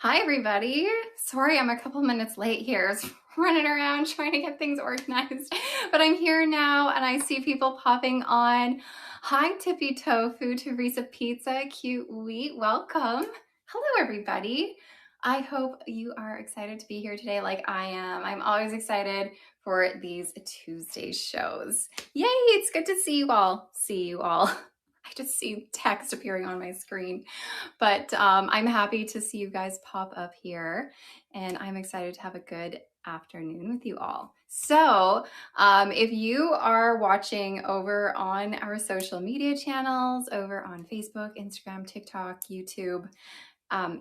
Hi, everybody. Sorry, I'm a couple minutes late here. I was running around trying to get things organized, but I'm here now and I see people popping on. Hi, Tippy Tofu, Teresa Pizza, Cute Wheat. Welcome. Hello, everybody. I hope you are excited to be here today like I am. I'm always excited for these Tuesday shows. Yay, it's good to see you all. I just see text appearing on my screen. But I'm happy to see you guys pop up here, and I'm excited to have a good afternoon with you all. So if you are watching over on our social media channels, over on Facebook, Instagram, TikTok, YouTube,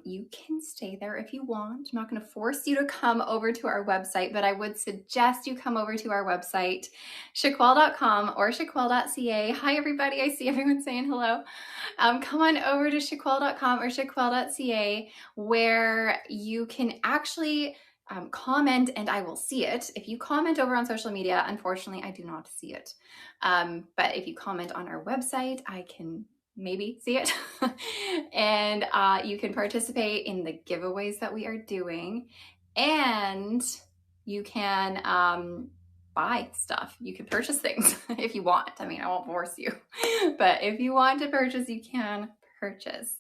you can stay there if you want. I'm not going to force you to come over to our website, but I would suggest you come over to our website, shaquel.com or shaquel.ca. Hi, everybody. I see everyone saying hello. Come on over to shaquel.com or shaquel.ca, where you can actually comment and I will see it. If you comment over on social media, unfortunately, I do not see it. But if you comment on our website, I can maybe see it. And you can participate in the giveaways that we are doing, and you can buy stuff. You can purchase things if you want. I mean, I won't force you, but if you want to purchase, you can purchase.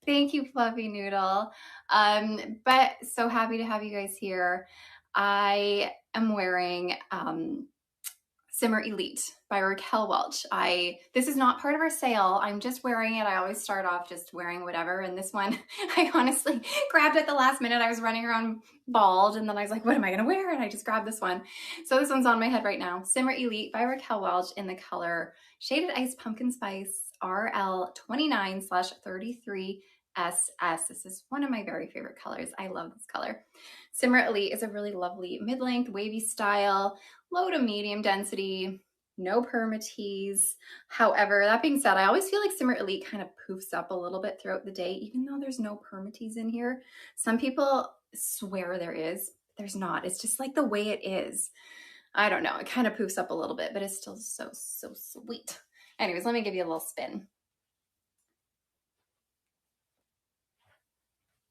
Thank you, Fluffy Noodle. But so happy to have you guys here. I am wearing Simmer Elite by Raquel Welch. This is not part of our sale. I'm just wearing it. I always start off just wearing whatever. And this one, I honestly grabbed at the last minute. I was running around bald and then I was like, what am I going to wear? And I just grabbed this one. So this one's on my head right now. Simmer Elite by Raquel Welch in the color Shaded Ice Pumpkin Spice RL 29/33 SS. This is one of my very favorite colors. I love this color. Simmer Elite is a really lovely mid-length wavy style, low to medium density, no permatease. However, that being said, I always feel like Simmer Elite kind of poofs up a little bit throughout the day, even though there's no permatease in here. Some people swear there is, but there's not. It's just like the way it is. I don't know. It kind of poofs up a little bit, but it's still so sweet. Anyways, let me give you a little spin.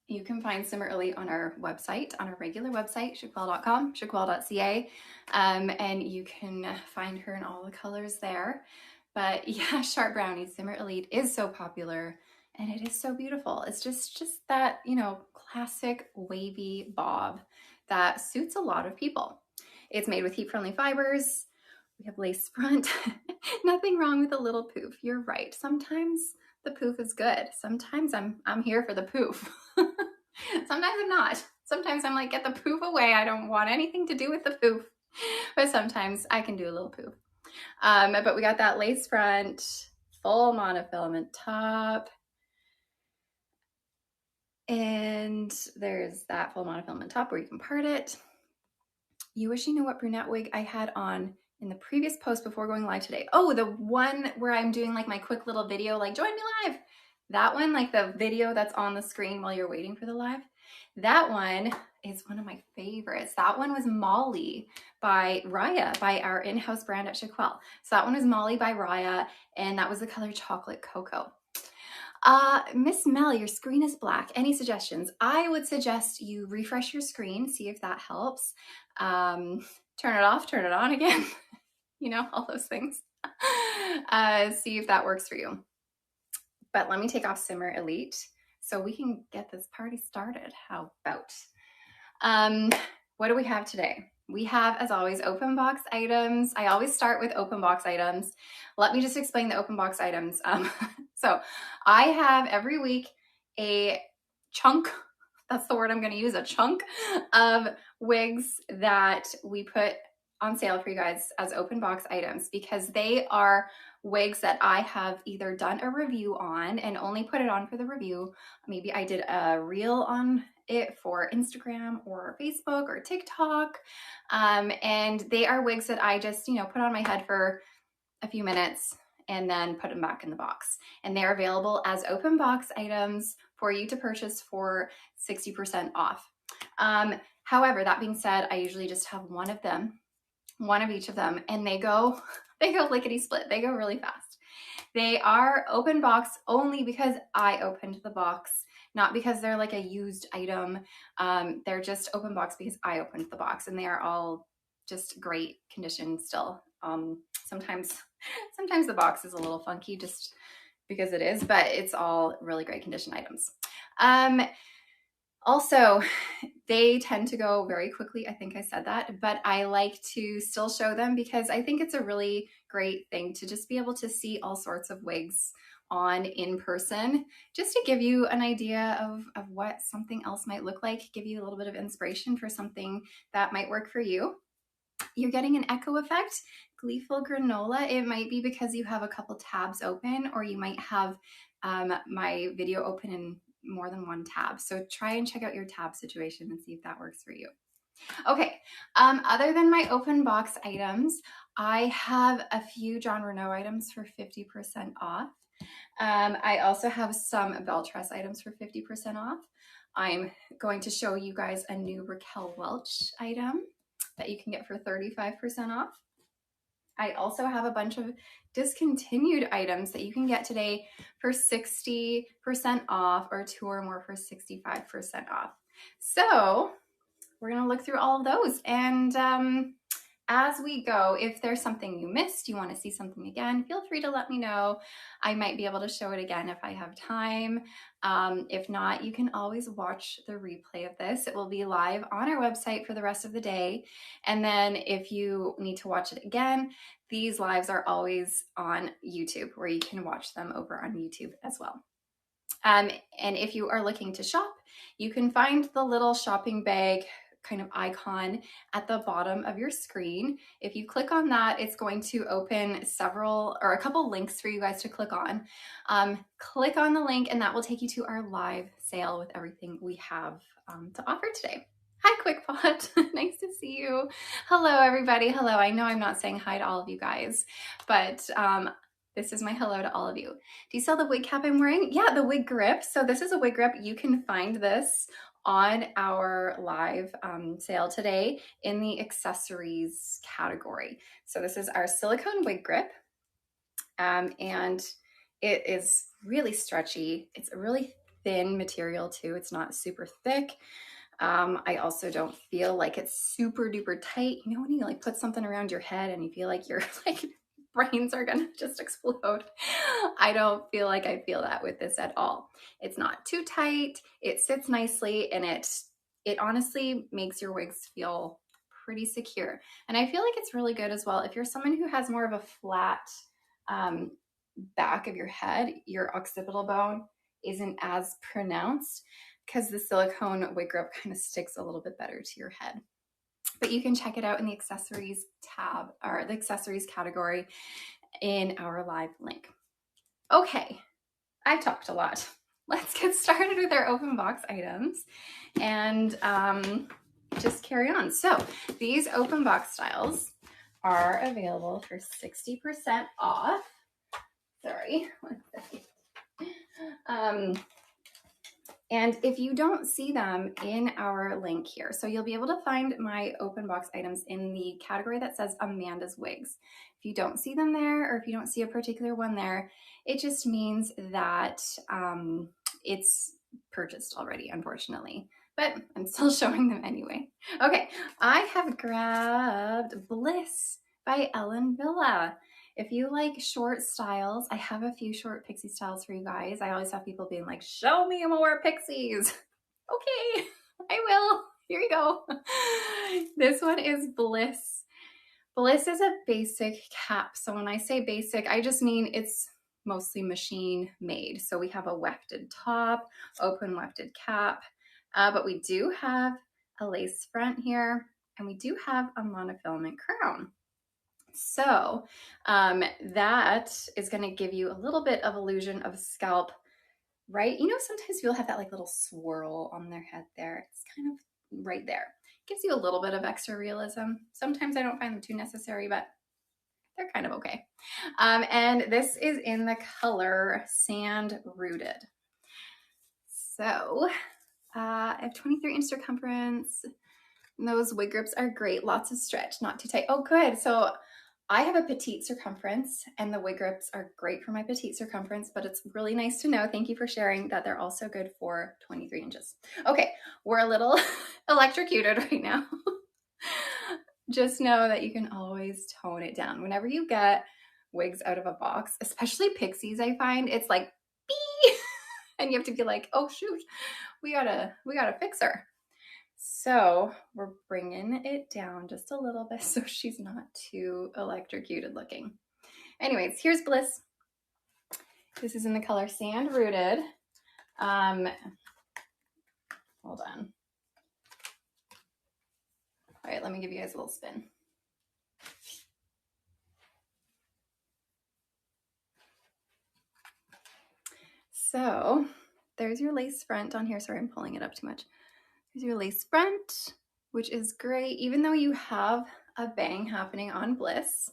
You can find Simmer Elite on our website, on our regular website, shaquel.com, shaquel.ca, and you can find her in all the colors there. But yeah, Sharp Brownie Simmer Elite is so popular, and it is so beautiful. It's just that, you know, classic wavy bob that suits a lot of people. It's made with heat-friendly fibers. We have lace front. Nothing wrong with a little poof. You're right. Sometimes the poof is good. Sometimes I'm here for the poof. Sometimes I'm not. Sometimes I'm like, get the poof away. I don't want anything to do with the poof. But sometimes I can do a little poof. But we got that lace front, full monofilament top. And there's that full monofilament top where you can part it. You wish you knew what brunette wig I had on in the previous post before going live today. Oh, the one where I'm doing like my quick little video, like join me live. That one, like the video that's on the screen while you're waiting for the live. That one is one of my favorites. That one was Molly by Raya, by our in-house brand at Shaquel. So that one was Molly by Raya, and that was the color Chocolate Cocoa. Miss Mel, your screen is black. Any suggestions? I would suggest you refresh your screen, see if that helps. Turn it off, turn it on again. You know, all those things. See if that works for you. But let me take off Simmer Elite so we can get this party started. How about? What do we have today? We have, as always, open box items. I always start with open box items. Let me just explain the open box items. So I have every week a chunk, that's the word I'm going to use, a chunk of wigs that we put on sale for you guys as open box items, because they are wigs that I have either done a review on and only put it on for the review. Maybe I did a reel on it for Instagram or Facebook or TikTok. And they are wigs that I just, you know, put on my head for a few minutes and then put them back in the box. And they're available as open box items for you to purchase for 60% off. However, that being said, I usually just have one of them, one of each of them, and they go lickety split. They go really fast. They are open box only because I opened the box. not because they're like a used item. They're just open box because I opened the box, and they are all just great condition still. Sometimes the box is a little funky just because it is, but it's all really great condition items. Also, they tend to go very quickly. I think I said that, but I like to still show them because I think it's a really great thing to just be able to see all sorts of wigs on in person, just to give you an idea of what something else might look like, give you a little bit of inspiration for something that might work for you. You're getting an echo effect, gleeful granola. It might be because you have a couple tabs open, or you might have my video open in more than one tab. So try and check out your tab situation and see if that works for you. Okay, other than my open box items, I have a few John Renault items for 50% off. I also have some Belle Tress items for 50% off. I'm going to show you guys a new Raquel Welch item that you can get for 35% off. I also have a bunch of discontinued items that you can get today for 60% off, or 2 or more for 65% off. So we're going to look through all of those. And as we go, if there's something you missed, you want to see something again, feel free to let me know. I might be able to show it again if I have time. If not, you can always watch the replay of this. It will be live on our website for the rest of the day. And then if you need to watch it again, these lives are always on YouTube, where you can watch them over on YouTube as well. And if you are looking to shop, you can find the little shopping bag kind of icon at the bottom of your screen. If you click on that, it's going to open a couple links for you guys to click on. Click on the link and that will take you to our live sale with everything we have to offer today. Hi, QuickPot. Nice to see you. Hello, everybody. Hello. I know I'm not saying hi to all of you guys, but this is my hello to all of you. Do you sell the wig cap I'm wearing? Yeah, the wig grip. So this is a wig grip. You can find this on our live sale today in the accessories category. So this is our silicone wig grip, and it is really stretchy. It's a really thin material too. It's not super thick. I also don't feel like it's super duper tight. You know when you like put something around your head and you feel like your like brains are gonna just explode? I don't feel like I feel that with this at all. It's not too tight, it sits nicely, and it honestly makes your wigs feel pretty secure. And I feel like it's really good as well if you're someone who has more of a flat back of your head, your occipital bone isn't as pronounced, because the silicone wig grip kind of sticks a little bit better to your head. But you can check it out in the accessories tab, or the accessories category in our live link. Okay, I've talked a lot. Let's get started with our open box items and just carry on. So these open box styles are available for 60% off. Sorry, one second. And if you don't see them in our link here, so you'll be able to find my open box items in the category that says Amanda's Wigs. If you don't see them there, or if you don't see a particular one there, it just means that it's purchased already, unfortunately. But I'm still showing them anyway. Okay, I have grabbed Bliss by Ellen Villa. If you like short styles, I have a few short pixie styles for you guys. I always have people being like, show me more pixies. Okay, I will. Here you go. This one is Bliss. Bliss is a basic cap. So when I say basic, I just mean it's mostly machine made. So we have a wefted top, open wefted cap, but we do have a lace front here, and we do have a monofilament crown. So that is going to give you a little bit of illusion of scalp, right? You know, sometimes people have that like little swirl on their head there. It's kind of right there. Gives you a little bit of extra realism. Sometimes I don't find them too necessary, but they're kind of okay. And this is in the color Sand Rooted. So I have 23-inch circumference. And those wig grips are great. Lots of stretch, not too tight. Oh, good. So I have a petite circumference and the wig grips are great for my petite circumference, but it's really nice to know, thank you for sharing, that they're also good for 23 inches. Okay, we're a little electrocuted right now. Just know that you can always tone it down. Whenever you get wigs out of a box, especially pixies, I find it's like, bee! And you have to be like, oh shoot, we gotta fix her. So we're bringing it down just a little bit so she's not too electrocuted looking. Anyways, here's Bliss. This is in the color Sand Rooted. Hold on. All right, let me give you guys a little spin. So there's your lace front on here. Sorry, I'm pulling it up too much. Here's your lace front, which is great. Even though you have a bang happening on Bliss,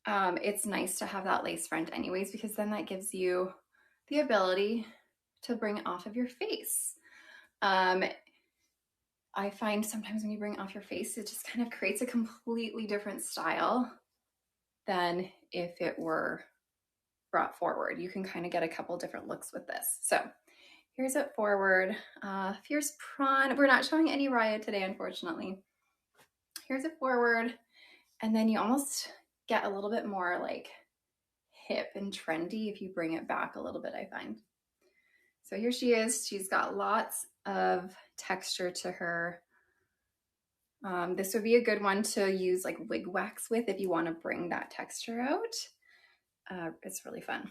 it's nice to have that lace front anyways, because then that gives you the ability to bring it off of your face. I find sometimes when you bring it off your face, it just kind of creates a completely different style than if it were brought forward. You can kind of get a couple different looks with this. So here's it forward. Fierce Prawn. We're not showing any Raya today, unfortunately. Here's it forward. And then you almost get a little bit more like hip and trendy if you bring it back a little bit, I find. So here she is. She's got lots of texture to her. This would be a good one to use like wig wax with if you want to bring that texture out. It's really fun.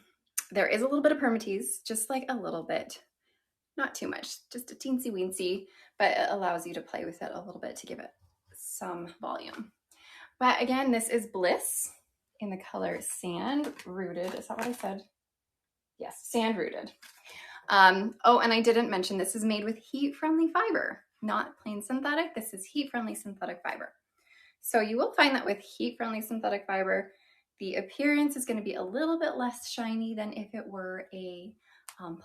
There is a little bit of permatease, just like a little bit, not too much, just a teensy weensy, but it allows you to play with it a little bit to give it some volume. But again, this is Bliss in the color Sand Rooted. Is that what I said? Yes, Sand Rooted. Oh, and I didn't mention this is made with heat-friendly fiber, not plain synthetic. This is heat-friendly synthetic fiber. So you will find that with heat-friendly synthetic fiber, the appearance is going to be a little bit less shiny than if it were a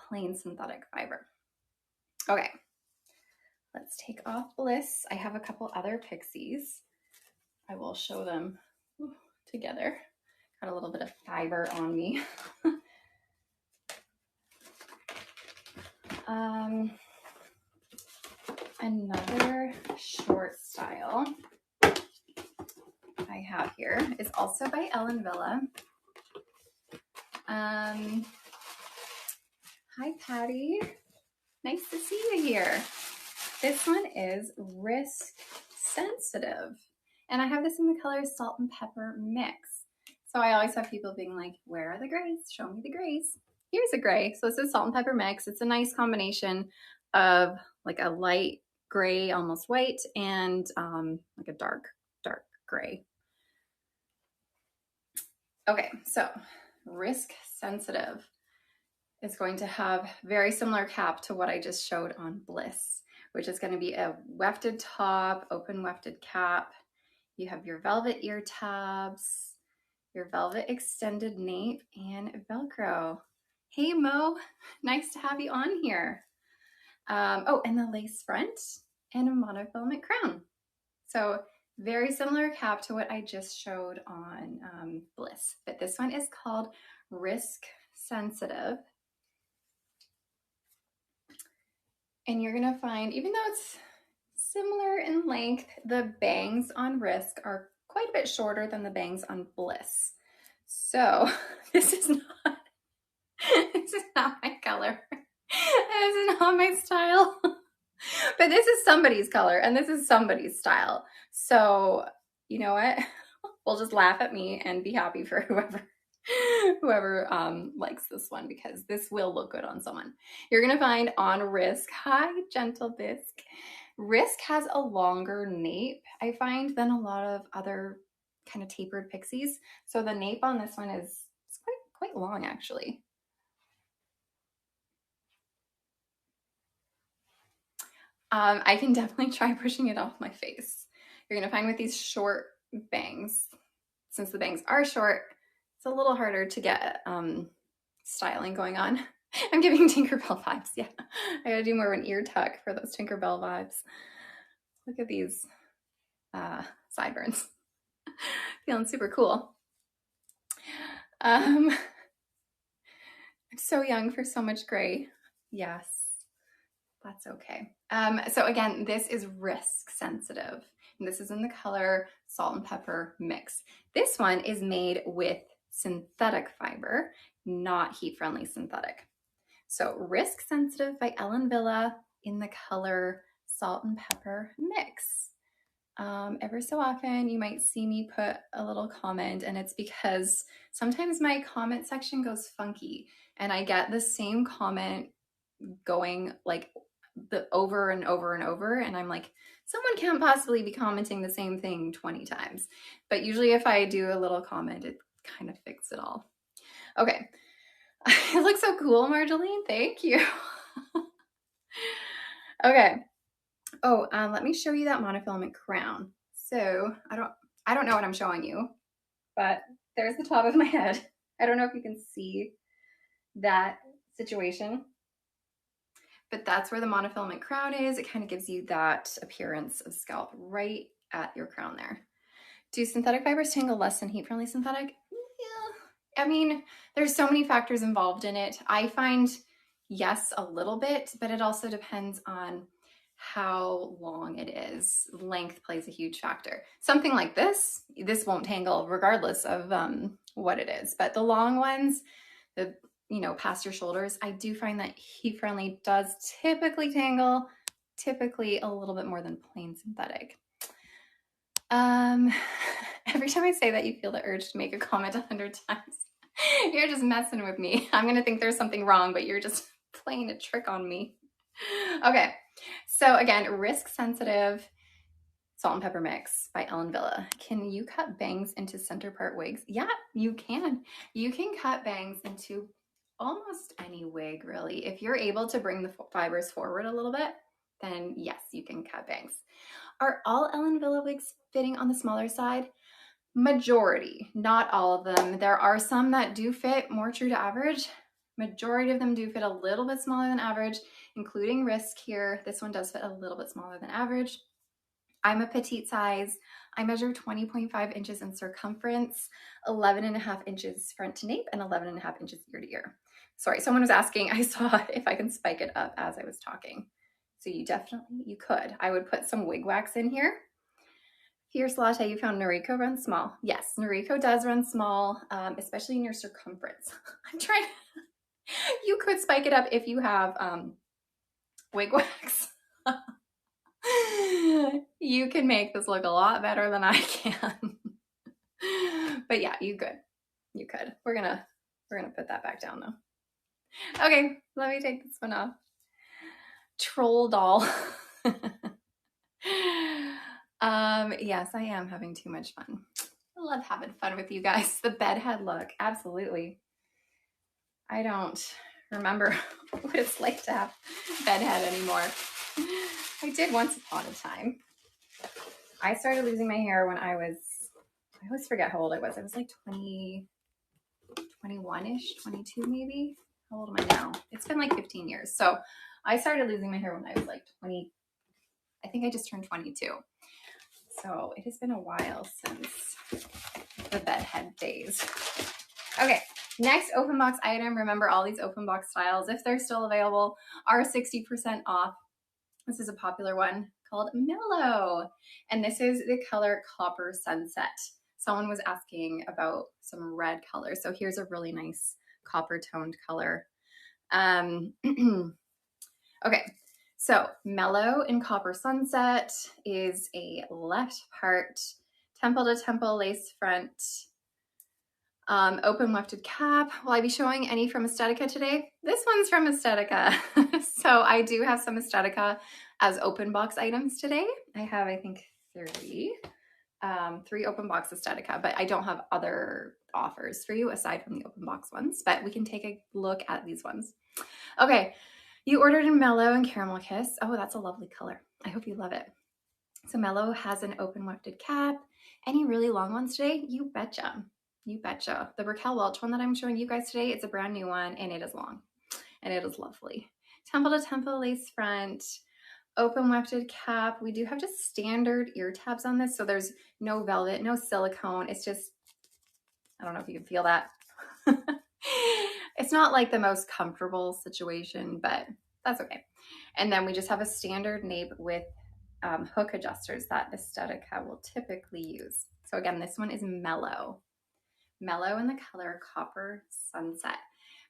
plain synthetic fiber. Okay, let's take off Bliss. I have a couple other pixies. I will show them together. Got a little bit of fiber on me. Another short style I have here is also by Ellen Villa. Hi, Patty. Nice to see you here. This one is Risk Sensitive. And I have this in the color Salt and Pepper Mix. So I always have people being like, where are the grays? Show me the grays. Here's a gray. So this is Salt and Pepper Mix. It's a nice combination of like a light gray, almost white, and like a dark gray. Okay, so Risk Sensitive is going to have very similar cap to what I just showed on Bliss, which is going to be a wefted top, open wefted cap. You have your velvet ear tabs, your velvet extended nape, and Velcro. Hey Mo, nice to have you on here. Oh, and the lace front and a monofilament crown. So very similar cap to what I just showed on Bliss, but this one is called Risk Sensitive. And you're gonna find, even though it's similar in length, the bangs on Risk are quite a bit shorter than the bangs on Bliss. So this is not my color. This is not my style. But this is somebody's color and this is somebody's style. So you know what? We'll just laugh at me and be happy for whoever likes this one, because this will look good on someone. You're gonna find on Risk, hi Gentle Bisque, Risk has a longer nape, I find, than a lot of other kind of tapered pixies. So the nape on this one is quite long actually. I can definitely try pushing it off my face. You're gonna find with these short bangs, since the bangs are short, it's a little harder to get styling going on. I'm giving Tinkerbell vibes, yeah. I gotta do more of an ear tuck for those Tinkerbell vibes. Look at these sideburns. Feeling super cool. I'm so young for so much gray. Yes, that's okay. So again, this is risk sensitive. And this is in the color Salt and Pepper Mix. This one is made with synthetic fiber, not heat-friendly synthetic. So Risk Sensitive by Ellen Villa in the color Salt and Pepper Mix. Ever so often you might see me put a little comment, and it's because sometimes my comment section goes funky and I get the same comment going like the over and over and over, and I'm like, someone can't possibly be commenting the same thing 20 times. But usually if I do a little comment, it kind of fixes it all. Okay. It looks so cool, Marjolaine. Thank you. Okay. Oh, let me show you that monofilament crown. So I don't know what I'm showing you, but there's the top of my head. I don't know if you can see that situation, but that's where the monofilament crown is. It kind of gives you that appearance of scalp right at your crown there. Do synthetic fibers tangle less than heat-friendly synthetic? Yeah. I mean, there's so many factors involved in it. I find yes, a little bit, but it also depends on how long it is. Length plays a huge factor. Something like this won't tangle regardless of what it is. But the long ones, the past your shoulders, I do find that heat-friendly does typically tangle, typically a little bit more than plain synthetic. Every time I say that, you feel the urge to make a comment 100 times. You're just messing with me. I'm gonna think there's something wrong, but you're just playing a trick on me. Okay, so again, Risk Sensitive Salt and Pepper Mix by Ellen Villa. Can you cut bangs into center part wigs? Yeah, you can. You can cut bangs into almost any wig, really. If you're able to bring the fibers forward a little bit, then yes, you can cut bangs. Are all Ellen Villa wigs fitting on the smaller side? Majority, not all of them. There are some that do fit more true to average. Majority of them do fit a little bit smaller than average, including Risk here. This one does fit a little bit smaller than average. I'm a petite size. I measure 20.5 inches in circumference, 11.5 inches front to nape, and 11.5 inches ear to ear. Sorry, someone was asking, I saw if I can spike it up as I was talking. So you could. I would put some wig wax in here. Fierce Latte, you found Noriko runs small. Yes, Noriko does run small, especially in your circumference. I'm trying. You could spike it up if you have wig wax. You can make this look a lot better than I can. But yeah, you could. You could. We're gonna put that back down though. Okay, let me take this one off. Troll doll. Yes, I am having too much fun. I love having fun with you guys. The bedhead look, absolutely. I don't remember what it's like to have bedhead anymore. I did once upon a time. I started losing my hair when I always forget how old I was. I was like 21-ish, 22 maybe. How old am I now? It's been like 15 years. So I started losing my hair when I was like 20. I think I just turned 22. So it has been a while since the bedhead days. Okay, next open box item. Remember, all these open box styles, if they're still available, are 60% off. This is a popular one called Mellow, and this is the color Copper Sunset. Someone was asking about some red color, so here's a really nice copper toned color. Okay, so Mellow in Copper Sunset is a left part temple to temple lace front, open wefted cap. Will I be showing any from Estetica today? This one's from Estetica. So I do have some Estetica as open box items today. I have, I think, three open box Estetica, but I don't have other offers for you aside from the open box ones, but we can take a look at these ones. Okay, you ordered in Mellow and Caramel Kiss. Oh, that's a lovely color. I hope you love it. So Mellow has an open wefted cap. Any really long ones today? You betcha. You betcha. The Raquel Welch one that I'm showing you guys today, it's a brand new one and it is long and it is lovely. Temple to temple lace front, open wefted cap. We do have just standard ear tabs on this. So there's no velvet, no silicone. It's just, I don't know if you can feel that. It's not like the most comfortable situation, but that's okay. And then we just have a standard nape with hook adjusters that Estetica will typically use. So again, this one is Mellow. Mellow in the color Copper Sunset.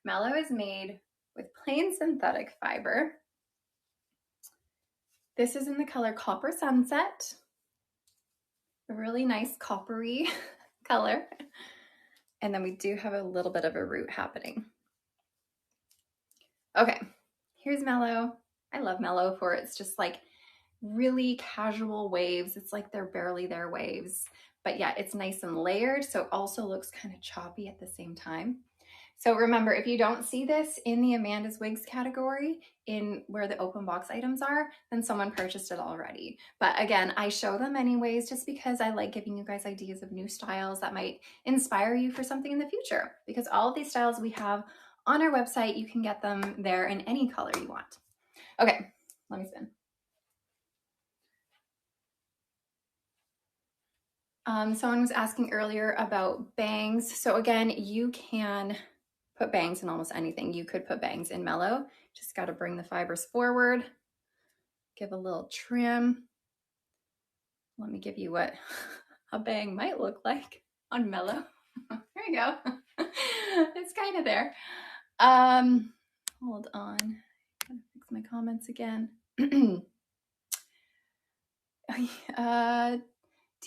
Mellow is made with plain synthetic fiber. This is in the color Copper Sunset. A really nice coppery color. And then we do have a little bit of a root happening. Okay, here's Mellow. I love Mellow for it's just like really casual waves. It's like they're barely there waves, but yeah, it's nice and layered. So it also looks kind of choppy at the same time. So remember, if you don't see this in the Amanda's Wigs category in where the open box items are, then someone purchased it already. But again, I show them anyways, just because I like giving you guys ideas of new styles that might inspire you for something in the future, because all of these styles we have on our website, you can get them there in any color you want. Okay, let me spin. Someone was asking earlier about bangs. So again, you can put bangs in almost anything. You could put bangs in Mellow. Just got to bring the fibers forward, give a little trim. Let me give you what a bang might look like on Mellow. There you go. It's kind of there. Hold on. Gotta fix my comments again. Do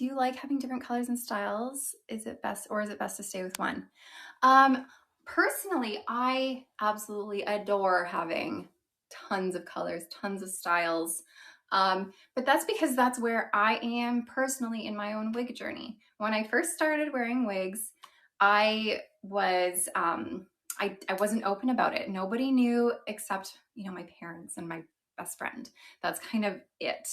you like having different colors and styles? Is it best to stay with one? Personally, I absolutely adore having tons of colors, tons of styles. But that's because that's where I am personally in my own wig journey. When I first started wearing wigs, I was, I wasn't open about it. Nobody knew except, you know, my parents and my best friend. That's kind of it.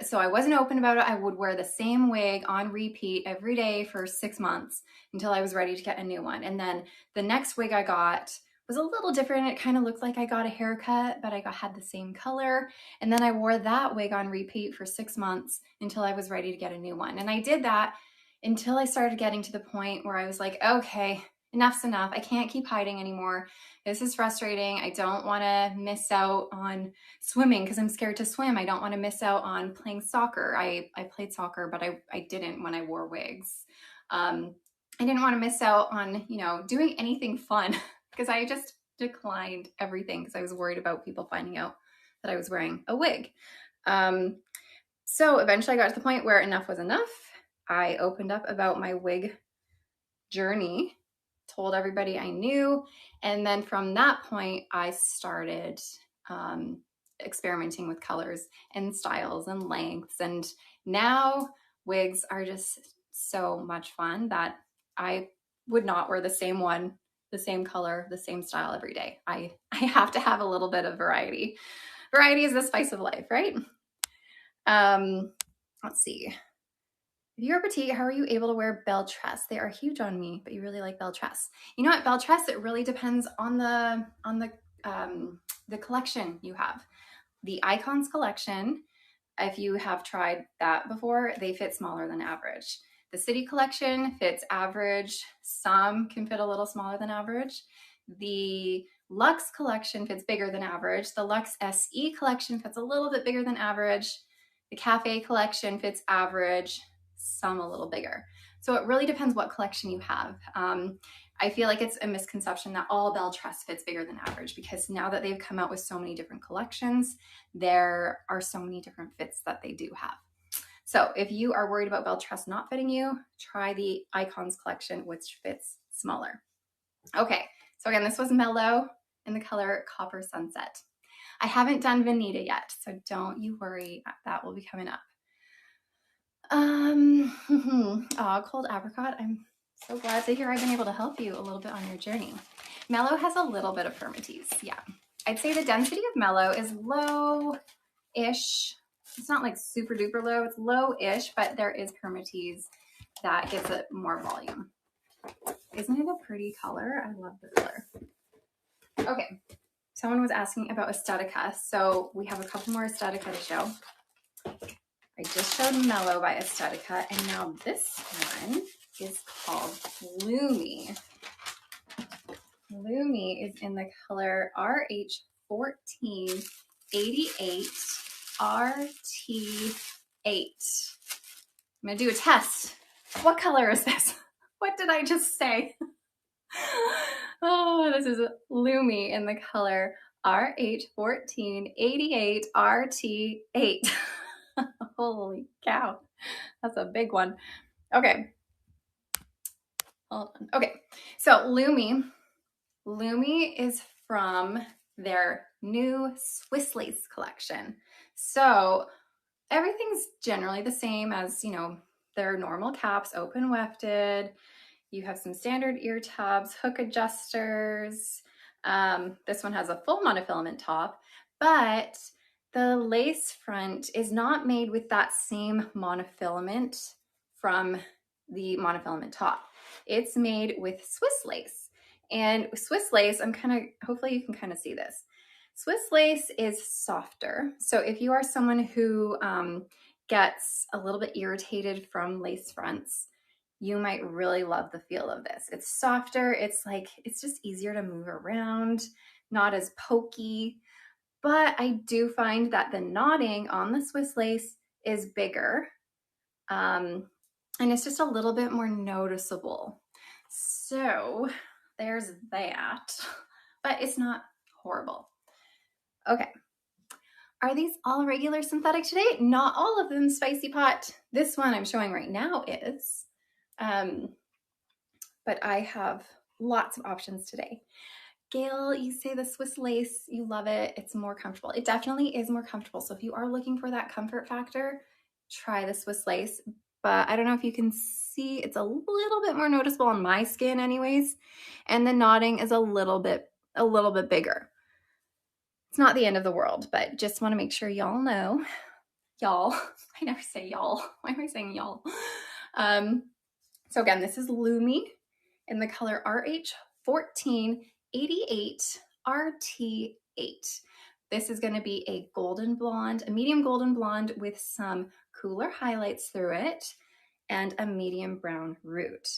So I wasn't open about it. I would wear the same wig on repeat every day for 6 months until I was ready to get a new one. And then the next wig I got was a little different. It kind of looked like I got a haircut, but I had the same color. And then I wore that wig on repeat for 6 months until I was ready to get a new one. And I did that until I started getting to the point where I was like, okay, enough's enough. I can't keep hiding anymore. This is frustrating. I don't want to miss out on swimming because I'm scared to swim. I don't want to miss out on playing soccer. I played soccer, but I didn't when I wore wigs. I didn't want to miss out on, you know, doing anything fun because I just declined everything because I was worried about people finding out that I was wearing a wig. So eventually I got to the point where enough was enough. I opened up about my wig journey, told everybody I knew. And then from that point, I started experimenting with colors and styles and lengths. And now wigs are just so much fun that I would not wear the same one, the same color, the same style every day. I have to have a little bit of variety. Variety is the spice of life, right? Let's see. If you're petite, how are you able to wear Belle Tress? They are huge on me, but you really like Belle Tress. You know what, Belle Tress, it really depends on the collection you have. The Icons collection, if you have tried that before, they fit smaller than average. The City collection fits average. Some can fit a little smaller than average. The Luxe collection fits bigger than average. The LuxSE collection fits a little bit bigger than average. The Cafe collection fits average, some a little bigger. So it really depends what collection you have. I feel like it's a misconception that all Belle Tress fits bigger than average, because now that they've come out with so many different collections, there are so many different fits that they do have. So if you are worried about Belle Tress not fitting you, try the Icons collection, which fits smaller. Okay, so again, this was Mellow in the color Copper Sunset. I haven't done Veneta yet, so don't you worry, that will be coming up. Cold Apricot, I'm so glad to hear I've been able to help you a little bit on your journey. Mellow has a little bit of firmities, yeah. I'd say the density of Mellow is low-ish. It's not like super duper low, it's low-ish, but there is firmities that gives it more volume. Isn't it a pretty color? I love the color. Okay, someone was asking about Estetica, so we have a couple more Estetica to show. I just showed Mellow by Estetica, and now this one is called Lumi. Lumi is in the color RH1488 RT8. I'm gonna do a test. What color is this? What did I just say? Oh, this is Lumi in the color RH1488 RT8. Holy cow, that's a big one. Okay, hold on. Okay, so Lumi is from their new Swiss lace collection. So everything's generally the same as, you know, their normal caps, open wefted. You have some standard ear tabs, hook adjusters. This one has a full monofilament top, but the lace front is not made with that same monofilament from the monofilament top. It's made with Swiss lace. And Swiss lace, hopefully you can kind of see this. Swiss lace is softer. So if you are someone who gets a little bit irritated from lace fronts, you might really love the feel of this. It's softer. It's just easier to move around, not as pokey. But I do find that the knotting on the Swiss lace is bigger. And it's just a little bit more noticeable. So there's that, but it's not horrible. Okay. Are these all regular synthetic today? Not all of them, Spicy Pot. This one I'm showing right now is. But I have lots of options today. Gail, you say the Swiss lace, you love it. It's more comfortable. It definitely is more comfortable. So if you are looking for that comfort factor, try the Swiss lace. But I don't know if you can see, it's a little bit more noticeable on my skin anyways. And the knotting is a little bit bigger. It's not the end of the world, but just want to make sure y'all know. Y'all, I never say y'all. Why am I saying y'all? So again, this is Lumi in the color RH1488 RT8. This is going to be a golden blonde, a medium golden blonde with some cooler highlights through it and a medium brown root.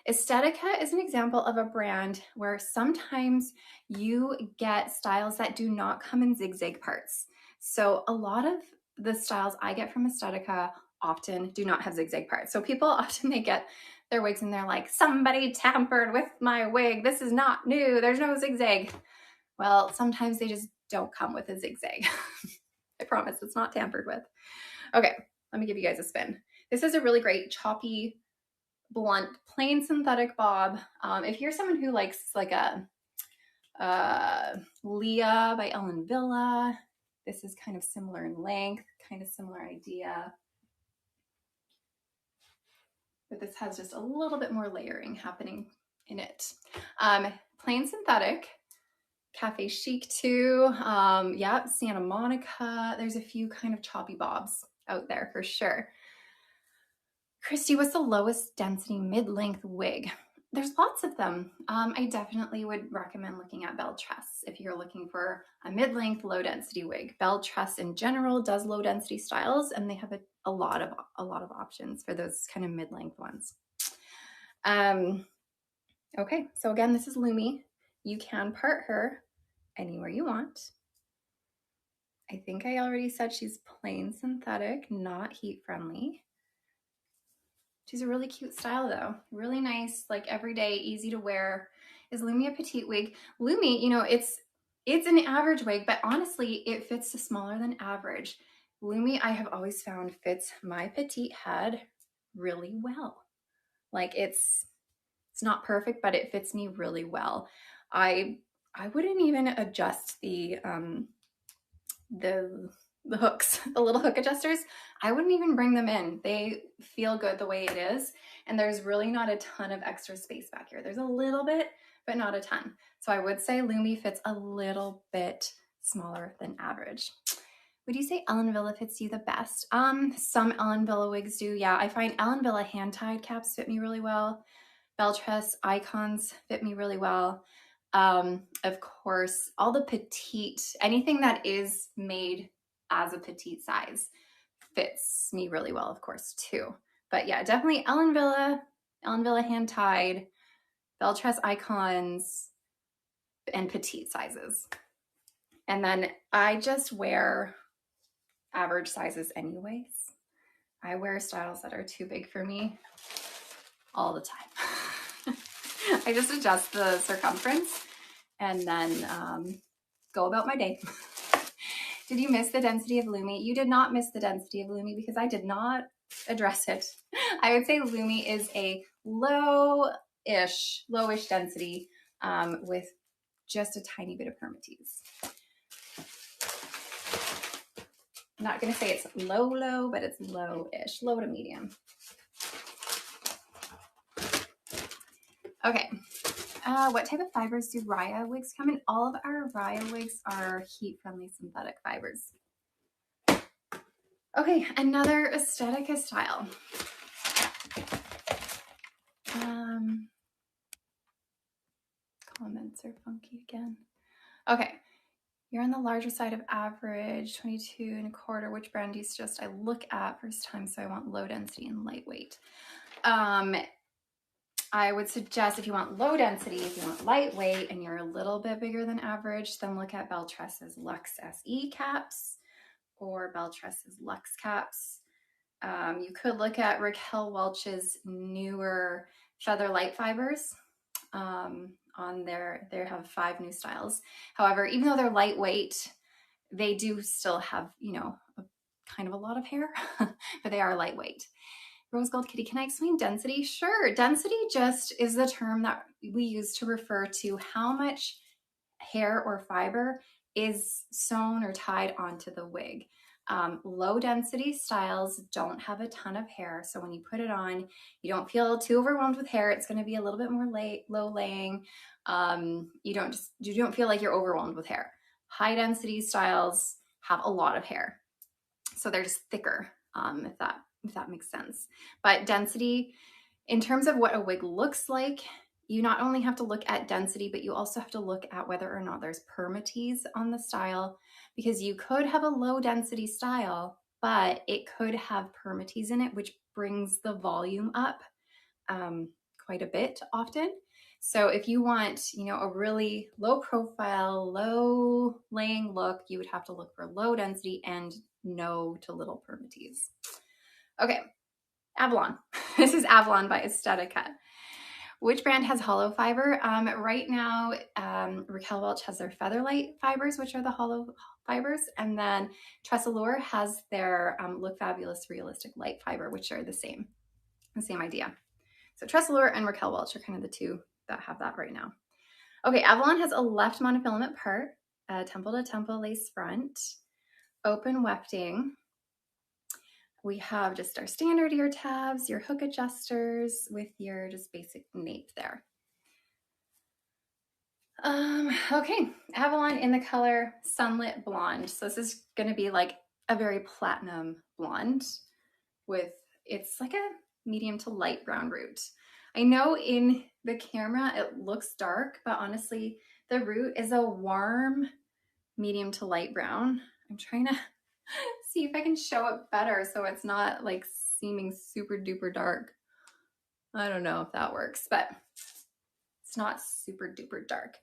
Estetica is an example of a brand where sometimes you get styles that do not come in zigzag parts. So a lot of the styles I get from Estetica often do not have zigzag parts. So people often, they get their wigs and they're like, somebody tampered with my wig. This is not new. There's no zigzag. Well, sometimes they just don't come with a zigzag. I promise it's not tampered with. Okay, let me give you guys a spin. This is a really great choppy, blunt, plain synthetic bob. If you're someone who likes like a Leah by Ellen Villa, this is kind of similar in length, kind of similar idea. But this has just a little bit more layering happening in it. Plain synthetic, Cafe Chic too. Yep, Santa Monica. There's a few kind of choppy bobs out there for sure. Christy, what's the lowest density mid-length wig? There's lots of them. I definitely would recommend looking at Belle Tress if you're looking for a mid-length, low-density wig. Belle Tress in general does low-density styles, and they have a lot of options for those kind of mid-length ones. Okay, so again, this is Lumi. You can part her anywhere you want. I think I already said she's plain synthetic, not heat-friendly. She's a really cute style though. Really nice, like everyday, easy to wear. Is Lumi a petite wig? Lumi, you know, it's an average wig, but honestly, it fits the smaller than average. Lumi, I have always found, fits my petite head really well. Like it's not perfect, but it fits me really well. I wouldn't even adjust the hooks, the little hook adjusters. I wouldn't even bring them in. They feel good the way it is. And there's really not a ton of extra space back here. There's a little bit, but not a ton. So I would say Lumi fits a little bit smaller than average. Would you say Ellen Villa fits you the best? Some Ellen Villa wigs do. Yeah, I find Ellen Villa hand-tied caps fit me really well. Belle Tress icons fit me really well. Of course, all the petite, anything that is made as a petite size fits me really well, of course, too. But yeah, definitely Ellen Villa hand tied, Belle Tress icons, and petite sizes. And then I just wear average sizes anyways. I wear styles that are too big for me all the time. I just adjust the circumference and then go about my day. Did you miss the density of Lumi? You did not miss the density of Lumi because I did not address it. I would say Lumi is a lowish density with just a tiny bit of permatease. I'm not going to say it's low, but it's low-ish, low to medium. Okay. What type of fibers do Raya wigs come in? All of our Raya wigs are heat-friendly synthetic fibers. Okay, another Aesthetica style. Comments are funky again. Okay, you're on the larger side of average, 22.25. Which brand do you suggest I look at first time? So I want low density and lightweight. I would suggest if you want low density, if you want lightweight and you're a little bit bigger than average, then look at Belle Tress's LuxSE caps or Belle Tress's Lux caps. You could look at Raquel Welch's newer feather light fibers. On there, they have 5 new styles. However, even though they're lightweight, they do still have, you know, kind of a lot of hair, but they are lightweight. Rose Gold Kitty, can I explain density? Sure. Density just is the term that we use to refer to how much hair or fiber is sewn or tied onto the wig. Low density styles don't have a ton of hair, so when you put it on, you don't feel too overwhelmed with hair. It's going to be a little bit more low laying. You don't feel like you're overwhelmed with hair. High density styles have a lot of hair, so they're just thicker. If that makes sense. But density, in terms of what a wig looks like, you not only have to look at density, but you also have to look at whether or not there's permatease on the style, because you could have a low density style, but it could have permatease in it, which brings the volume up quite a bit often. So if you want, you know, a really low profile, low laying look, you would have to look for low density and no to little permatease. Okay, Avalon. This is Avalon by Aesthetica. Which brand has hollow fiber? Right now, Raquel Welch has their Featherlight fibers, which are the hollow fibers, and then Tress has their Look Fabulous Realistic Light fiber, which are the same idea. So Tress and Raquel Welch are kind of the two that have that right now. Okay, Avalon has a left monofilament part, temple to temple lace front, open wefting. We have just our standard ear tabs, your hook adjusters with your just basic nape there. Okay, Avalon in the color Sunlit Blonde. So this is going to be like a very platinum blonde with, it's like a medium to light brown root. I know in the camera it looks dark, but honestly, the root is a warm medium to light brown. I'm trying to see if I can show it better so it's not like seeming super duper dark. I don't know if that works, but it's not super duper dark.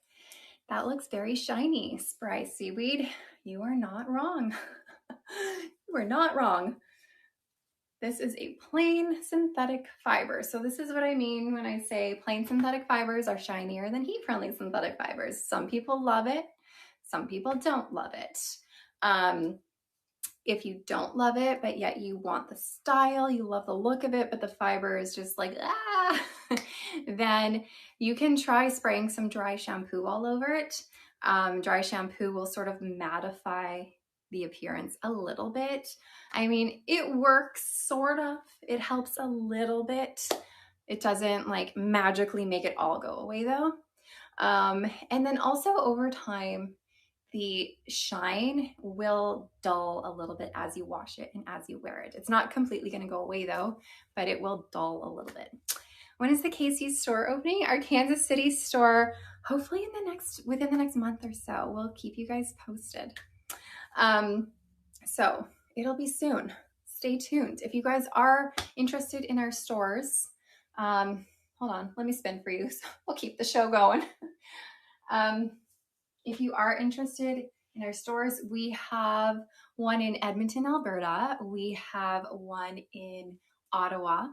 That looks very shiny. Spry Seaweed, you are not wrong. You are not wrong. This is a plain synthetic fiber. So this is what I mean when I say plain synthetic fibers are shinier than heat-friendly synthetic fibers. Some people love it. Some people don't love it. If you don't love it, but yet you want the style, you love the look of it, but the fiber is just like, then you can try spraying some dry shampoo all over it. Dry shampoo will sort of mattify the appearance a little bit. I mean, it works sort of, it helps a little bit. It doesn't like magically make it all go away though. And then also over time, the shine will dull a little bit as you wash it and as you wear it. It's not completely going to go away though, but it will dull a little bit. When is the KC store opening? Our Kansas City store, hopefully within the next month or so. We'll keep you guys posted. So it'll be soon. Stay tuned. If you guys are interested in our stores, hold on, let me spin for you. So we'll keep the show going. If you are interested in our stores, we have one in Edmonton, Alberta. We have one in Ottawa.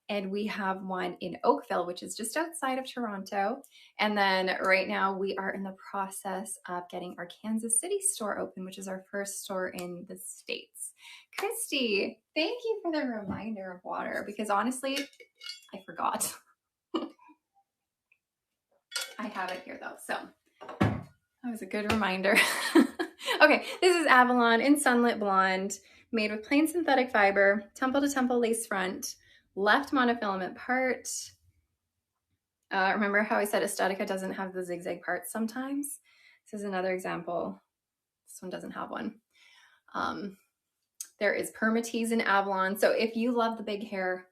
And we have one in Oakville, which is just outside of Toronto. And then right now we are in the process of getting our Kansas City store open, which is our first store in the States. Christy, thank you for the reminder of water, because honestly, I forgot. I have it here though, so that was a good reminder. Okay, this is Avalon in Sunlit Blonde, made with plain synthetic fiber, temple to temple lace front, left monofilament part. Remember how I said Estetica doesn't have the zigzag parts sometimes? This is another example. This one doesn't have one. There is permatease in Avalon. So if you love the big hair,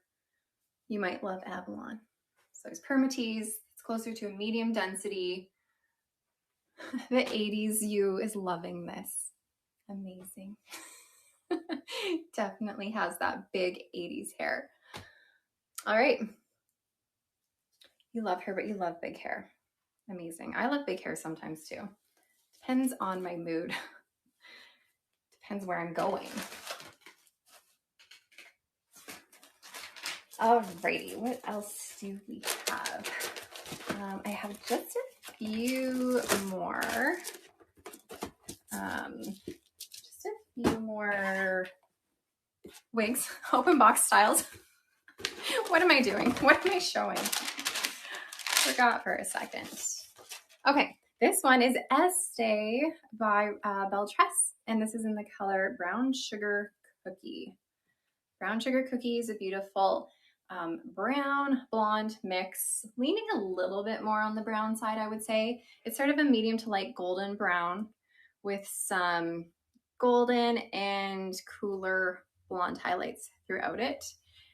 you might love Avalon. So there's permatease. It's closer to a medium density. The 80s you is loving this. Amazing. Definitely has that big 80s hair. All right. You love her, but you love big hair. Amazing. I love big hair sometimes too. Depends on my mood. Depends where I'm going. Alrighty, what else do we have? I have just a few more. Just a few more wigs, open box styles. What am I doing? What am I showing? Forgot for a second. Okay, this one is Estee by Belle Tress, and this is in the color Brown Sugar Cookie. Brown Sugar Cookie is a beautiful brown blonde mix, leaning a little bit more on the brown side, I would say. It's sort of a medium to light golden brown with some golden and cooler blonde highlights throughout it.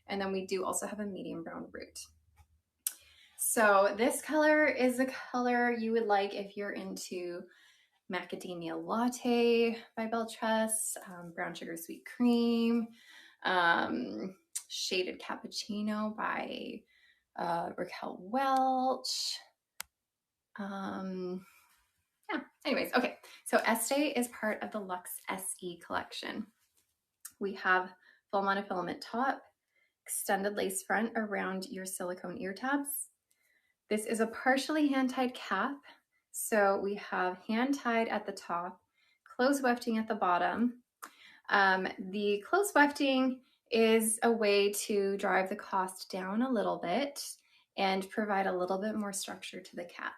And then we do also have a medium brown root. So this color is the color you would like if you're into Macadamia Latte by Belle Tress, Brown Sugar Sweet Cream, Shaded Cappuccino by Raquel Welch. Yeah, anyways, okay. So Estee is part of the LuxSE collection. We have full monofilament top, extended lace front around your silicone ear tabs. This is a partially hand-tied cap. So we have hand-tied at the top, close wefting at the bottom. The close wefting is a way to drive the cost down a little bit and provide a little bit more structure to the cap.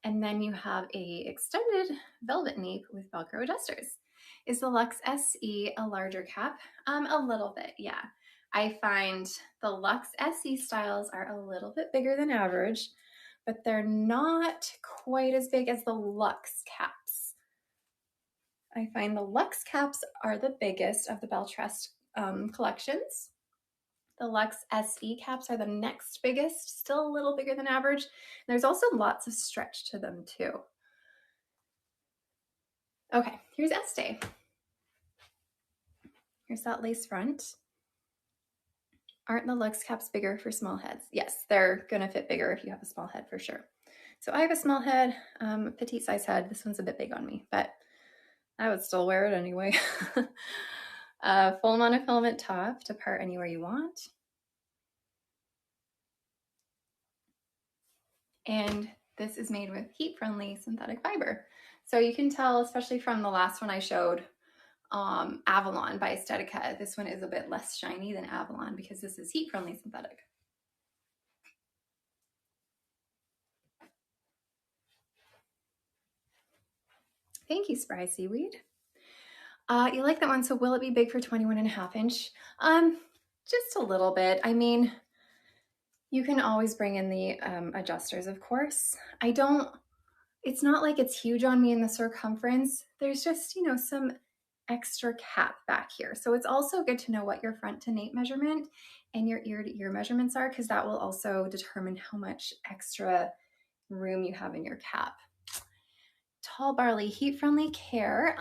And then you have a extended velvet nape with Velcro adjusters. Is the LuxSE a larger cap? A little bit, yeah. I find the LuxSE styles are a little bit bigger than average, but they're not quite as big as the Lux caps. I find the Lux caps are the biggest of the Belle Tress collections. The LuxSE caps are the next biggest, still a little bigger than average. There's also lots of stretch to them too. Okay, here's Estee. Here's that lace front. Aren't the Lux caps bigger for small heads? Yes, they're gonna fit bigger if you have a small head for sure. So I have a small head, petite size head. This one's a bit big on me, but I would still wear it anyway. Full monofilament top to part anywhere you want. And this is made with heat-friendly synthetic fiber. So you can tell, especially from the last one I showed, Avalon by Estetica, this one is a bit less shiny than Avalon because this is heat-friendly synthetic. Thank you, Spry Seaweed. You like that one, so will it be big for 21.5 inch? Just a little bit. I mean, you can always bring in the adjusters, of course. It's not like it's huge on me in the circumference. There's just, you know, some extra cap back here. So it's also good to know what your front to nape measurement and your ear to ear measurements are, because that will also determine how much extra room you have in your cap. Tall barley, heat-friendly care.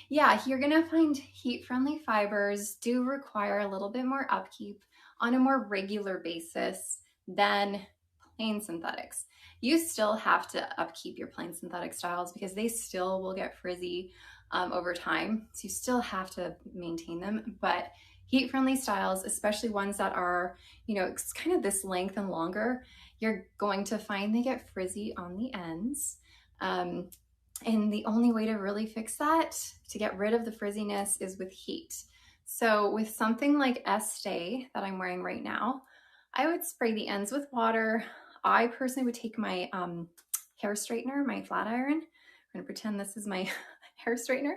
Yeah, you're gonna find heat-friendly fibers do require a little bit more upkeep on a more regular basis than plain synthetics. You still have to upkeep your plain synthetic styles because they still will get frizzy over time. So you still have to maintain them, but heat-friendly styles, especially ones that are, it's kind of this length and longer, you're going to find they get frizzy on the ends. And the only way to really fix that, to get rid of the frizziness, is with heat. So with something like LuxSE that I'm wearing right now, I would spray the ends with water. I personally would take my hair straightener, my flat iron. I'm gonna pretend this is my hair straightener.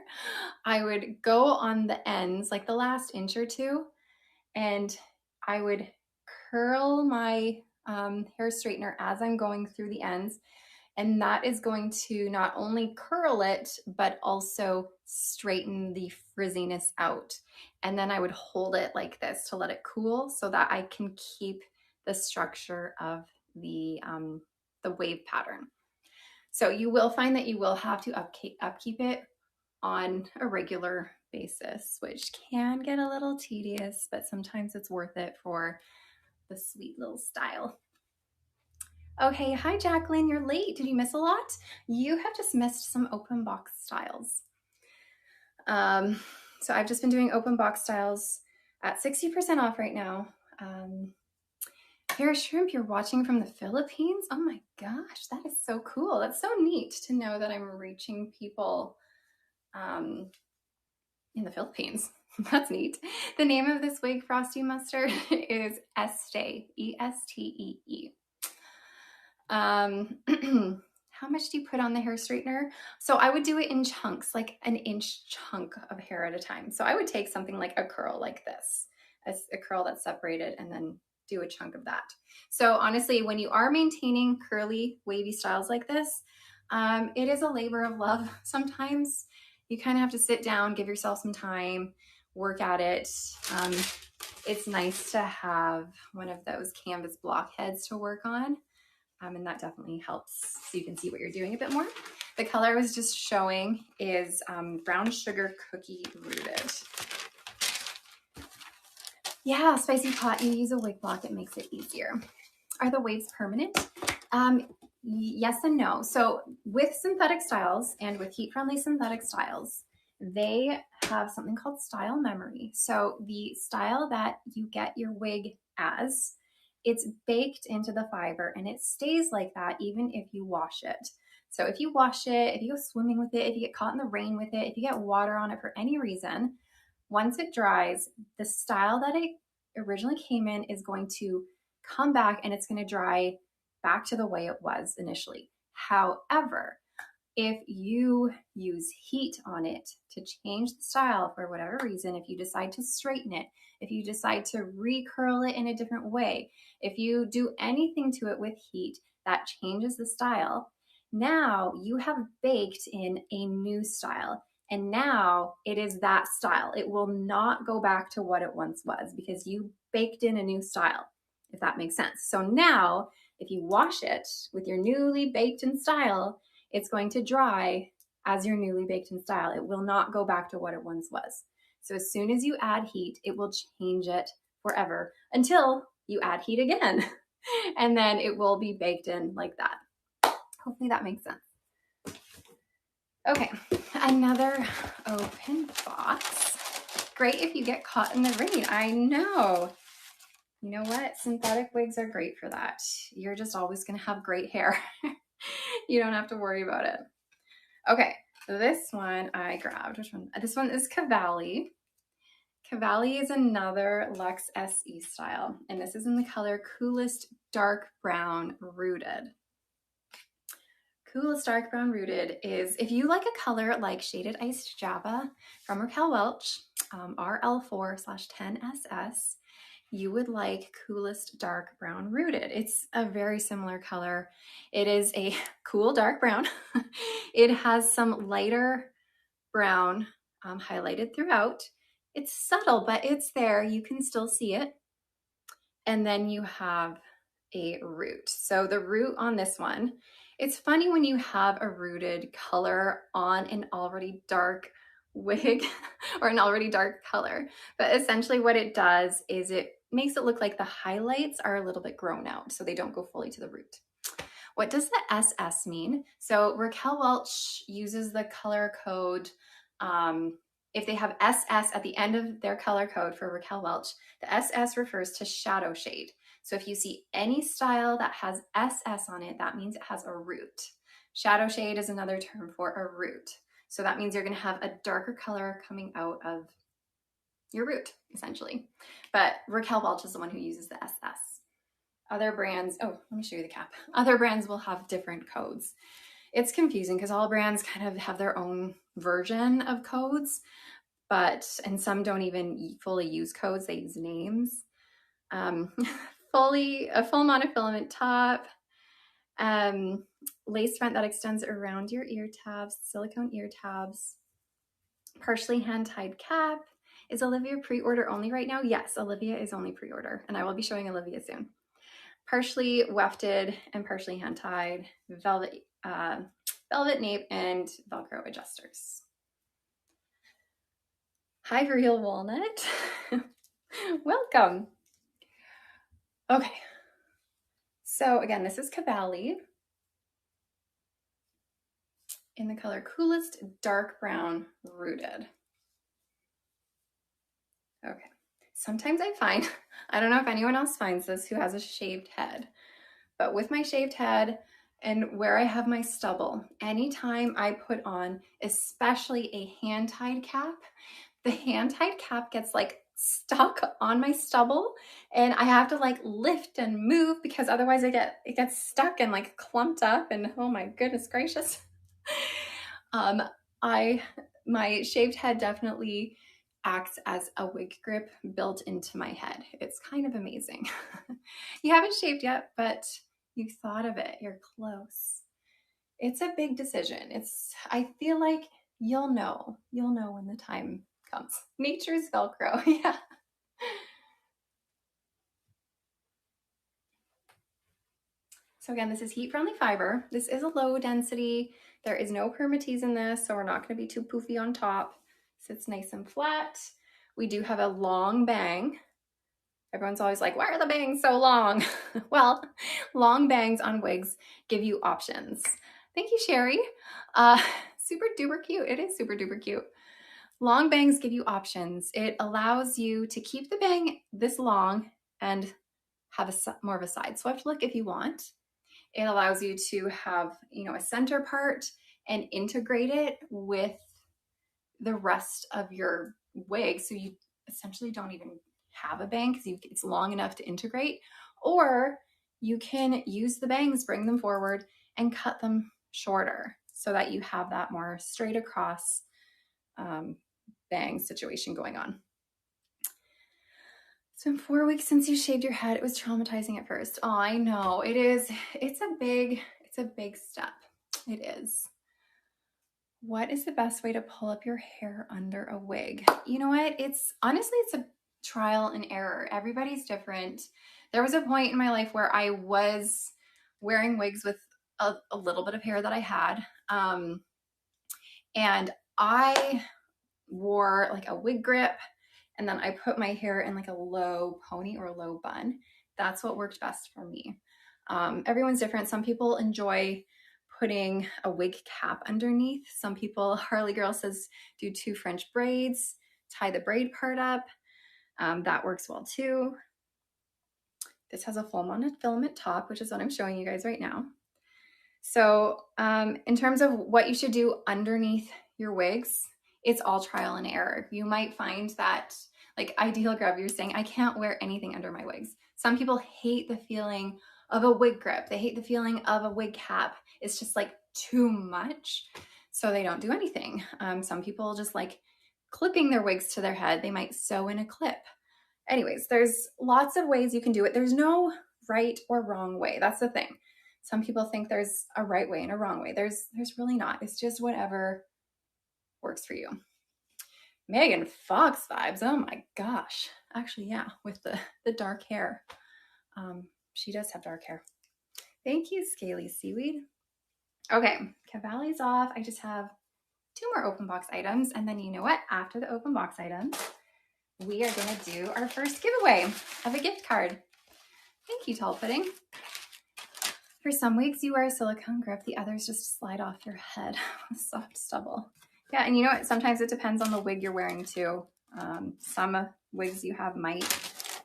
I would go on the ends, like the last inch or two, and I would curl my hair straightener as I'm going through the ends. And that is going to not only curl it, but also straighten the frizziness out. And then I would hold it like this to let it cool so that I can keep the structure of the wave pattern. So you will find that you will have to upkeep it on a regular basis, which can get a little tedious, but sometimes it's worth it for the sweet little style. Okay, hi Jacqueline, you're late. Did you miss a lot? You have just missed some open box styles. So I've just been doing open box styles at 60% off right now. Hair Shrimp, you're watching from the Philippines? Oh my gosh, that is so cool. That's so neat to know that I'm reaching people in the Philippines. That's neat. The name of this wig, Frosty Mustard, is Estee, E-S-T-E-E. How much do you put on the hair straightener? So I would do it in chunks, like an inch chunk of hair at a time. So I would take something like a curl like this, a curl that's separated, and then do a chunk of that. So honestly, when you are maintaining curly, wavy styles like this, it is a labor of love. Sometimes you kind of have to sit down, give yourself some time, work at it. It's nice to have one of those canvas blockheads to work on. And that definitely helps so you can see what you're doing a bit more. The color I was just showing is Brown Sugar Cookie Rooted. Yeah, Spicy Pot, you use a wig block, it makes it easier. Are the waves permanent? Yes and no. So with synthetic styles and with heat-friendly synthetic styles, they have something called style memory. So the style that you get your wig as, it's baked into the fiber and it stays like that even if you wash it. So if you wash it, if you go swimming with it, if you get caught in the rain with it, if you get water on it for any reason, once it dries, the style that it originally came in is going to come back and it's going to dry back to the way it was initially. However, if you use heat on it to change the style for whatever reason, if you decide to straighten it, if you decide to recurl it in a different way, if you do anything to it with heat that changes the style, now you have baked in a new style. And now it is that style. It will not go back to what it once was because you baked in a new style, if that makes sense. So now, if you wash it with your newly baked in style, it's going to dry as your newly baked in style. It will not go back to what it once was. So as soon as you add heat, it will change it forever until you add heat again. And then it will be baked in like that. Hopefully that makes sense. Okay, another open box. Great if you get caught in the rain. I know. You know what? Synthetic wigs are great for that. You're just always going to have great hair. You don't have to worry about it. Okay, so this one I grabbed. Which one? This one is Cavalli. Cavalli is another LuxSE style, and this is in the color Coolest Dark Brown Rooted. Coolest Dark Brown Rooted is, if you like a color like Shaded Iced Java from Raquel Welch, RL4/10SS, you would like Coolest Dark Brown Rooted. It's a very similar color. It is a cool dark brown. It has some lighter brown highlighted throughout. It's subtle, but it's there. You can still see it. And then you have a root. So the root on this one, it's funny when you have a rooted color on an already dark wig or an already dark color. But essentially what it does is it makes it look like the highlights are a little bit grown out, so they don't go fully to the root. What does the SS mean? So Raquel Welch uses the color code. If they have SS at the end of their color code for Raquel Welch, the SS refers to shadow shade. So if you see any style that has SS on it, that means it has a root. Shadow shade is another term for a root. So that means you're going to have a darker color coming out of your root, essentially. But Raquel Welch is the one who uses the SS. Other brands, oh, let me show you the cap. Other brands will have different codes. It's confusing because all brands kind of have their own version of codes, and some don't even fully use codes, they use names. A full monofilament top, lace front that extends around your ear tabs, silicone ear tabs, partially hand-tied cap. Is Olivia pre-order only right now? Yes, Olivia is only pre-order, and I will be showing Olivia soon. Partially wefted and partially hand-tied, velvet nape and Velcro adjusters. Hi, real walnut. Welcome. Okay. So again, this is Cavalli in the color Coolest Dark Brown Rooted. Okay. Sometimes I find, I don't know if anyone else finds this who has a shaved head, but with my shaved head and where I have my stubble, anytime I put on, especially a hand-tied cap, the hand-tied cap gets like stuck on my stubble and I have to like lift and move because otherwise it gets stuck and like clumped up, and oh my goodness gracious. My shaved head definitely acts as a wig grip built into my head. It's kind of amazing. You haven't shaved yet, but you thought of it. You're close. It's a big decision. I feel like you'll know when the time comes. Nature's Velcro. Yeah. So again, this is heat-friendly fiber. This is a low density. There is no permatease in this, so we're not going to be too poofy on top. Sits nice and flat. We do have a long bang. Everyone's always like, why are the bangs so long? Well, long bangs on wigs give you options. Thank you, Sherry. Super duper cute. It is super duper cute. Long bangs give you options. It allows you to keep the bang this long and have more of a side swept look if you want. It allows you to have, a center part and integrate it with the rest of your wig. So you essentially don't even have a bang because it's long enough to integrate. Or you can use the bangs, bring them forward and cut them shorter so that you have that more straight across bang situation going on. It's been 4 weeks since you shaved your head. It was traumatizing at first. Oh, I know. It is. It's a big step. It is. What is the best way to pull up your hair under a wig? You know what? Honestly, it's a trial and error. Everybody's different. There was a point in my life where I was wearing wigs with a little bit of hair that I had. And I wore like a wig grip, and then I put my hair in like a low pony or a low bun. That's what worked best for me. Everyone's different. Some people enjoy putting a wig cap underneath. Some people, Harley Girl says, do 2 French braids, tie the braid part up. That works well too. This has a full monofilament top, which is what I'm showing you guys right now. So in terms of what you should do underneath your wigs, it's all trial and error. You might find that, like Ideal Grub, you're saying, I can't wear anything under my wigs. Some people hate the feeling of a wig grip. They hate the feeling of a wig cap. It's just like too much, so they don't do anything. Some people just like clipping their wigs to their head. They might sew in a clip. Anyways, there's lots of ways you can do it. There's no right or wrong way. That's the thing. Some people think there's a right way and a wrong way. There's really not. It's just whatever works for you. Megan Fox vibes. Oh my gosh. Actually, yeah, with the dark hair. She does have dark hair. Thank you, Scaly Seaweed. Okay, Cavalli's off. I just have 2 more open box items. And then you know what? After the open box items, we are going to do our first giveaway of a gift card. Thank you, Tall Pudding. For some wigs, you wear a silicone grip. The others just slide off your head with soft stubble. Yeah, and you know what? Sometimes it depends on the wig you're wearing too. Some wigs you have might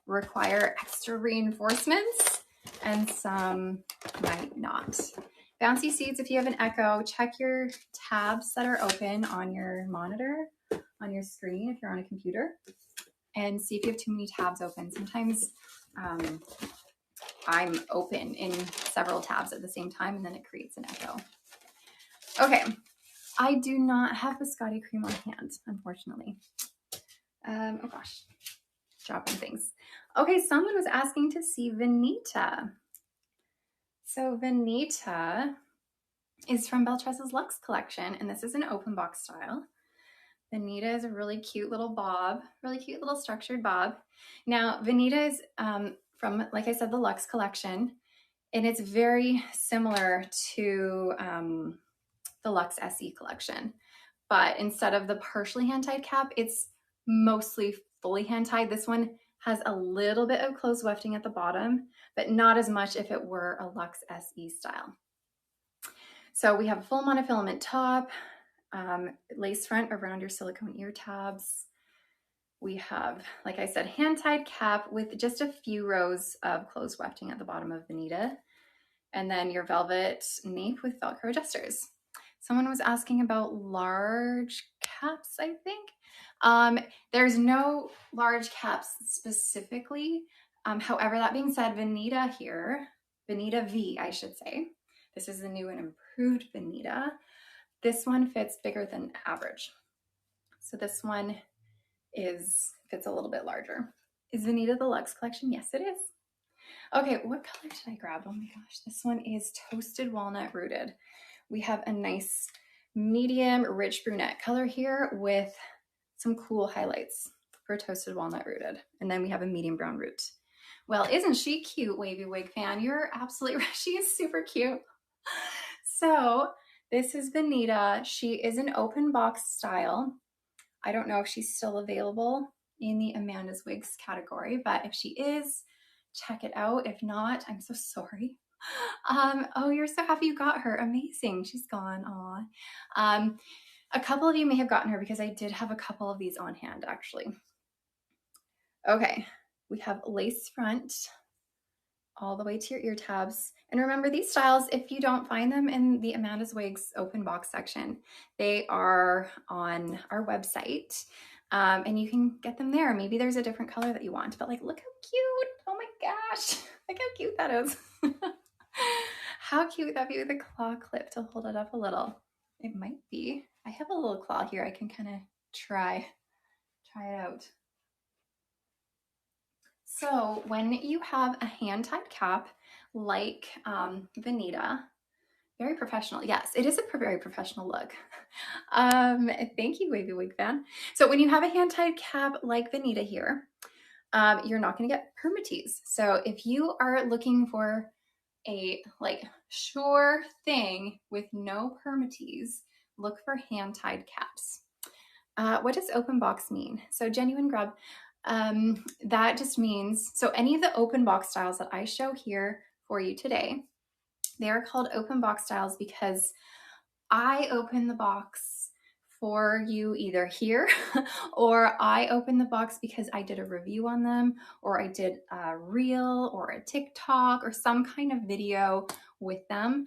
require extra reinforcements and some might not. Bouncy Seeds, if you have an echo, check your tabs that are open on your monitor, on your screen if you're on a computer, and see if you have too many tabs open. Sometimes I'm open in several tabs at the same time and then it creates an echo. Okay, I do not have biscotti cream on hand, unfortunately. Oh gosh, dropping things. Okay, someone was asking to see Venita. So Venita is from Belle Tress's Luxe collection, and this is an open box style. Venita is a really cute little bob, really cute little structured bob. Now, Venita is from, like I said, the Luxe collection, and it's very similar to the LuxSE collection. But instead of the partially hand-tied cap, it's mostly fully hand-tied. This one has a little bit of closed wefting at the bottom, but not as much if it were a LuxSE style. So we have a full monofilament top, lace front around your silicone ear tabs. We have, like I said, hand-tied cap with just a few rows of closed wefting at the bottom of Venita. And then your velvet nape with Velcro adjusters. Someone was asking about large caps, I think. There's no large caps specifically. However, that being said, Venita here, Venita V, I should say. This is the new and improved Venita. This one fits bigger than average. So this one fits a little bit larger. Is Venita the Luxe collection? Yes, it is. Okay, what color did I grab? Oh my gosh, this one is Toasted Walnut Rooted. We have a nice medium rich brunette color here with some cool highlights for Toasted Walnut Rooted. And then we have a medium brown root. Well, isn't she cute, Wavy Wig fan? You're absolutely right. She is super cute. So this is Venita. She is an open box style. I don't know if she's still available in the Amanda's Wigs category, but if she is, check it out. If not, I'm so sorry. Oh, you're so happy you got her. Amazing. She's gone. Aw. A couple of you may have gotten her because I did have a couple of these on hand, actually. Okay, we have lace front all the way to your ear tabs. And remember, these styles, if you don't find them in the Amanda's Wigs open box section, they are on our website. And you can get them there. Maybe there's a different color that you want, but like, look how cute. Oh my gosh, look how cute that is. How cute would that be with a claw clip to hold it up a little? It might be. I have a little claw here. I can kind of try it out. So when you have a hand-tied cap like Venita, very professional. Yes, it is a very professional look. Thank you, Wavy Wig fan. So when you have a hand-tied cap like Venita here, you're not going to get permatease. So if you are looking for a like sure thing with no permatease, look for hand-tied caps. What does open box mean? So genuine grub, that just means, so any of the open box styles that I show here for you today, they are called open box styles because I open the box for you either here or I open the box because I did a review on them, or I did a reel or a TikTok or some kind of video with them.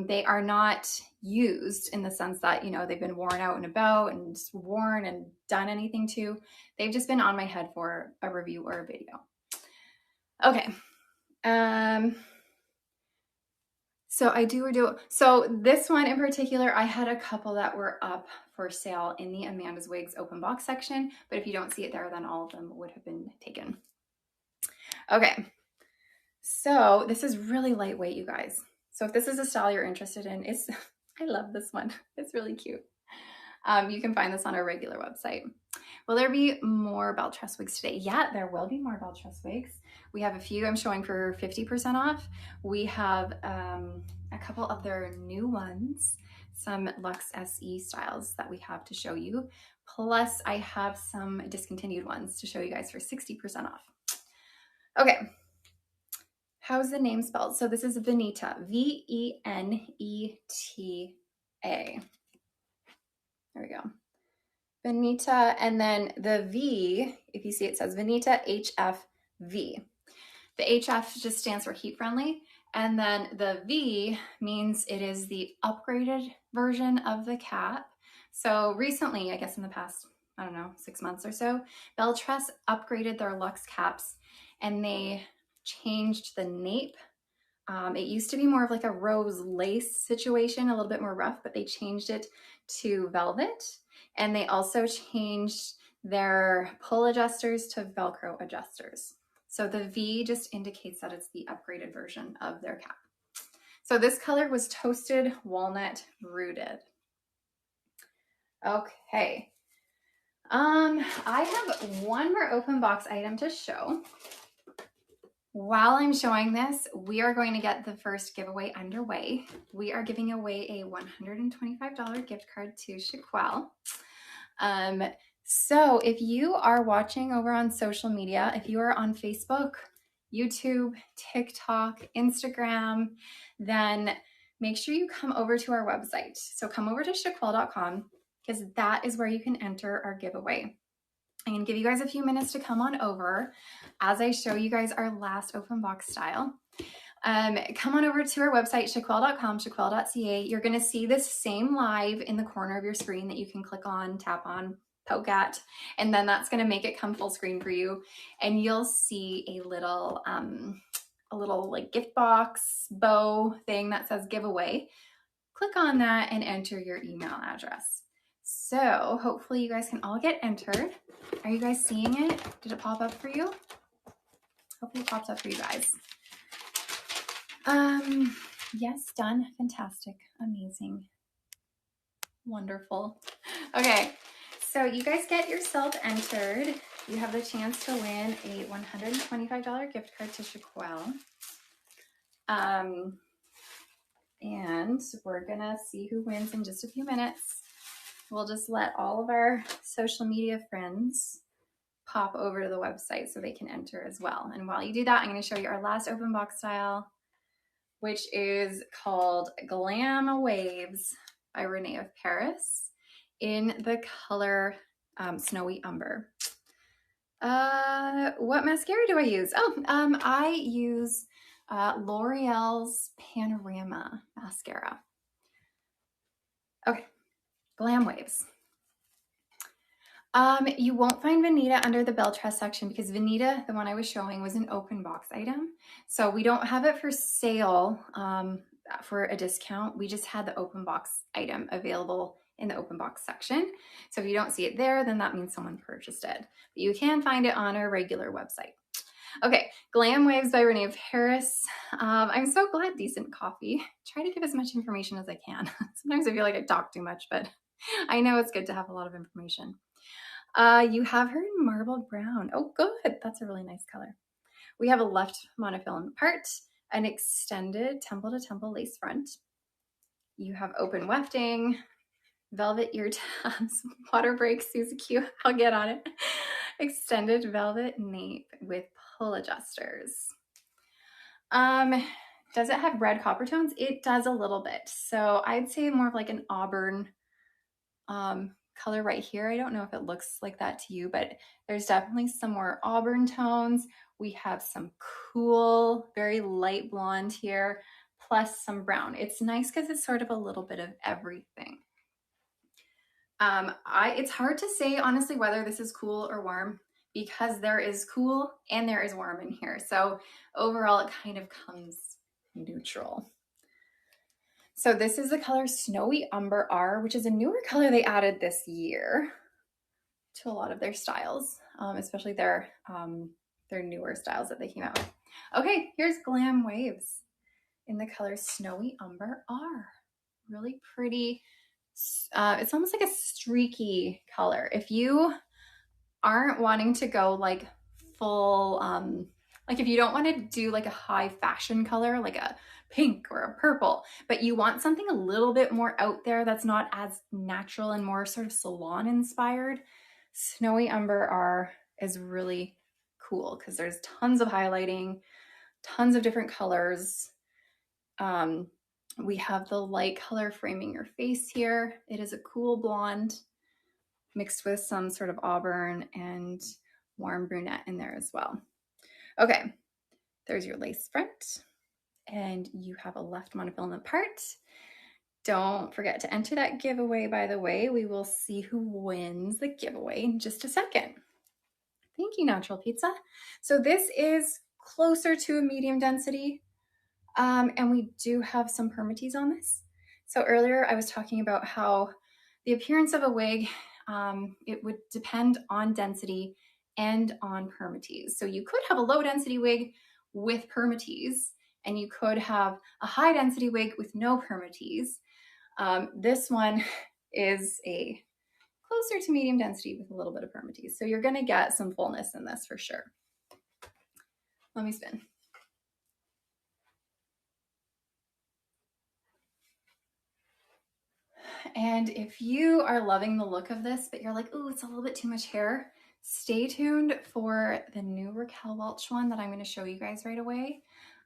They are not used in the sense that, you know, they've been worn out and about and worn and done anything to. They've just been on my head for a review or a video. Okay. So I do. So this one in particular, I had a couple that were up for sale in the Amanda's Wigs open box section, but if you don't see it there, then all of them would have been taken. Okay. So this is really lightweight, you guys. So if this is a style you're interested in, I love this one. It's really cute. You can find this on our regular website. Will there be more Belle Tress wigs today? Yeah, there will be more Belle Tress wigs. We have a few I'm showing for 50% off. We have a couple of their new ones, some LuxSE styles that we have to show you. Plus I have some discontinued ones to show you guys for 60% off. Okay, how's the name spelled? So this is Veneta, V-E-N-E-T-A. There we go. Veneta, and then the V, if you see it says Veneta HFV. The HF just stands for heat friendly, and then the V means it is the upgraded version of the cap. So recently, I guess in the past, I don't know, 6 months or so, Belle Tress upgraded their Luxe caps and they changed the nape. It used to be more of like a rose lace situation, a little bit more rough, but they changed it to velvet. And they also changed their pull adjusters to Velcro adjusters. So the V just indicates that it's the upgraded version of their cap. So this color was Toasted Walnut Rooted. Okay. I have one more open box item to show. While I'm showing this, we are going to get the first giveaway underway. We are giving away a $125 gift card to Raquel. So if you are watching over on social media, if you are on Facebook, YouTube, TikTok, Instagram, then make sure you come over to our website. So come over to shaquel.com because that is where you can enter our giveaway. I'm going to give you guys a few minutes to come on over as I show you guys our last open box style. Come on over to our website, shaquel.com, shaquel.ca. You're going to see this same live in the corner of your screen that you can click on, tap on, poke at, and then that's going to make it come full screen for you. And you'll see a little like gift box bow thing that says giveaway. Click on that and enter your email address. So hopefully you guys can all get entered. Are you guys seeing it? Did it pop up for you? Hopefully it pops up for you guys. Yes, done. Fantastic. Amazing. Wonderful. Okay, so you guys get yourself entered. You have the chance to win a $125 gift card to Raquel. And we're gonna see who wins in just a few minutes. We'll just let all of our social media friends pop over to the website so they can enter as well. And while you do that, I'm going to show you our last open box style, which is called Glam Waves by Renee of Paris in the color Snowy Umber. What mascara do I use? I use L'Oreal's Panorama mascara. Okay, Glam Waves. You won't find Veneta under the Belle Tress section because Veneta, the one I was showing, was an open box item. So we don't have it for sale for a discount. We just had the open box item available in the open box section. So if you don't see it there, then that means someone purchased it. But you can find it on our regular website. Okay, Glam Waves by Renee of Paris. I'm so glad Decent Coffee. Try to give as much information as I can. Sometimes I feel like I talk too much, but I know it's good to have a lot of information. You have her in marble brown. Oh, good. That's a really nice color. We have a left monofilament part, an extended temple to temple lace front. You have open wefting, velvet ear tabs, water break, Suzy Q. I'll get on it. Extended velvet nape with pull adjusters. Does it have red copper tones? It does a little bit. So I'd say more of like an auburn color right here. I don't know if it looks like that to you, but there's definitely some more auburn tones. We have some cool, very light blonde here, plus some brown. It's nice because it's sort of a little bit of everything. It's hard to say honestly whether this is cool or warm because there is cool and there is warm in here. So overall it kind of comes neutral. So this is the color Snowy Umber R, which is a newer color they added this year to a lot of their styles, especially their newer styles that they came out with. Okay, here's Glam Waves in the color Snowy Umber R. Really pretty It's almost like a streaky color. If you aren't wanting to go like full, like if you don't want to do like a high fashion color, like a pink or a purple, but you want something a little bit more out there that's not as natural and more sort of salon inspired, Snowy Umber R is really cool because there's tons of highlighting, tons of different colors. We have the light color framing your face here. It is a cool blonde mixed with some sort of auburn and warm brunette in there as well. Okay, there's your lace front, and you have a left monofilament part. Don't forget to enter that giveaway, by the way. We will see who wins the giveaway in just a second. Thank you, Natural Pizza. So this is closer to a medium density, and we do have some permatease on this. So earlier I was talking about how the appearance of a wig, it would depend on density and on permatease. So you could have a low density wig with permatease, and you could have a high density wig with no permatease. This one is a closer to medium density with a little bit of permatease. So you're gonna get some fullness in this for sure. Let me spin. And if you are loving the look of this, but you're like, oh, it's a little bit too much hair, stay tuned for the new Raquel Welch one that I'm going to show you guys right away.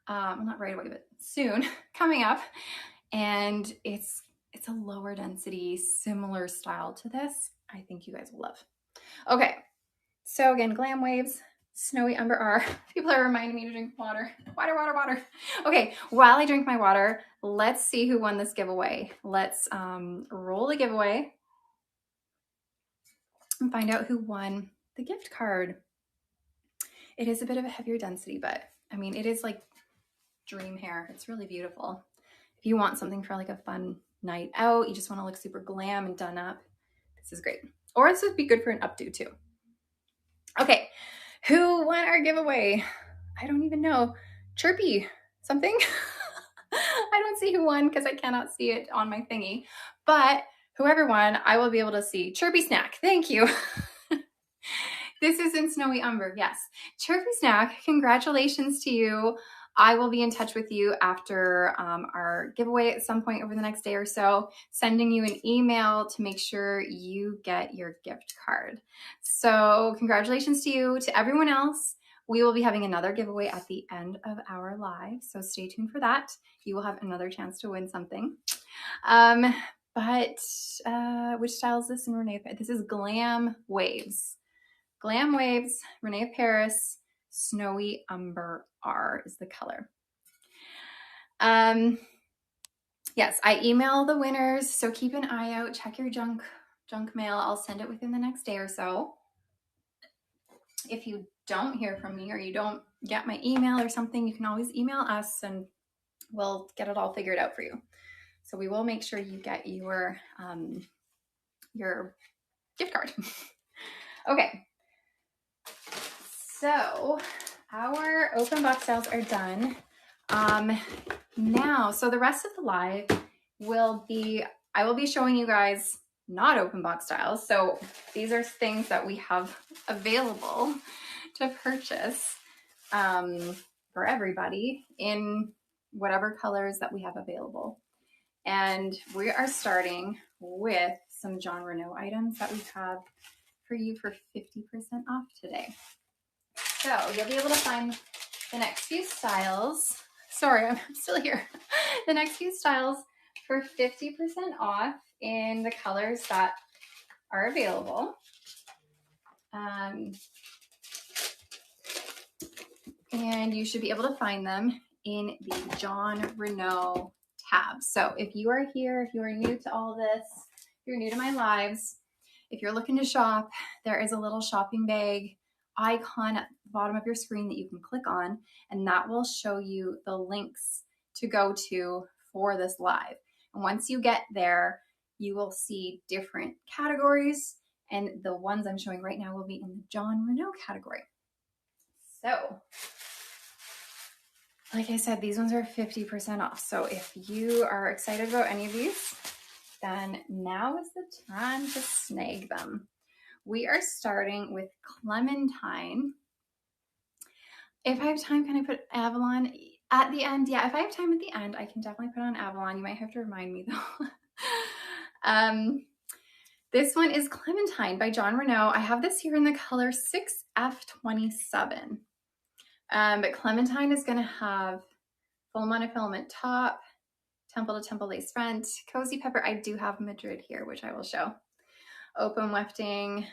Well, not right away, but soon, coming up. And it's a lower density, similar style to this. I think you guys will love. Okay, so again, Glam Waves, Snowy Umber R. People are reminding me to drink water. Water, water, water. Okay, while I drink my water, let's see who won this giveaway. Let's roll the giveaway and find out who won the gift card. It is a bit of a heavier density, but I mean, it is like dream hair. It's really beautiful. If you want something for like a fun night out, you just want to look super glam and done up, this is great. Or this would be good for an updo too. Okay, who won our giveaway? I don't even know. Chirpy something. I don't see who won because I cannot see it on my thingy. But whoever won, I will be able to see. Chirpy Snack, thank you. This is in Snowy Umber, yes. Chirpy Snack, congratulations to you. I will be in touch with you after our giveaway at some point over the next day or so, sending you an email to make sure you get your gift card. So congratulations to you. To everyone else, we will be having another giveaway at the end of our live, so stay tuned for that. You will have another chance to win something. Which style is this in Renee? This is Glam Waves. Glam Waves, Renee of Paris, Snowy Umber R is the color. Yes, I email the winners, so keep an eye out. Check your junk mail. I'll send it within the next day or so. If you don't hear from me or you don't get my email or something, you can always email us and we'll get it all figured out for you. So we will make sure you get your gift card. Okay. So our open box styles are done. Now, so the rest of the live will be, I will be showing you guys not open box styles. So these are things that we have available to purchase for everybody in whatever colors that we have available. And we are starting with some John Renault items that we have for you for 50% off today. So you'll be able to find the next few styles. Sorry, I'm still here. The next few styles for 50% off in the colors that are available. And you should be able to find them in the John Renault tab. So if you are here, if you are new to all this, if you're new to my lives, if you're looking to shop, there is a little shopping bag icon at the bottom of your screen that you can click on, and that will show you the links to go to for this live. And once you get there, you will see different categories, and the ones I'm showing right now will be in the John Renault category. So, like I said, these ones are 50% off. So if you are excited about any of these, then now is the time to snag them. We are starting with Clementine. If I have time, can I put Avalon at the end? Yeah, if I have time at the end, I can definitely put on Avalon. You might have to remind me though. This one is Clementine by Jon Renau. I have this here in the color 6F27. But Clementine is going to have full monofilament top, temple to temple lace front, cozy pepper. I do have Madrid here, which I will show. Open wefting,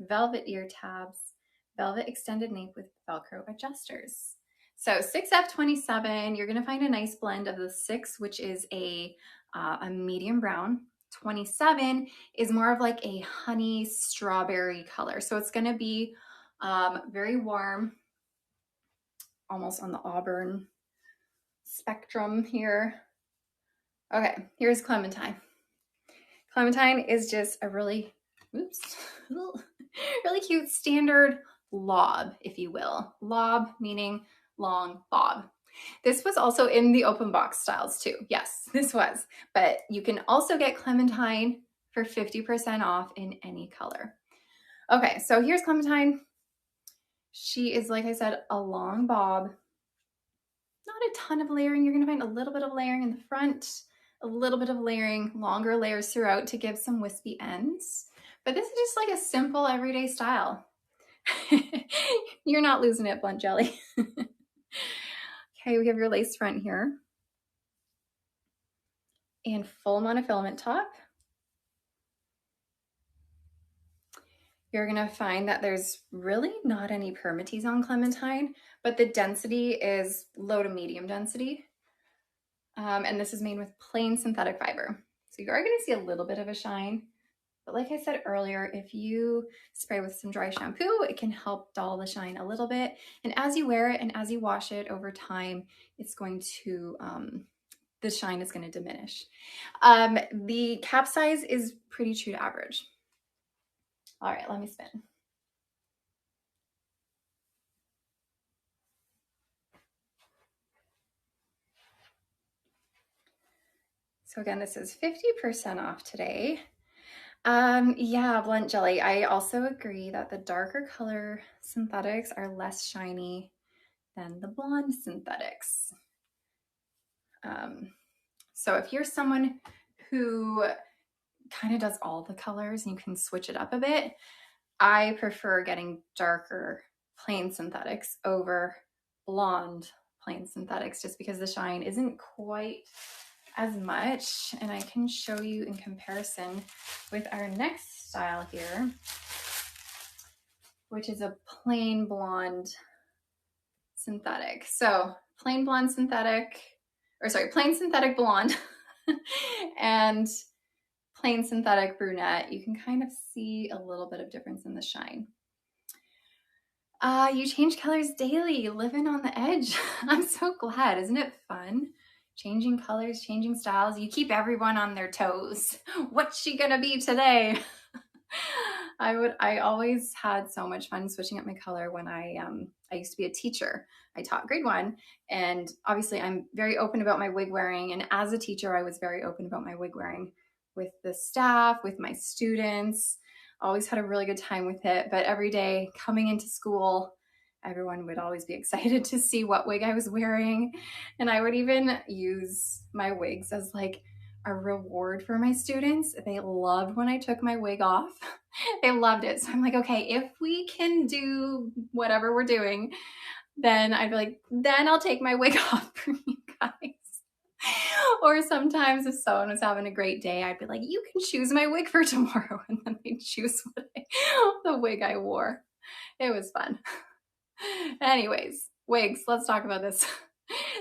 velvet ear tabs, velvet extended nape with Velcro adjusters. So 6F27, you're going to find a nice blend of the 6, which is a medium brown. 27 is more of like a honey strawberry color. So it's going to be very warm, almost on the auburn spectrum here. Okay, here's Clementine. Clementine is just a really, really cute standard lob, if you will. Lob meaning long bob. This was also in the open box styles too. Yes, this was. But you can also get Clementine for 50% off in any color. Okay, so here's Clementine. She is, like I said, a long bob. Not a ton of layering. You're going to find a little bit of layering in the front, a little bit of layering, longer layers throughout to give some wispy ends. But this is just like a simple everyday style. You're not losing it, Blunt Jelly. Okay, we have your lace front here. And full monofilament top. You're gonna find that there's really not any permatease on Clementine, but the density is low to medium density. And this is made with plain synthetic fiber. So you are gonna see a little bit of a shine, but like I said earlier, if you spray with some dry shampoo, it can help dull the shine a little bit. And as you wear it and as you wash it over time, it's going to, the shine is going to diminish. The cap size is pretty true to average. All right, let me spin. So again, this is 50% off today. Yeah, Blunt Jelly. I also agree that the darker color synthetics are less shiny than the blonde synthetics. So if you're someone who kind of does all the colors and you can switch it up a bit, I prefer getting darker plain synthetics over blonde plain synthetics just because the shine isn't quite as much. And I can show you in comparison with our next style here, which is a plain blonde synthetic. So plain blonde synthetic, or sorry, plain synthetic blonde and plain synthetic brunette. You can kind of see a little bit of difference in the shine. You change colors daily, living on the edge. I'm so glad. Isn't it fun? Changing colors, changing styles. You keep everyone on their toes. What's she gonna be today? I always had so much fun switching up my color when I used to be a teacher. I taught grade 1, and obviously I'm very open about my wig wearing. And as a teacher, I was very open about my wig wearing with the staff, with my students. Always had a really good time with it. But every day coming into school, everyone would always be excited to see what wig I was wearing. And I would even use my wigs as like a reward for my students. They loved when I took my wig off. They loved it. So I'm like, okay, if we can do whatever we're doing, then I'd be like, then I'll take my wig off for you guys. Or sometimes if someone was having a great day, I'd be like, you can choose my wig for tomorrow. And then they'd choose the wig I wore. It was fun. Anyways, wigs, let's talk about this.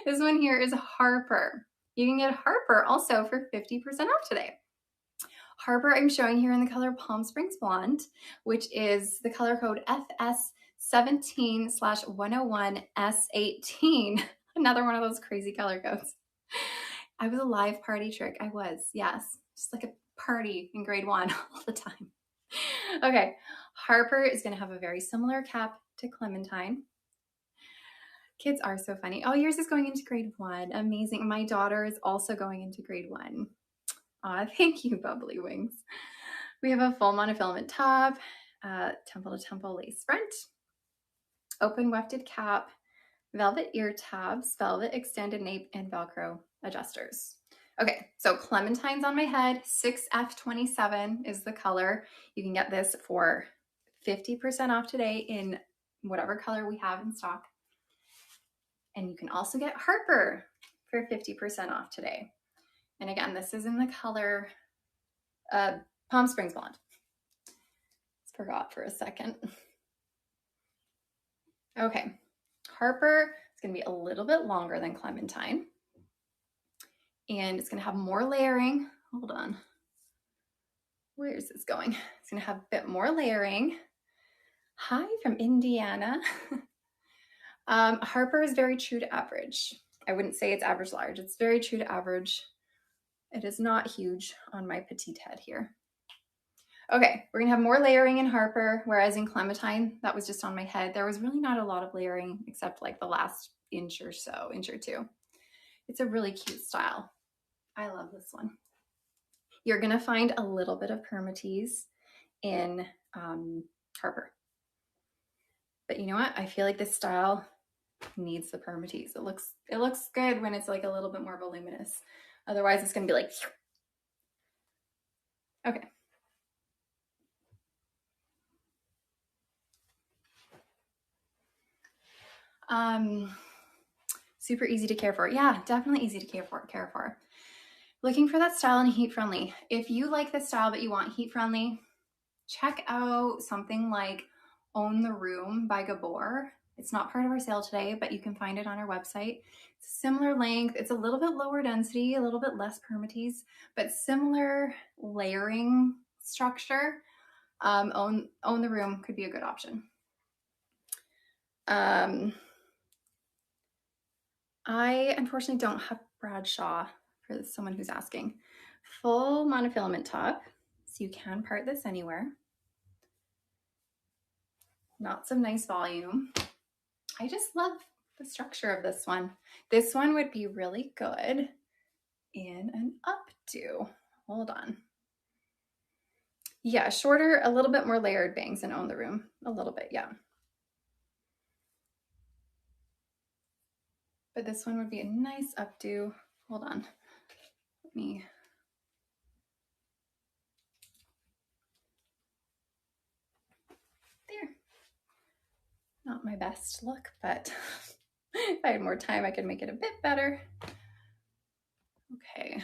This one here is Harper. You can get Harper also for 50% off today. Harper I'm showing here in the color Palm Springs Blonde, which is the color code FS17/101S18. Another one of those crazy color codes. I was a live party trick. I was, yes. Just like a party in grade 1 all the time. Okay, Harper is going to have a very similar cap to Clementine. Kids are so funny. Oh, yours is going into grade 1. Amazing. My daughter is also going into grade 1. Thank you, Bubbly Wings. We have a full monofilament top, temple to temple lace front, open wefted cap, velvet ear tabs, velvet extended nape, and Velcro adjusters. Okay, so Clementine's on my head. 6F27 is the color. You can get this for 50% off today in whatever color we have in stock. And you can also get Harper for 50% off today. And again, this is in the color Palm Springs Blonde. Forgot for a second. Okay, Harper is going to be a little bit longer than Clementine. And it's going to have more layering. Hold on. Where is this going? It's going to have a bit more layering. Hi from Indiana. Harper is very true to average. I wouldn't say it's average large. It's very true to average. It is not huge on my petite head here. Okay, we're gonna have more layering in Harper, whereas in Clementine, that was just on my head. There was really not a lot of layering except like the last inch or so, inch or two. It's a really cute style. I love this one. You're gonna find a little bit of permatease in Harper. But you know what? I feel like this style needs the permatease. It looks good when it's like a little bit more voluminous. Otherwise, it's gonna be like, okay. Super easy to care for. Yeah, definitely easy to care for. Looking for that style and heat friendly. If you like this style but you want heat friendly, check out something like Own the Room by Gabor. It's not part of our sale today, but you can find it on our website. It's a similar length. It's a little bit lower density, a little bit less permatease, but similar layering structure. Own the Room could be a good option. I unfortunately don't have Bradshaw for someone who's asking. Full monofilament top, so you can part this anywhere. Lots of nice volume. I just love the structure of this one. This one would be really good in an updo. Hold on. Yeah, shorter, a little bit more layered bangs in Own the Room. A little bit, yeah. But this one would be a nice updo. Hold on. Let me... There. Not my best look, but if I had more time, I could make it a bit better. Okay.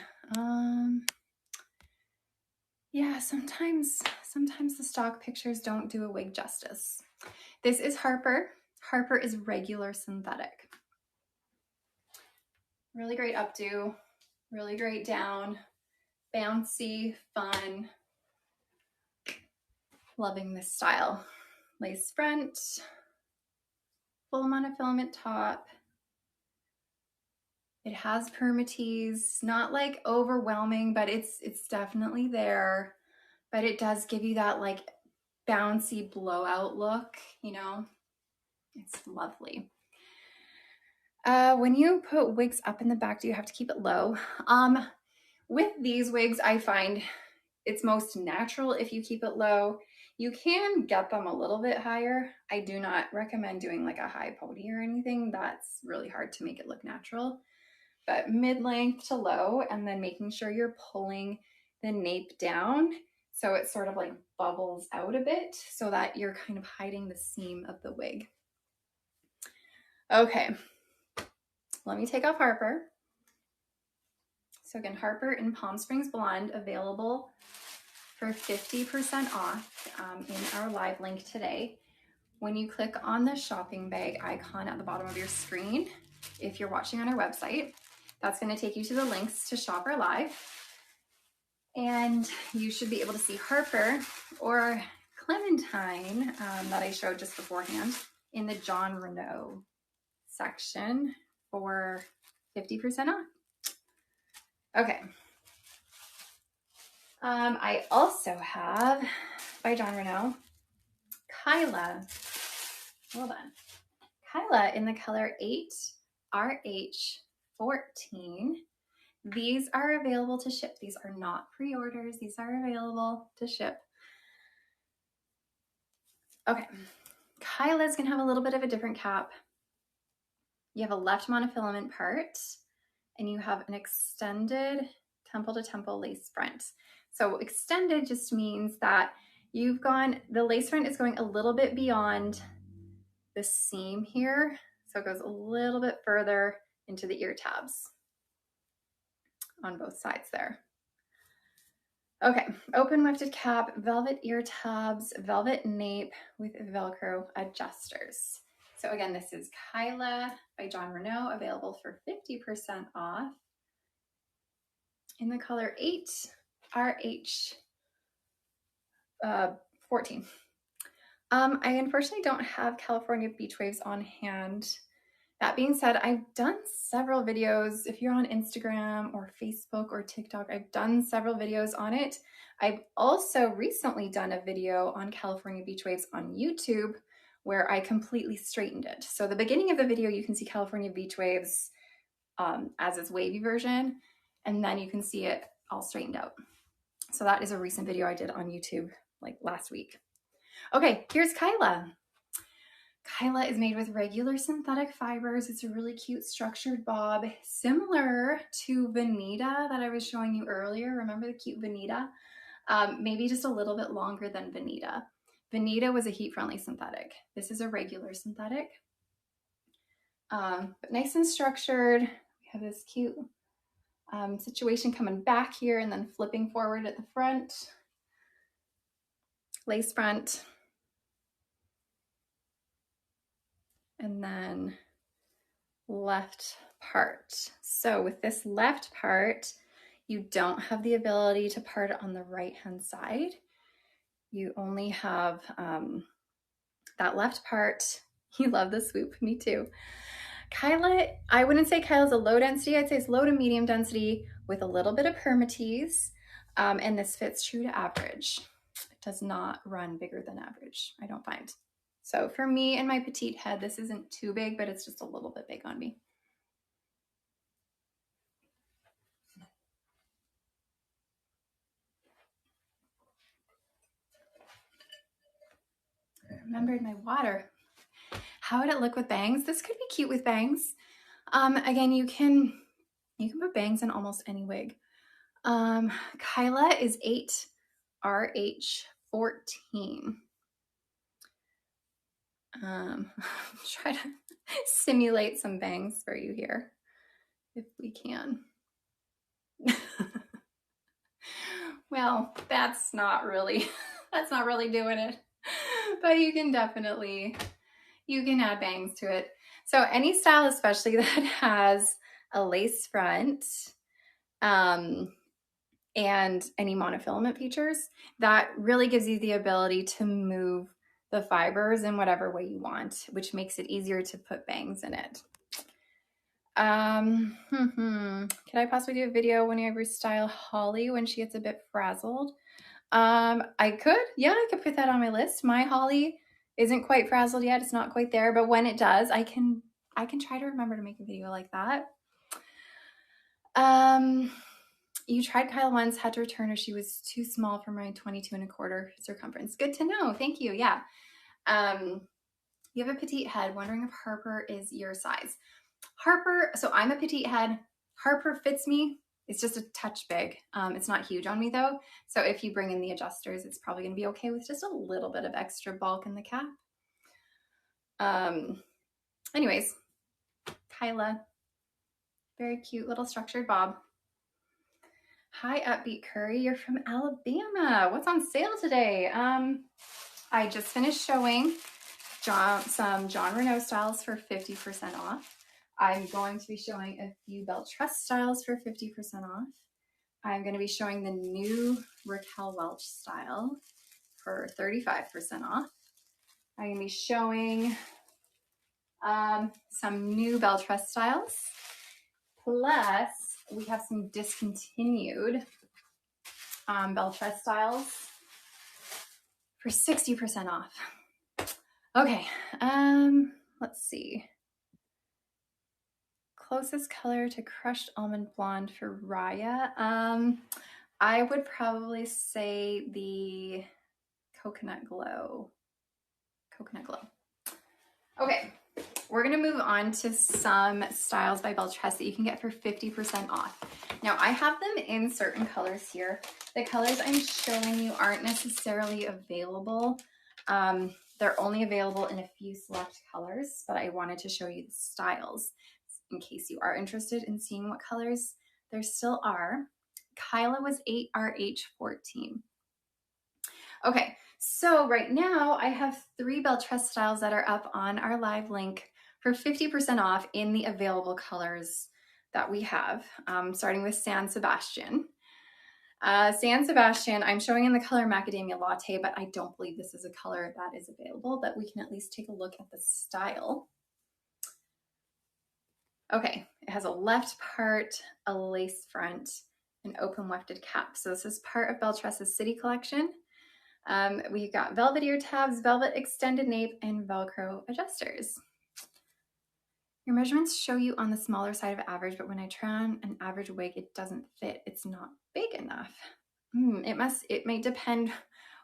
Yeah, sometimes the stock pictures don't do a wig justice. This is Harper. Harper is regular synthetic. Really great updo, really great down, bouncy, fun. Loving this style. Lace front, full monofilament top. It has permatease, not like overwhelming, but it's definitely there. But it does give you that like bouncy blowout look, you know? It's lovely. When you put wigs up in the back, do you have to keep it low? With these wigs, I find it's most natural if you keep it low. You can get them a little bit higher. I do not recommend doing like a high pony or anything. That's really hard to make it look natural. But mid-length to low, and then making sure you're pulling the nape down so it sort of like bubbles out a bit so that you're kind of hiding the seam of the wig. Okay, let me take off Harper. So again, Harper in Palm Springs Blonde, available for 50% off in our live link today. When you click on the shopping bag icon at the bottom of your screen, if you're watching on our website, that's going to take you to the links to shop our live. And you should be able to see Harper or Clementine that I showed just beforehand in the John Renault section for 50% off. Okay. I also have, by John Renault, Kyla. Hold on. Kyla in the color 8RH14. These are available to ship. These are not pre-orders. These are available to ship. Okay, Kyla's gonna have a little bit of a different cap. You have a left monofilament part, and you have an extended temple to temple lace front. So extended just means that the lace front is going a little bit beyond the seam here. So it goes a little bit further into the ear tabs on both sides there. Okay, open wefted cap, velvet ear tabs, velvet nape with Velcro adjusters. So again, this is Kyla by John Renault, available for 50% off in the color 8RH 14. I unfortunately don't have California Beach Waves on hand. That being said, I've done several videos. If you're on Instagram or Facebook or TikTok, I've done several videos on it. I've also recently done a video on California Beach Waves on YouTube where I completely straightened it. So the beginning of the video, you can see California Beach Waves as its wavy version, and then you can see it all straightened out. So that is a recent video I did on YouTube like last week. Okay, here's Kyla. Kyla is made with regular synthetic fibers. It's a really cute structured bob, similar to Veneta that I was showing you earlier. Remember the cute Veneta? Maybe just a little bit longer than Veneta. Veneta was a heat-friendly synthetic. This is a regular synthetic, but nice and structured. We have this cute situation coming back here and then flipping forward at the front. Lace front. And then left part. So with this left part, you don't have the ability to part it on the right-hand side. You only have that left part. You love the swoop, me too. Kyla, I wouldn't say Kyla's a low density, I'd say it's low to medium density with a little bit of permatease, and this fits true to average. It does not run bigger than average, I don't find. So for me and my petite head, this isn't too big, but it's just a little bit big on me. I remembered my water. How would it look with bangs? This could be cute with bangs. Again, you can put bangs in almost any wig. Kyla is 8RH14. Try to simulate some bangs for you here, if we can. Well, that's not really doing it, but you can add bangs to it. So any style, especially that has a lace front, and any monofilament features, that really gives you the ability to move the fibers in whatever way you want, which makes it easier to put bangs in it. Could I possibly do a video when I restyle Holly when she gets a bit frazzled? I could put that on my list. My Holly isn't quite frazzled yet. It's not quite there, but when it does, I can try to remember to make a video like that. You tried Kyla once, had to return her. She was too small for my 22¼ circumference. Good to know. Thank you. Yeah. You have a petite head. Wondering if Harper is your size. Harper, so I'm a petite head. Harper fits me. It's just a touch big. It's not huge on me though. So if you bring in the adjusters, it's probably gonna be okay with just a little bit of extra bulk in the cap. Anyways, Kyla, very cute little structured bob. Hi, Upbeat Curry, you're from Alabama. What's on sale today? I just finished showing some John Renault styles for 50% off. I'm going to be showing a few Belle Tress styles for 50% off. I'm going to be showing the new Raquel Welch style for 35% off. I'm going to be showing some new Belle Tress styles. Plus, we have some discontinued Belle Tress styles for 60% off. Okay, let's see. closest color to crushed almond blonde for Raya. I would probably say the coconut glow. Okay, we're gonna move on to some styles by Belle Tress that you can get for 50% off. Now I have them in certain colors here. The colors I'm showing you aren't necessarily available. They're only available in a few select colors, but I wanted to show you the styles in case you are interested in seeing what colors there still are. Kyla was 8RH14. Okay, so right now I have 3 Belle Tress styles that are up on our live link for 50% off in the available colors that we have, starting with San Sebastian. San Sebastian, I'm showing in the color Macadamia Latte, but I don't believe this is a color that is available, but we can at least take a look at the style. Okay, it has a left part, a lace front, an open wefted cap. So this is part of Belle Tress's City collection. We've got velvet ear tabs, velvet extended nape, and Velcro adjusters. Your measurements show you on the smaller side of average, but when I try on an average wig, it doesn't fit. It's not big enough. It may depend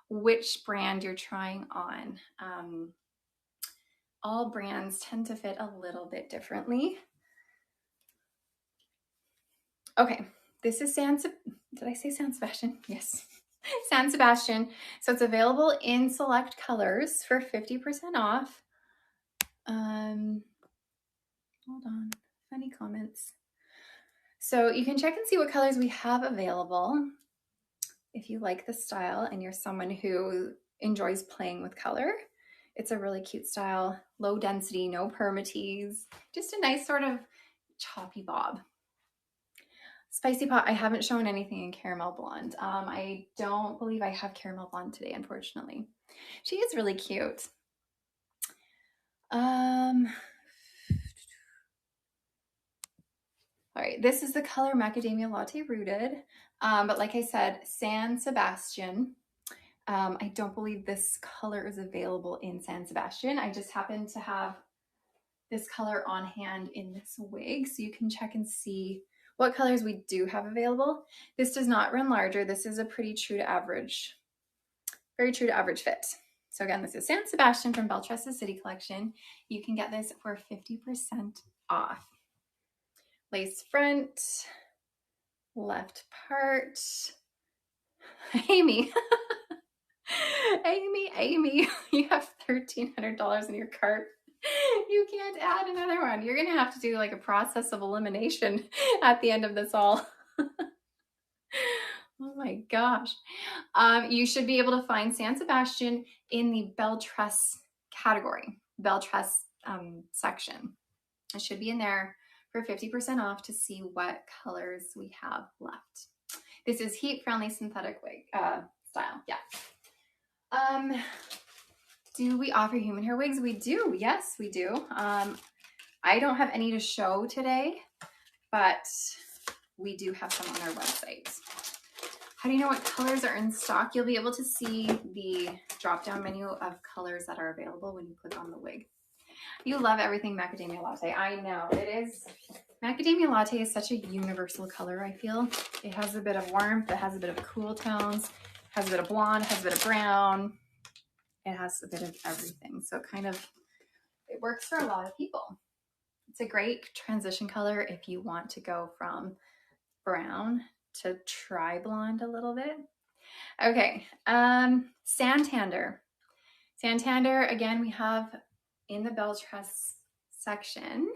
which brand you're trying on. All brands tend to fit a little bit differently. Okay, this is did I say San Sebastian? Yes. San Sebastian. So it's available in select colors for 50% off. Hold on, funny comments. So you can check and see what colors we have available if you like the style and you're someone who enjoys playing with color. It's a really cute style, low density, no permatease, just a nice sort of choppy bob. Spicy Pot, I haven't shown anything in Caramel Blonde. I don't believe I have Caramel Blonde today, unfortunately. She is really cute. All right, this is the color Macadamia Latte Rooted. But like I said, San Sebastian. I don't believe this color is available in San Sebastian. I just happen to have this color on hand in this wig, so you can check and see what colors we do have available. This does not run larger. This is a pretty true to average, very true to average fit. So again, this is San Sebastian from Belle Tress's City collection. You can get this for 50% off. Lace front, left part. Amy, Amy, you have $1,300 in your cart. You can't add another one. You're gonna have to do like a process of elimination at the end of this all. Oh my gosh. You should be able to find San Sebastian in the Belle Tress category, Belle Tress section. It should be in there for 50% off to see what colors we have left. This is heat-friendly synthetic wig style, yeah. Do we offer human hair wigs? We do, yes, we do. I don't have any to show today, but we do have some on our website. How do you know what colors are in stock? You'll be able to see the drop-down menu of colors that are available when you click on the wig. You love everything Macadamia Latte. I know, it is. Macadamia Latte is such a universal color, I feel. It has a bit of warmth, it has a bit of cool tones, has a bit of blonde, has a bit of brown. It has a bit of everything. So it works for a lot of people. It's a great transition color if you want to go from brown to tri-blonde a little bit. Okay, Santander. Santander, again, we have in the Belle Tress section.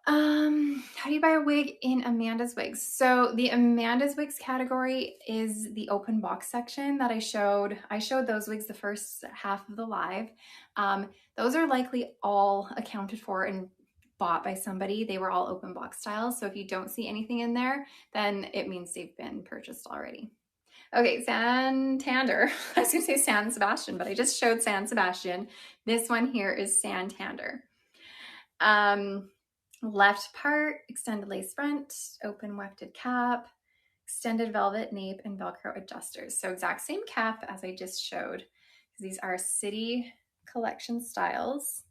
How do you buy a wig in Amanda's Wigs? So the Amanda's Wigs category is the open box section that I showed. I showed those wigs the first half of the live. Those are likely all accounted for and bought by somebody. They were all open box styles. So if you don't see anything in there, then it means they've been purchased already. Okay, Santander. I was gonna say San Sebastian, but I just showed San Sebastian. This one here is Santander. Left part, extended lace front, open wefted cap, extended velvet nape, and Velcro adjusters. So exact same cap as I just showed. These are City collection styles.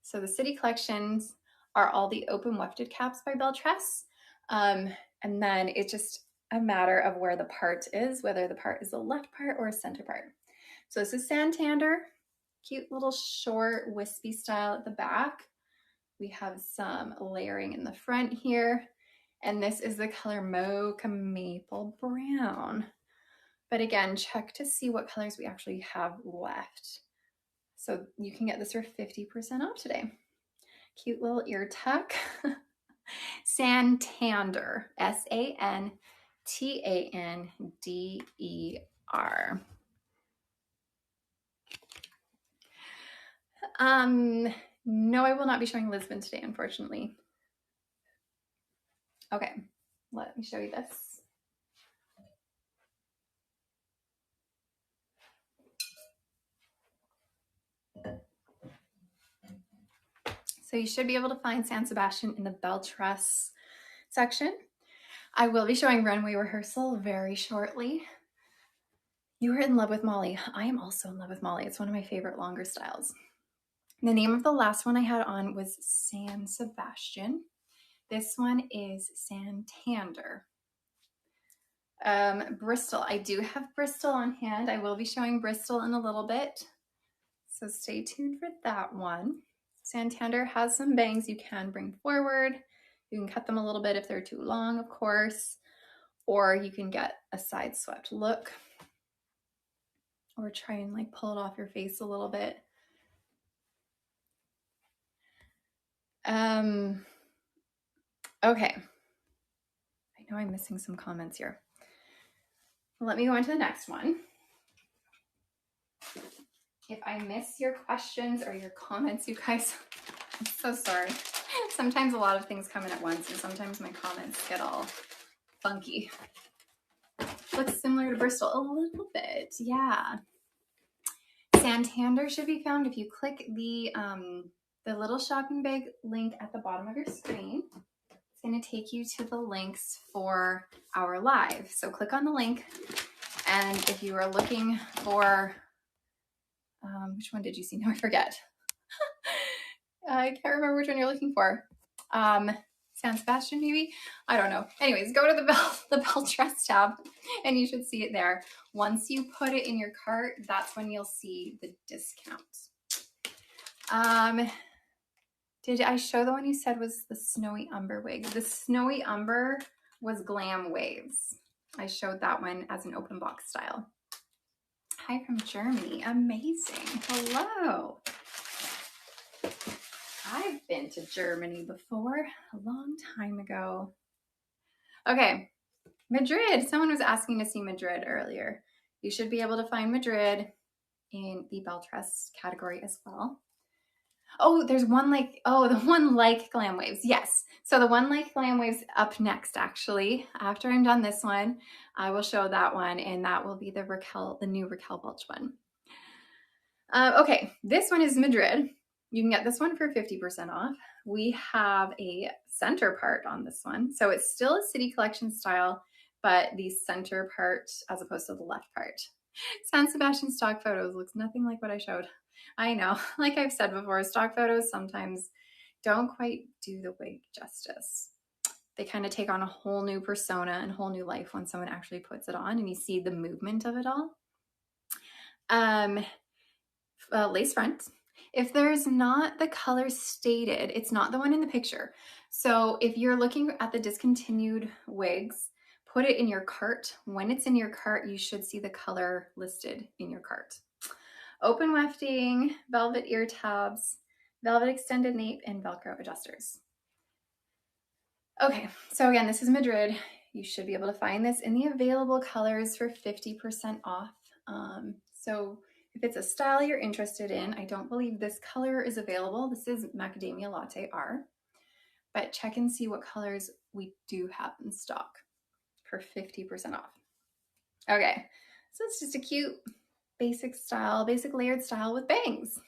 So the City collections are all the open wefted caps by Belle Tress. And then it's just a matter of where the part is, whether the part is the left part or a center part. So this is Santander, cute little short wispy style at the back. We have some layering in the front here. And this is the color Mocha Maple Brown. But again, check to see what colors we actually have left. So you can get this for 50% off today. Cute little ear tuck. Santander, S-A-N-T-A-N-D-E-R. No, I will not be showing Lisbon today, unfortunately. Okay, let me show you this. So you should be able to find San Sebastian in the Belle Tress section. I will be showing Runway Rehearsal very shortly. You are in love with Molly. I am also in love with Molly. It's one of my favorite longer styles. The name of the last one I had on was San Sebastian. This one is Santander. Bristol. I do have Bristol on hand. I will be showing Bristol in a little bit, so stay tuned for that one. Santander has some bangs you can bring forward. You can cut them a little bit if they're too long, of course, or you can get a side swept look, or try and like pull it off your face a little bit. Okay. I know I'm missing some comments here. Let me go on to the next one. If I miss your questions or your comments, you guys, I'm so sorry. Sometimes a lot of things come in at once, and sometimes my comments get all funky. Looks similar to Bristol a little bit, yeah. Santander should be found if you click the little shopping bag link at the bottom of your screen. It's going to take you to the links for our live. So click on the link, and if you are looking for, which one did you see? No, I forget. I can't remember which one you're looking for. San Sebastian, maybe? I don't know. Anyways, go to the Belle Tress tab, and you should see it there. Once you put it in your cart, that's when you'll see the discount. Did I show the one you said was the Snowy Umber wig? The Snowy Umber was Glam Waves. I showed that one as an open box style. Hi from Germany. Amazing. Hello. I've been to Germany before, a long time ago. Okay, Madrid. Someone was asking to see Madrid earlier. You should be able to find Madrid in the Belle Tress category as well. Oh, there's one like, oh, the one like Glam Waves. Yes. So the one like Glam Waves up next, actually. After I'm done this one, I will show that one, and that will be the new Raquel Welch one. Okay, this one is Madrid. You can get this one for 50% off. We have a center part on this one. So it's still a city collection style, but the center part as opposed to the left part. San Sebastian stock photos looks nothing like what I showed. I know, like I've said before, stock photos sometimes don't quite do the wig justice. They kind of take on a whole new persona and whole new life when someone actually puts it on and you see the movement of it all. Lace front. If there's not the color stated, it's not the one in the picture. So if you're looking at the discontinued wigs, put it in your cart. When it's in your cart, you should see the color listed in your cart. Open wefting, velvet ear tabs, velvet extended nape, and Velcro adjusters. Okay, so again, this is Madrid. You should be able to find this in the available colors for 50% off. So if it's a style you're interested in, I don't believe this color is available. This is Macadamia Latte R, but check and see what colors we do have in stock for 50% off. Okay, so it's just a cute basic style, basic layered style with bangs.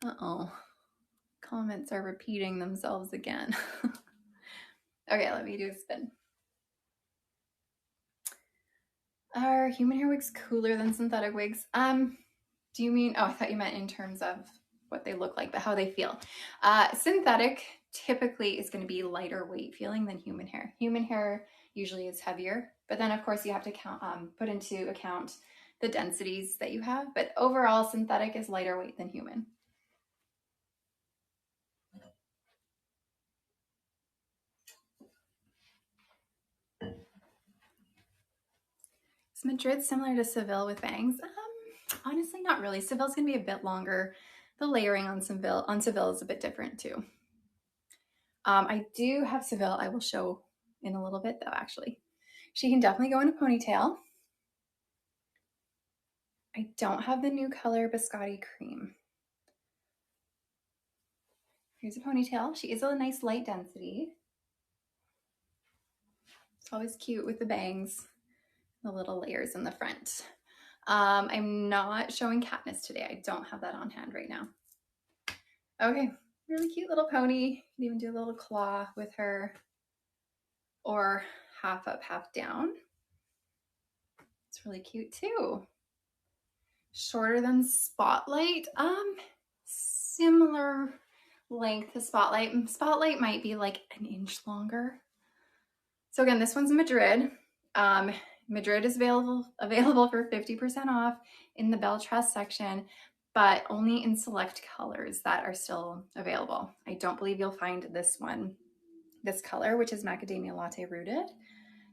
Uh-oh, comments are repeating themselves again. Okay, let me do a spin. Are human hair wigs cooler than synthetic wigs? Do you mean, oh, I thought you meant in terms of what they look like, but how they feel. Synthetic typically is going to be lighter weight feeling than human hair. Human hair usually is heavier, but then of course you have to put into account the densities that you have. But overall, synthetic is lighter weight than human. Is Madrid similar to Seville with bangs? Honestly, not really. Seville's gonna be a bit longer. The layering on Seville is a bit different too. I do have Seville. I will show in a little bit though, actually. She can definitely go in a ponytail. I don't have the new color Biscotti Cream. Here's a ponytail. She is a nice light density. It's always cute with the bangs, the little layers in the front. I'm not showing Katniss today. I don't have that on hand right now. Okay, really cute little pony. You can even do a little claw with her, or half up, half down. It's really cute too. Shorter than Spotlight. Similar length to Spotlight. Spotlight might be like an inch longer. So again, this one's Madrid. Madrid is available for 50% off in the Belle Tress section, but only in select colors that are still available. I don't believe you'll find this color, which is Macadamia Latte Rooted,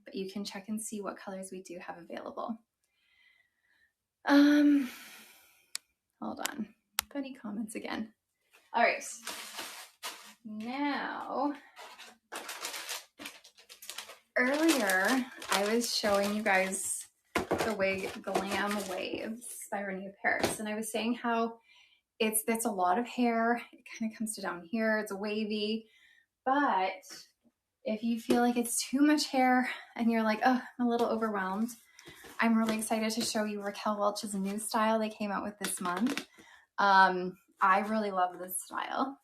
but you can check and see what colors we do have available. Hold on, funny comments again. All right, now, earlier I was showing you guys the wig Glam Waves by Renee Paris, and I was saying how it's a lot of hair. It kind of comes to down here. It's wavy, but if you feel like it's too much hair and you're like, oh, I'm a little overwhelmed, I'm really excited to show you Raquel Welch's new style they came out with this month. I really love this style.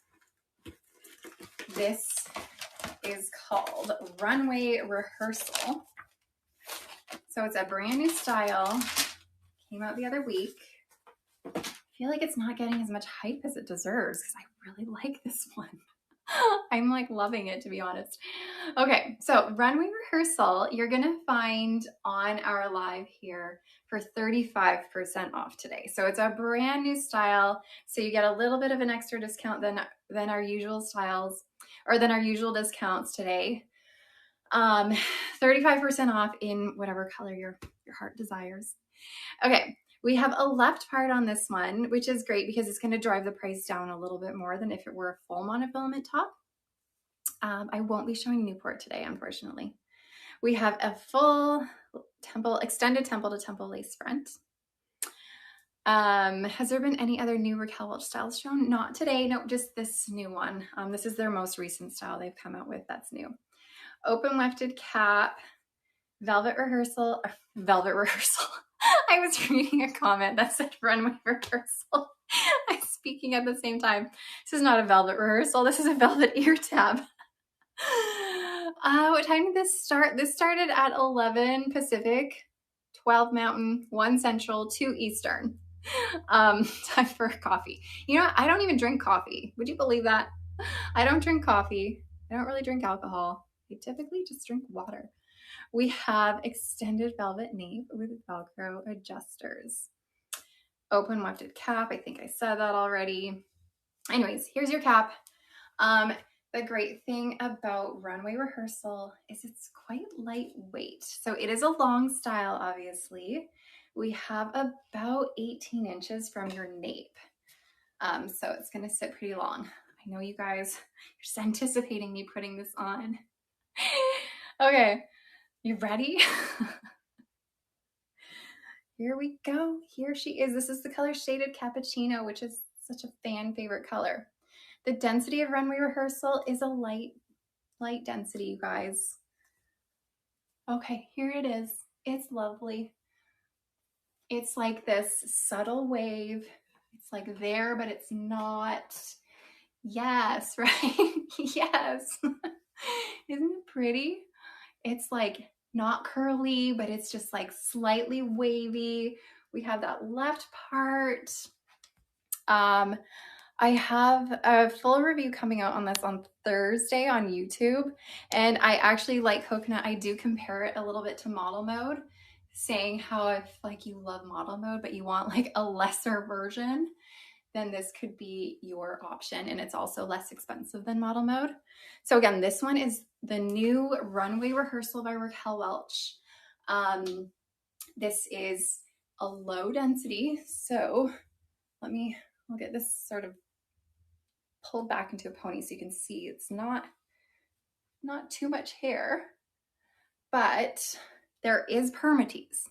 This is called Runway Rehearsal. So it's a brand new style. Came out the other week. I feel like it's not getting as much hype as it deserves because I really like this one. I'm like loving it, to be honest. Okay, so Runway Rehearsal, you're gonna find on our live here for 35% off today. So it's a brand new style. So you get a little bit of an extra discount than our usual styles, or than our usual discounts today. 35% off in whatever color your heart desires. Okay, we have a left part on this one, which is great because it's going to drive the price down a little bit more than if it were a full monofilament top. I won't be showing Newport today, unfortunately. We have a full extended temple to temple lace front. Has there been any other new Raquel Welch styles shown? Not today, no, just this new one. This is their most recent style they've come out with that's new. Open wefted cap, velvet rehearsal. I was reading a comment that said runway rehearsal. I'm speaking at the same time. This is not a velvet rehearsal. This is a velvet ear tab. What time did this start? This started at 11 Pacific, 12 Mountain, 1 Central, 2 Eastern. Time for coffee. You know what? I don't even drink coffee. Would you believe that? I don't drink coffee. I don't really drink alcohol. I typically just drink water. We have extended velvet nape with Velcro adjusters. Open wefted cap. I think I said that already. Anyways, here's your cap. The great thing about Runway Rehearsal is it's quite lightweight. So it is a long style, obviously. We have about 18 inches from your nape. So it's gonna sit pretty long. I know you guys are just anticipating me putting this on. Okay, you ready? Here we go. Here she is. This is the color Shaded Cappuccino, which is such a fan favorite color. The density of Runway Rehearsal is a light density, you guys. Okay, here it is. It's lovely. It's like this subtle wave. It's like there, but it's not. Yes, right? Yes. Isn't it pretty? It's like not curly, but it's just like slightly wavy. We have that left part. I have a full review coming out on this on Thursday on YouTube, and I actually like coconut. I do compare it a little bit to model mode, saying how if like you love model mode but you want like a lesser version, then this could be your option, and it's also less expensive than model mode. So again, this one is the new Runway Rehearsal by Raquel Welch. This is a low density, so we'll get this sort of pulled back into a pony so you can see it's not too much hair, but there is permatease.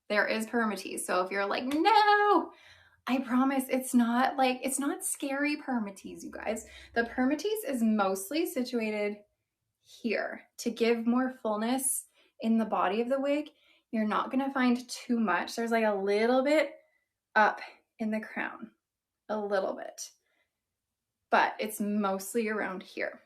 There is permatease. So if you're like, no, I promise it's not scary permatease, you guys. The permatease is mostly situated here to give more fullness in the body of the wig. You're not gonna find too much. There's like a little bit up in the crown, a little bit, but it's mostly around here.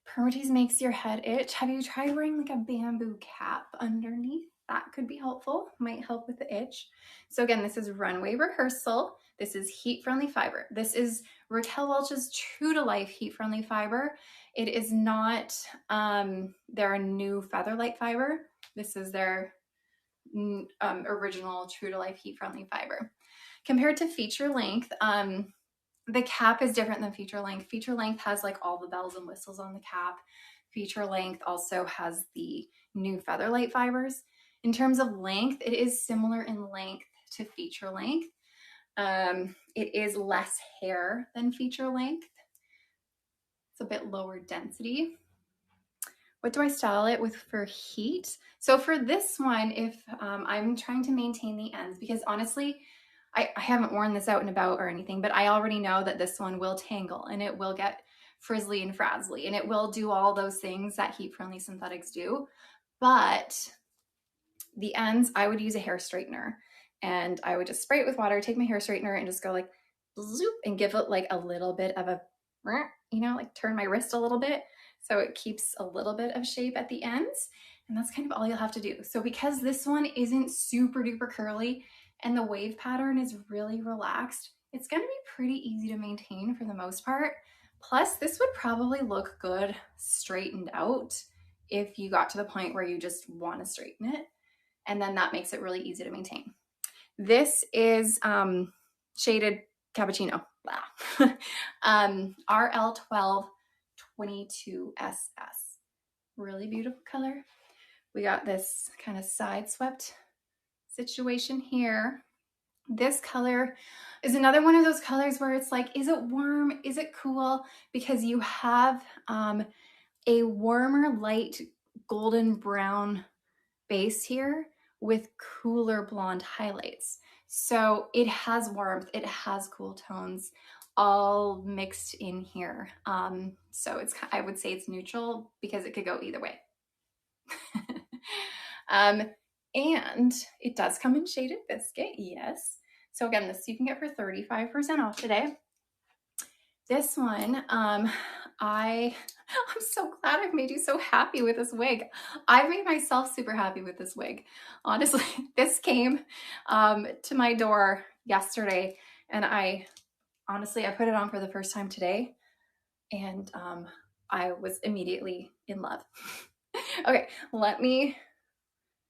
Permatease makes your head itch. Have you tried wearing like a bamboo cap underneath? That could be helpful, might help with the itch. So again, this is Runway Rehearsal. This is heat-friendly fiber. This is Raquel Welch's true to life heat-friendly fiber. It is not their new Featherlight fiber. This is their original true to life heat-friendly fiber. Compared to feature length, the cap is different than feature length. Feature length has like all the bells and whistles on the cap. Feature length also has the new Featherlight fibers. In terms of length, it is similar in length to feature length. It is less hair than feature length. It's a bit lower density. What do I style it with for heat? So for this one, if I'm trying to maintain the ends, because honestly, I haven't worn this out and about or anything, but I already know that this one will tangle and it will get frizzly and frazzly and it will do all those things that heat-friendly synthetics do. But the ends, I would use a hair straightener and I would just spray it with water, take my hair straightener and just go like zoop and give it like a little bit of a, you know, like turn my wrist a little bit so it keeps a little bit of shape at the ends. And that's kind of all you'll have to do. So because this one isn't super duper curly and the wave pattern is really relaxed, it's gonna be pretty easy to maintain for the most part. Plus, this would probably look good straightened out if you got to the point where you just wanna straighten it. And then that makes it really easy to maintain. This is shaded cappuccino. RL1222SS. Really beautiful color. We got this kind of side swept situation here. This color is another one of those colors where it's like, is it warm? Is it cool? Because you have a warmer, light golden brown base here with cooler blonde highlights. So it has warmth, it has cool tones all mixed in here. So it's, I would say it's neutral because it could go either way. And it does come in shaded biscuit, yes. So again, this you can get for 35% off today. This one, I'm so glad I've made you so happy with this wig. I've made myself super happy with this wig. Honestly, this came to my door yesterday and I put it on for the first time today and I was immediately in love. Okay, let me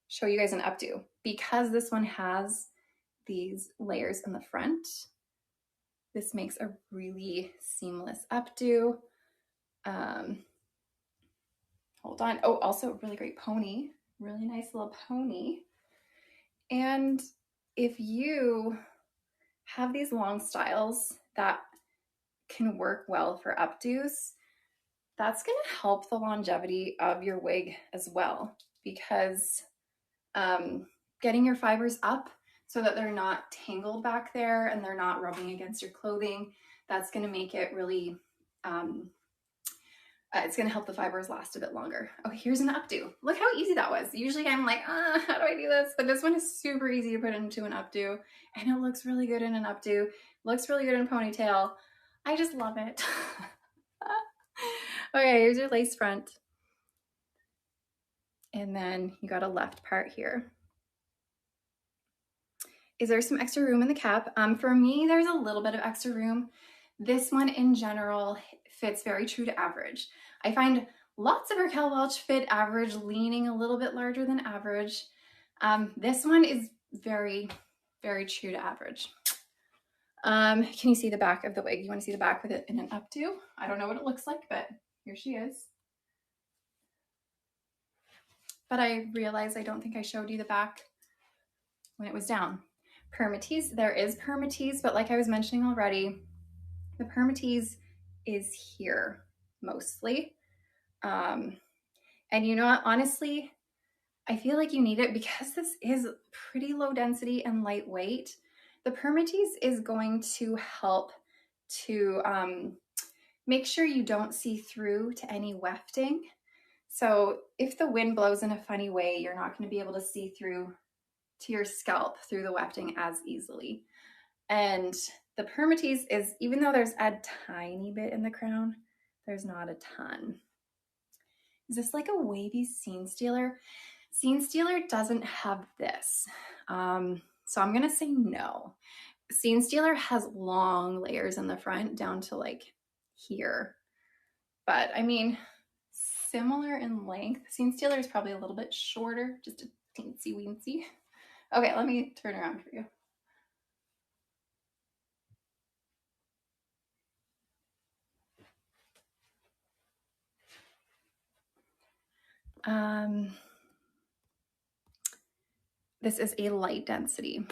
show you guys an updo. Because this one has these layers in the front, this makes a really seamless updo. Hold on. Oh, also really great pony. Really nice little pony. And if you have these long styles that can work well for updos, that's going to help the longevity of your wig as well, because getting your fibers up so that they're not tangled back there and they're not rubbing against your clothing, that's going to make it really, it's going to help the fibers last a bit longer. Oh, here's an updo. Look how easy that was. Usually I'm like, how do I do this? But this one is super easy to put into an updo and it looks really good in an updo. Looks really good in a ponytail. I just love it. Okay, here's your lace front. And then you got a left part here. Is there some extra room in the cap? For me, there's a little bit of extra room. This one in general fits very true to average. I find lots of Raquel Welch fit average, leaning a little bit larger than average. This one is very, very true to average. Can you see the back of the wig? You want to see the back with it in an updo? I don't know what it looks like, but here she is. But I realized I don't think I showed you the back when it was down. Permatease, there is permatease, but like I was mentioning already, the permatease is here mostly. And you know what, honestly, I feel like you need it because this is pretty low density and lightweight. The permatease is going to help to make sure you don't see through to any wefting. So if the wind blows in a funny way, you're not going to be able to see through to your scalp through the wefting as easily. And the permatease is, even though there's a tiny bit in the crown, there's not a ton. Is this like a wavy scene stealer? Scene stealer doesn't have this. So I'm gonna say no. Scene stealer has long layers in the front down to like here. But I mean, similar in length. Scene stealer is probably a little bit shorter, just a teensy weensy. Okay, let me turn around for you. This is a light density.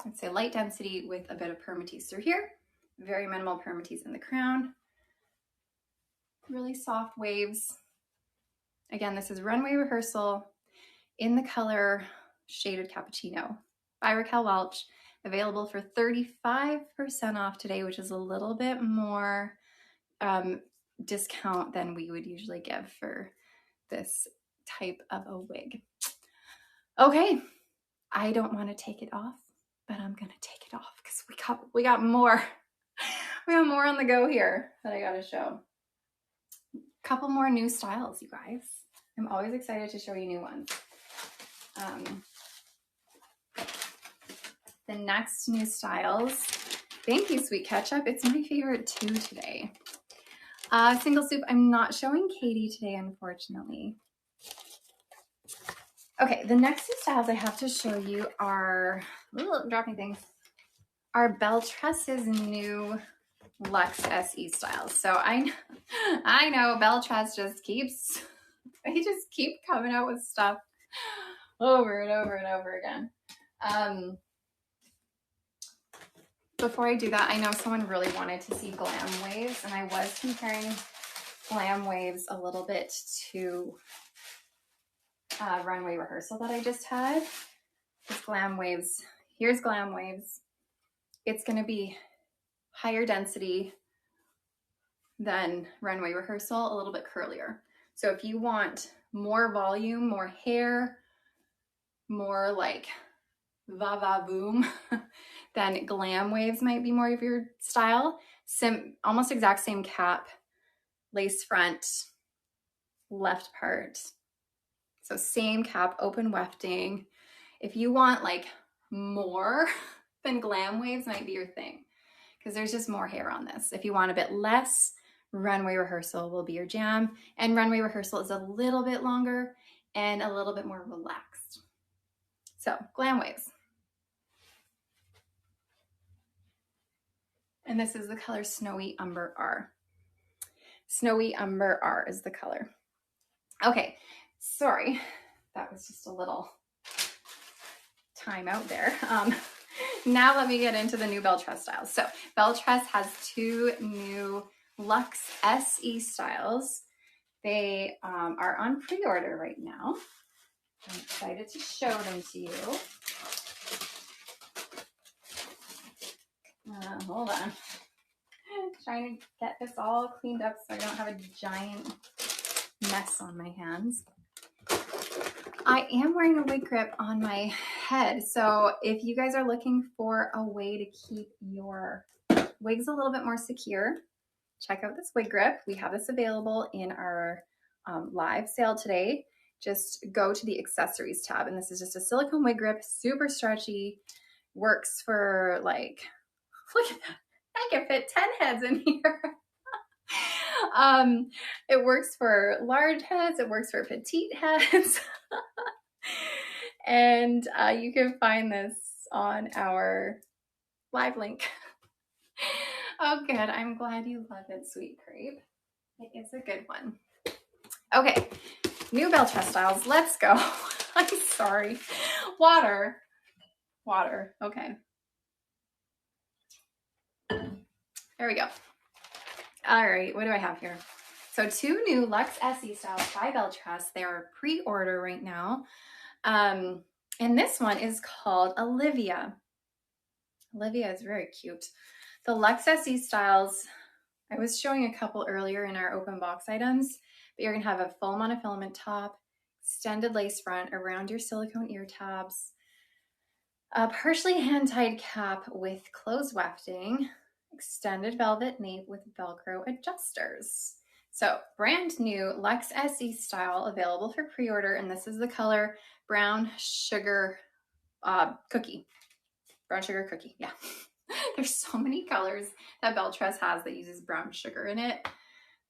I'd say light density with a bit of permatease through here. Very minimal permatease in the crown. Really soft waves. Again, this is Runway Rehearsal in the color Shaded Cappuccino by Raquel Welch. Available for 35% off today, which is a little bit more discount than we would usually give for this type of a wig. Okay, I don't want to take it off, but I'm gonna take it off because we got more. We got more on the go here that I gotta show. Couple more new styles, you guys. I'm always excited to show you new ones. The next new styles, thank you, Sweet Ketchup. It's my favorite too today. Single soup, I'm not showing Katie today, unfortunately. Okay, the next two styles I have to show you are, ooh, dropping things, are Belle Tress's new LuxSE styles. So I know Belle Tress just keeps, they just keep coming out with stuff over and over and over again. Before I do that, I know someone really wanted to see Glam Waves, and I was comparing Glam Waves a little bit to Runway Rehearsal that I just had. This Glam Waves, here's Glam Waves. It's gonna be higher density than Runway Rehearsal, a little bit curlier. So if you want more volume, more hair, more like va-va-boom, then Glam Waves might be more of your style. Almost exact same cap, lace front, left part. So same cap, open wefting. If you want like more, then Glam Waves might be your thing because there's just more hair on this. If you want a bit less, Runway Rehearsal will be your jam. And Runway Rehearsal is a little bit longer and a little bit more relaxed. So Glam Waves. And this is the color Snowy Umber R. Snowy Umber R is the color. Okay, sorry, that was just a little time out there. Now let me get into the new Belle Tress styles. So Belle Tress has two new LuxSE styles. They are on pre-order right now. I'm excited to show them to you. Hold on. Trying to get this all cleaned up so I don't have a giant mess on my hands. I am wearing a wig grip on my head, so if you guys are looking for a way to keep your wigs a little bit more secure, check out this wig grip. We have this available in our live sale today. Just go to the accessories tab, and this is just a silicone wig grip, super stretchy, works for like, look at that, I can fit 10 heads in here. It works for large heads, it works for petite heads. And you can find this on our live link. Oh, good. I'm glad you love it, Sweet Crepe. It is a good one. Okay, new Belle Tress styles. Let's go. I'm sorry. Water. Okay. There we go. All right, what do I have here? So 2 new LuxSE styles by Belle Tress. They are pre-order right now. And this one is called Olivia. Olivia is very cute. The LuxSE styles, I was showing a couple earlier in our open box items, but you're gonna have a full monofilament top, extended lace front around your silicone ear tabs, a partially hand-tied cap with closed wefting, extended velvet nape with Velcro adjusters. So brand new LuxSE style available for pre-order, and this is the color brown sugar cookie. Brown sugar cookie, yeah. There's so many colors that Belle Tress has that uses brown sugar in it.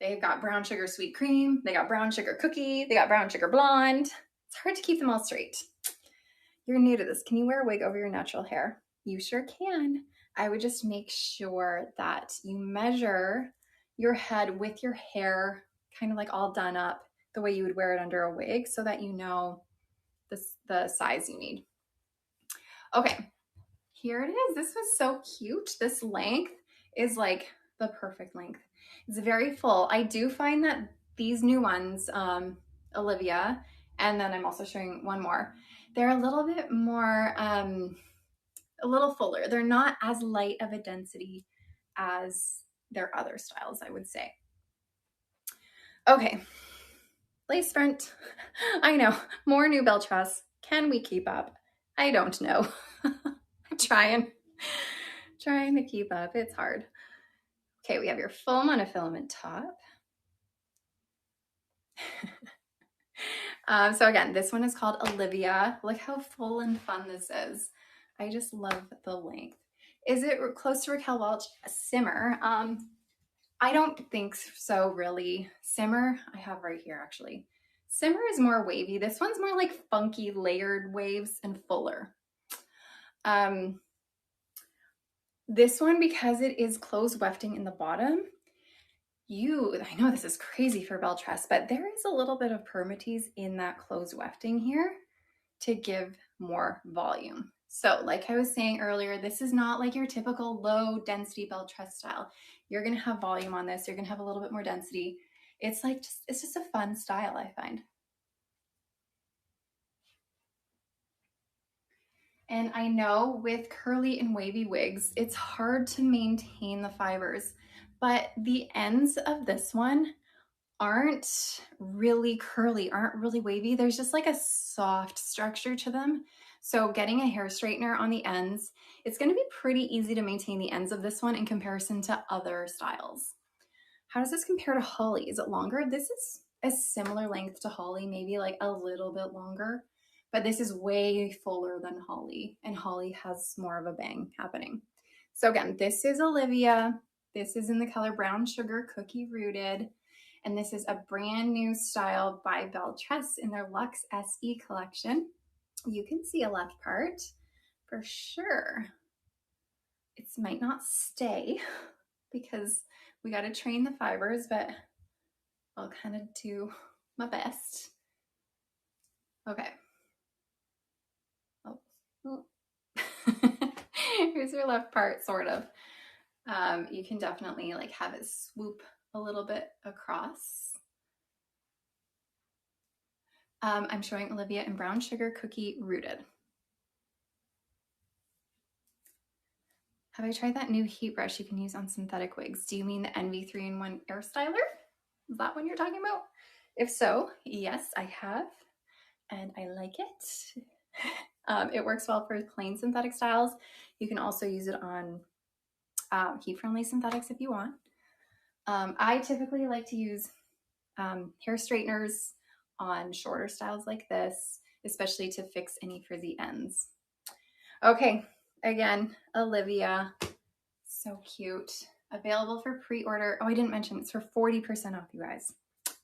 They've got brown sugar sweet cream, they got brown sugar cookie, they got brown sugar blonde. It's hard to keep them all straight. You're new to this. Can you wear a wig over your natural hair? You sure can. I would just make sure that you measure your head with your hair kind of like all done up the way you would wear it under a wig so that you know the size you need. Okay, here it is. This was so cute. This length is like the perfect length. It's very full. I do find that these new ones, Olivia, and then I'm also showing one more, they're a little bit more, a little fuller. They're not as light of a density as their other styles, I would say. Okay, lace front. I know, more new Belle Tress. Can we keep up? I don't know. I'm trying to keep up. It's hard. Okay, we have your full monofilament top. So again, this one is called Olivia. Look how full and fun this is. I just love the length. Is it close to Raquel Welch? Simmer. I don't think so, really. Simmer, I have right here actually. Simmer is more wavy. This one's more like funky layered waves and fuller. This one, because it is closed wefting in the bottom, I know this is crazy for Belle Tress, but there is a little bit of permatease in that closed wefting here to give more volume. So like I was saying earlier, this is not like your typical low density Belle Tress style. You're gonna have volume on this. You're gonna have a little bit more density. It's like, it's just a fun style, I find. And I know with curly and wavy wigs, it's hard to maintain the fibers, but the ends of this one aren't really curly, aren't really wavy. There's just like a soft structure to them. So getting a hair straightener on the ends, it's gonna be pretty easy to maintain the ends of this one in comparison to other styles. How does this compare to Holly? Is it longer? This is a similar length to Holly, maybe like a little bit longer, but this is way fuller than Holly, and Holly has more of a bang happening. So again, this is Olivia. This is in the color Brown Sugar Cookie Rooted, and this is a brand new style by Belle Tress in their LuxSE collection. You can see a left part for sure. It might not stay because we got to train the fibers, but I'll kind of do my best. Okay. Oh. Here's your left part, sort of. You can definitely like have it swoop a little bit across. I'm showing Olivia in Brown Sugar Cookie Rooted. Have I tried that new heat brush you can use on synthetic wigs? Do you mean the NV 3-in-1 Air Styler? Is that one you're talking about? If so, yes, I have, and I like it. It works well for plain synthetic styles. You can also use it on heat-friendly synthetics if you want. I typically like to use hair straighteners on shorter styles like this, especially to fix any frizzy ends. Okay, again, Olivia, so cute. Available for pre-order. Oh, I didn't mention it's for 40% off, you guys.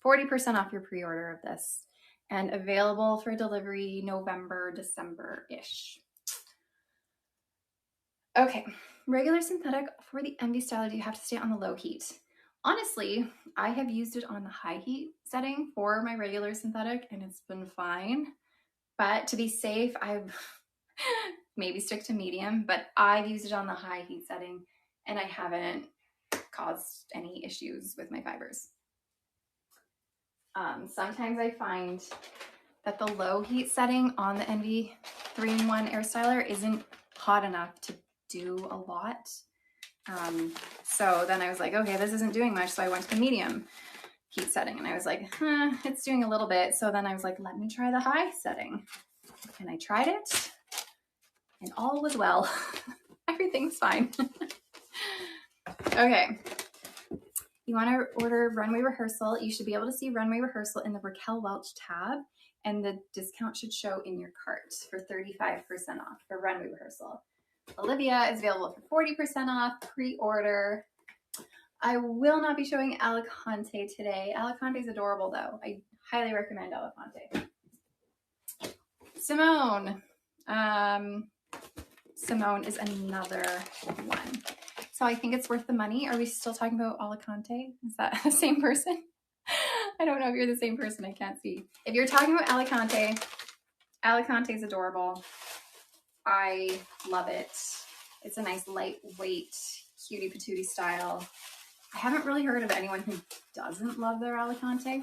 40% off your pre-order of this, and available for delivery November, December-ish. Okay, regular synthetic for the Envy style, you have to stay on the low heat. Honestly, I have used it on the high heat setting for my regular synthetic and it's been fine. But to be safe, I've maybe stick to medium, but I've used it on the high heat setting and I haven't caused any issues with my fibers. Sometimes I find that the low heat setting on the Envy 3-in-1 air styler isn't hot enough to do a lot. So then I was like, okay, this isn't doing much. So I went to the medium heat setting and I was like, it's doing a little bit. So then I was like, let me try the high setting. And I tried it and all was well. Everything's fine. Okay. You want to order Runway Rehearsal. You should be able to see Runway Rehearsal in the Raquel Welch tab, and the discount should show in your cart for 35% off for Runway Rehearsal. Olivia is available for 40% off pre-order. I will not be showing Alicante today. Alicante is adorable though. I highly recommend Alicante. Simone. Simone is another one. So I think it's worth the money. Are we still talking about Alicante? Is that the same person? I don't know if you're the same person. I can't see. If you're talking about Alicante, Alicante is adorable. I love it. It's a nice lightweight cutie patootie style. I haven't really heard of anyone who doesn't love their Alicante.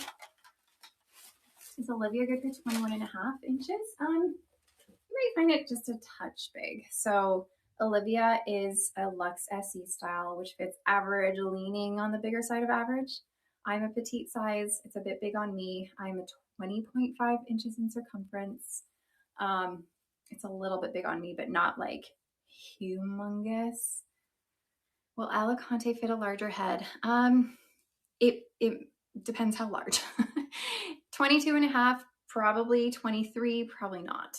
Is Olivia good for 21.5 inches? You might find it just a touch big. So Olivia is a LuxSE style, which fits average, leaning on the bigger side of average. I'm a petite size. It's a bit big on me. I'm a 20.5 inches in circumference. It's a little bit big on me, but not like humongous. Will Alicante fit a larger head? It depends how large. 22.5, probably. 23, probably not.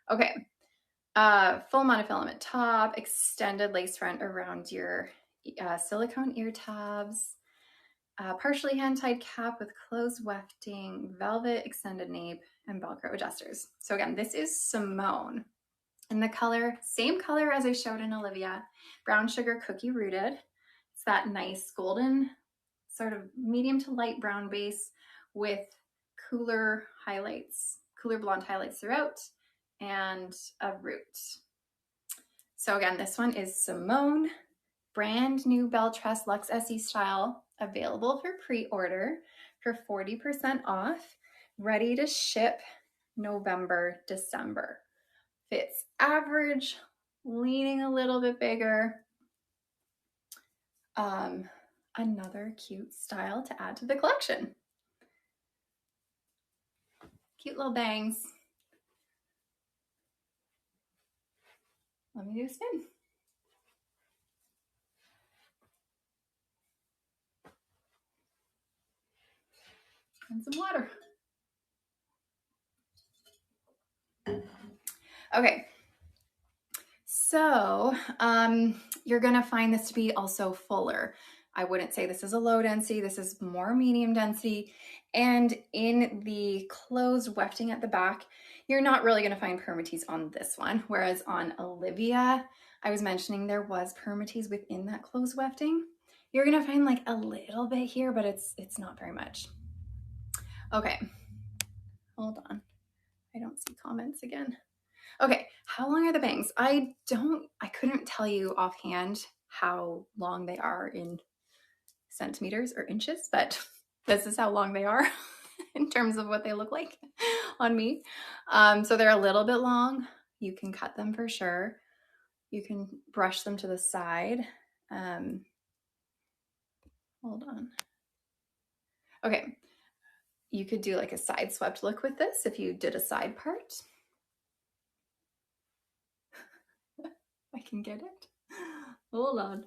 Okay. Full monofilament top, extended lace front around your silicone ear tabs, partially hand-tied cap with closed wefting, velvet extended nape, and Velcro adjusters. So again, this is Simone. And the color, same color as I showed in Olivia, brown sugar cookie rooted. It's that nice golden sort of medium to light brown base with cooler highlights, cooler blonde highlights throughout, and a root. So again, this one is Simone, brand new Belle Tress LuxSE style, available for pre-order for 40% off, ready to ship November, December. Fits average, leaning a little bit bigger. Another cute style to add to the collection. Cute little bangs. Let me do a spin. And some water. Okay, so you're gonna find this to be also fuller. I wouldn't say this is a low density, this is more medium density. And in the closed wefting at the back, you're not really gonna find permatease on this one. Whereas on Olivia, I was mentioning there was permatease within that closed wefting. You're gonna find like a little bit here, but it's not very much. Okay, hold on. I don't see comments again. Okay, how long are the bangs? I couldn't tell you offhand how long they are in centimeters or inches, but this is how long they are in terms of what they look like on me. So they're a little bit long. You can cut them for sure. You can brush them to the side. Hold on. Okay, you could do like a side swept look with this if you did a side part. I can get it. Hold on.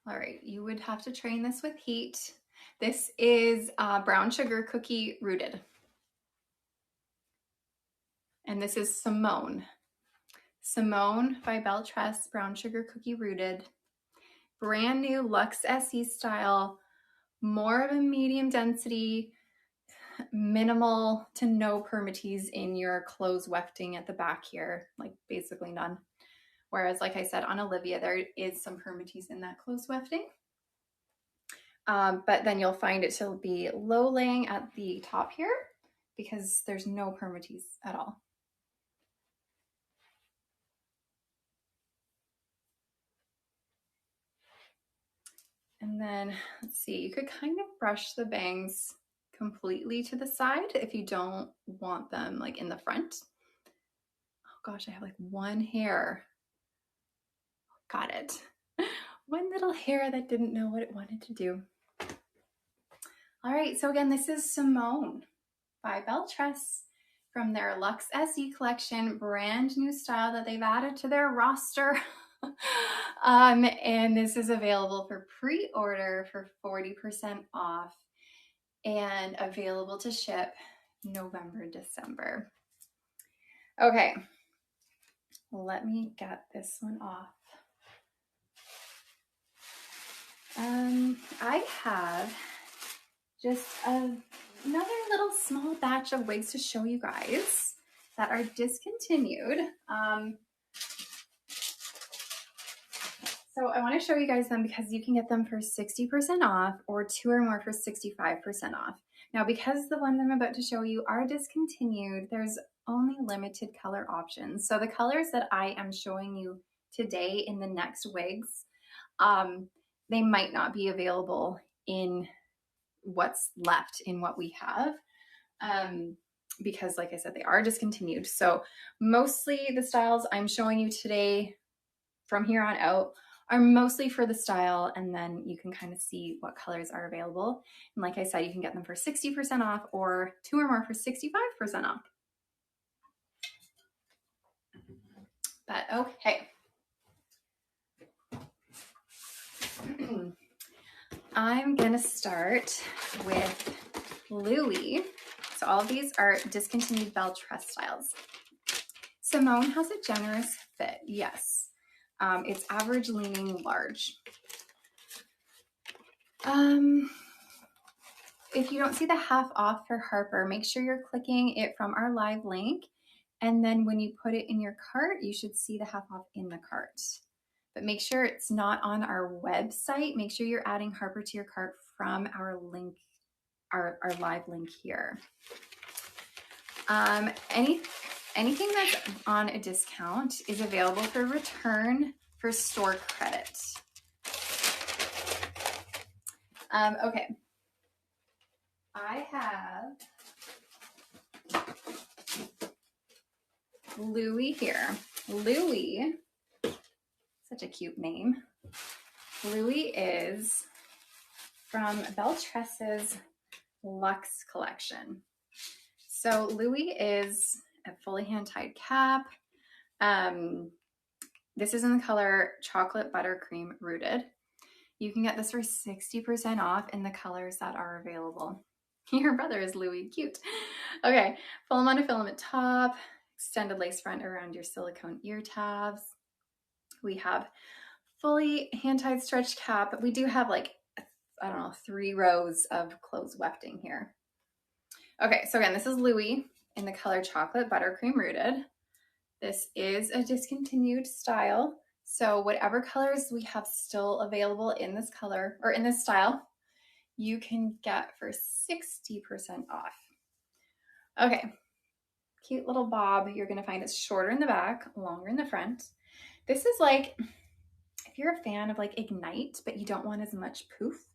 All right, you would have to train this with heat. This is brown sugar cookie rooted. and this is Simone. Simone by Belle Tress, brown sugar cookie rooted. Brand new LuxSE style, more of a medium density, minimal to no permatease in your clothes wefting at the back here, like basically none. Whereas, like I said, on Olivia, there is some permatease in that clothes wefting. But then you'll find it to be low laying at the top here because there's no permatease at all. And then let's see, you could kind of brush the bangs completely to the side if you don't want them like in the front. Oh gosh, I have like one hair. Got it. One little hair that didn't know what it wanted to do. All right, so again, this is Simone by Belle Tress from their LuxSE collection, brand new style that they've added to their roster. And this is available for pre-order for 40% off and available to ship November, December. Okay, let me get this one off. I have just another little small batch of wigs to show you guys that are discontinued. So I want to show you guys them because you can get them for 60% off or 2 or more for 65% off. Now, because the ones I'm about to show you are discontinued, there's only limited color options. So the colors that I am showing you today in the next wigs, they might not be available in what's left in what we have. Because like I said, they are discontinued. So mostly the styles I'm showing you today from here on out are mostly for the style, and then you can kind of see what colors are available. And like I said, you can get them for 60% off or 2 or more for 65% off. But okay. I'm gonna start with Louis. So all of these are discontinued Belle Tress styles. Simone has a generous fit, yes. It's average leaning large. If you don't see the half off for Harper, make sure you're clicking it from our live link. And then when you put it in your cart, you should see the half off in the cart. But make sure it's not on our website. Make sure you're adding Harper to your cart from our link, our live link here. Anything that's on a discount is available for return for store credit. Okay. I have Louis here. Louis, such a cute name. Louis is from Belle Tress's Luxe collection. So Louis is a fully hand-tied cap. This is in the color Chocolate Buttercream Rooted. You can get this for 60% off in the colors that are available. Your brother is Louis, cute. Okay, full monofilament top, extended lace front around your silicone ear tabs. We have fully hand-tied stretch cap, but we do have like, I don't know, 3 rows of clothes wefting here. Okay, so again, this is Louis in the color Chocolate Buttercream Rooted. This is a discontinued style. So whatever colors we have still available in this color or in this style, you can get for 60% off. Okay, cute little bob. You're gonna find it's shorter in the back, longer in the front. This is like, if you're a fan of like Ignite, but you don't want as much poof,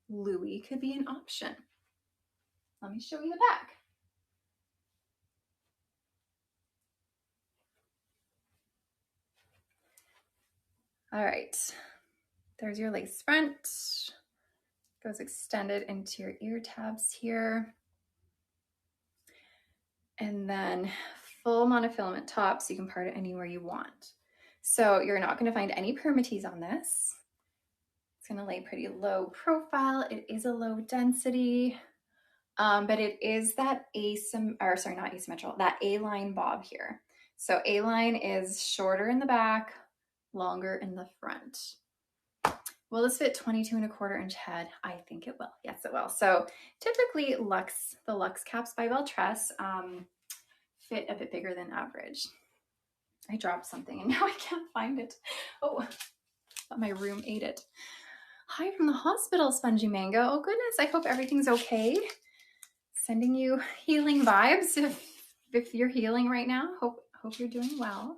Louis could be an option. Let me show you the back. All right, there's your lace front. Goes extended into your ear tabs here. And then full monofilament top, so you can part it anywhere you want. So you're not gonna find any permatease on this. It's gonna lay pretty low profile. It is a low density. But it is that not asymmetrical, that A-line bob here. So A-line is shorter in the back, longer in the front. Will this fit 22¼ inch head? I think it will. Yes, it will. So typically the Lux caps by Belle Tress fit a bit bigger than average. I dropped something and now I can't find it. Oh, but my room ate it. Hi from the hospital, Spongy Mango. Oh goodness, I hope everything's okay. Sending you healing vibes if you're healing right now. Hope you're doing well.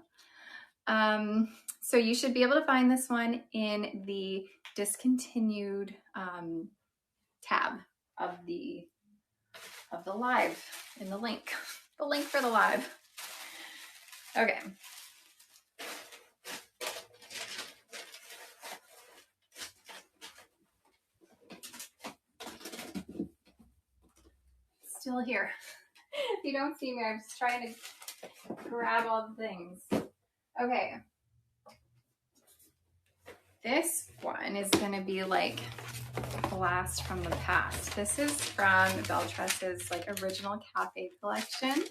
So you should be able to find this one in the discontinued tab of the live in the link for the live. Okay. Still here. If you don't see me, I'm just trying to grab all the things. Okay. This one is going to be like a blast from the past. This is from Belle Tress's like original cafe collection.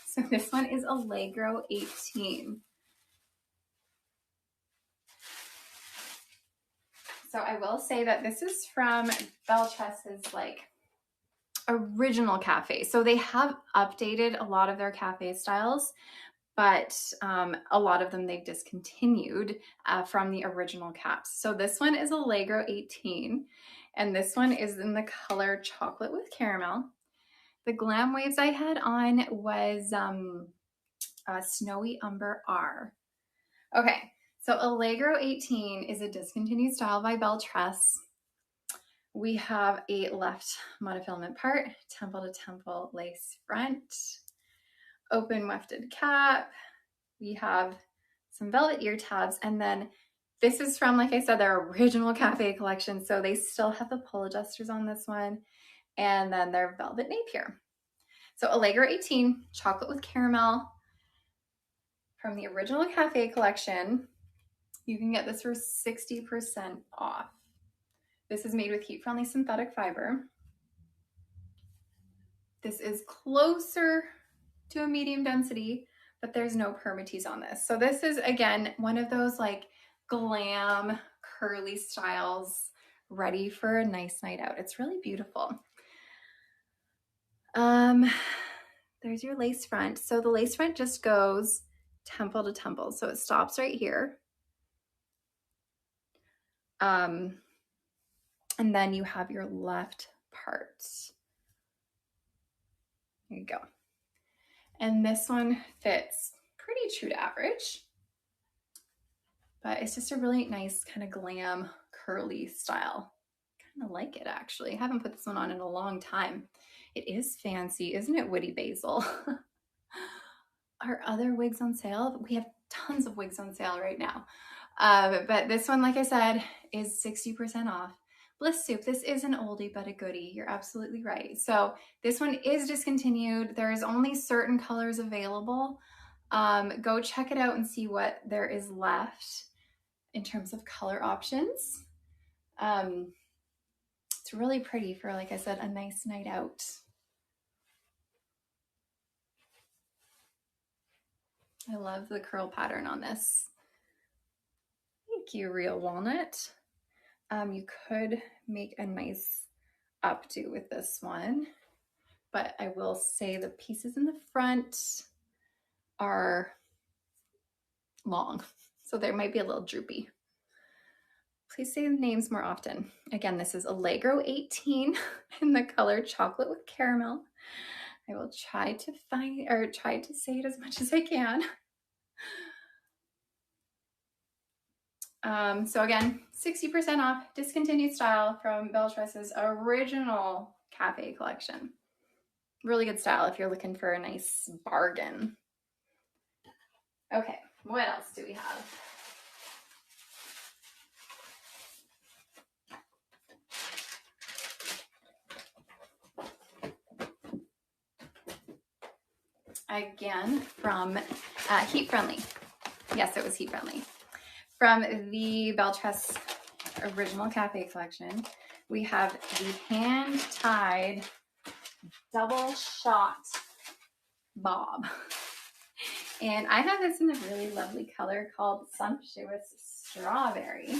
So this one is Allegro 18. So I will say that this is from Belle Tress's like original cafe. So they have updated a lot of their cafe styles, but a lot of them they've discontinued from the original caps. So this one is Allegro 18, and this one is in the color chocolate with caramel. The glam waves I had on was Snowy Umber R. Okay, so Allegro 18 is a discontinued style by Belle Tress. We have a left monofilament part, temple to temple lace front, open wefted cap. We have some velvet ear tabs, and then this is from, like I said, their original cafe collection. So they still have the pull adjusters on this one, and then their velvet nape here. So Allegro 18, chocolate with caramel from the original cafe collection. You can get this for 60% off. This is made with heat-friendly synthetic fiber. This is closer to a medium density, but there's no permatease on this. So this is, again, one of those like glam curly styles ready for a nice night out. It's really beautiful. There's your lace front. So the lace front just goes temple to temple. So it stops right here. And then you have your left part. There you go. And this one fits pretty true to average, but it's just a really nice kind of glam curly style. Kind of like it actually. I haven't put this one on in a long time. It is fancy, isn't it, Woody Basil? Are other wigs on sale? We have tons of wigs on sale right now. But this one, like I said, is 60% off. Bliss Soup, this is an oldie but a goodie. You're absolutely right. So this one is discontinued. There is only certain colors available. Go check it out and see what there is left in terms of color options. It's really pretty for, like I said, a nice night out. I love the curl pattern on this. Thank you, Real Walnut. You could make a nice updo with this one, but I will say the pieces in the front are long, so they might be a little droopy. Please say the names more often. Again, this is Allegro 18 in the color chocolate with caramel. I will try to say it as much as I can. So again, 60% off, discontinued style from Belle Tress's original cafe collection. Really good style if you're looking for a nice bargain. Okay, what else do we have? Again, from Heat Friendly. Yes, it was Heat Friendly. From the Belle Tress original cafe collection, we have the hand-tied double shot bob. And I have this in a really lovely color called Sumptuous Strawberry,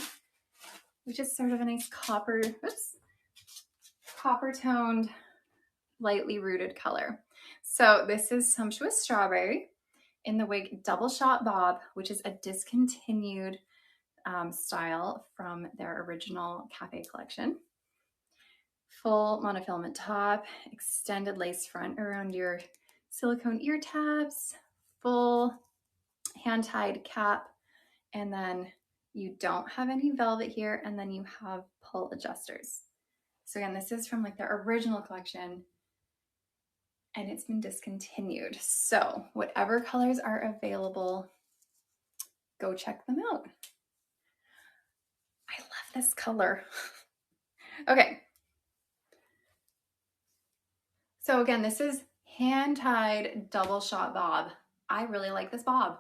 which is sort of a nice copper toned, lightly rooted color. So this is Sumptuous Strawberry in the wig double shot bob, which is a discontinued style from their original cafe collection. Full monofilament top, extended lace front around your silicone ear tabs, full hand-tied cap, and then you don't have any velvet here, and then you have pull adjusters. So again, this is from like their original collection, and it's been discontinued. So whatever colors are available, go check them out. I love this color. Okay. So again, this is hand-tied double shot bob. I really like this bob.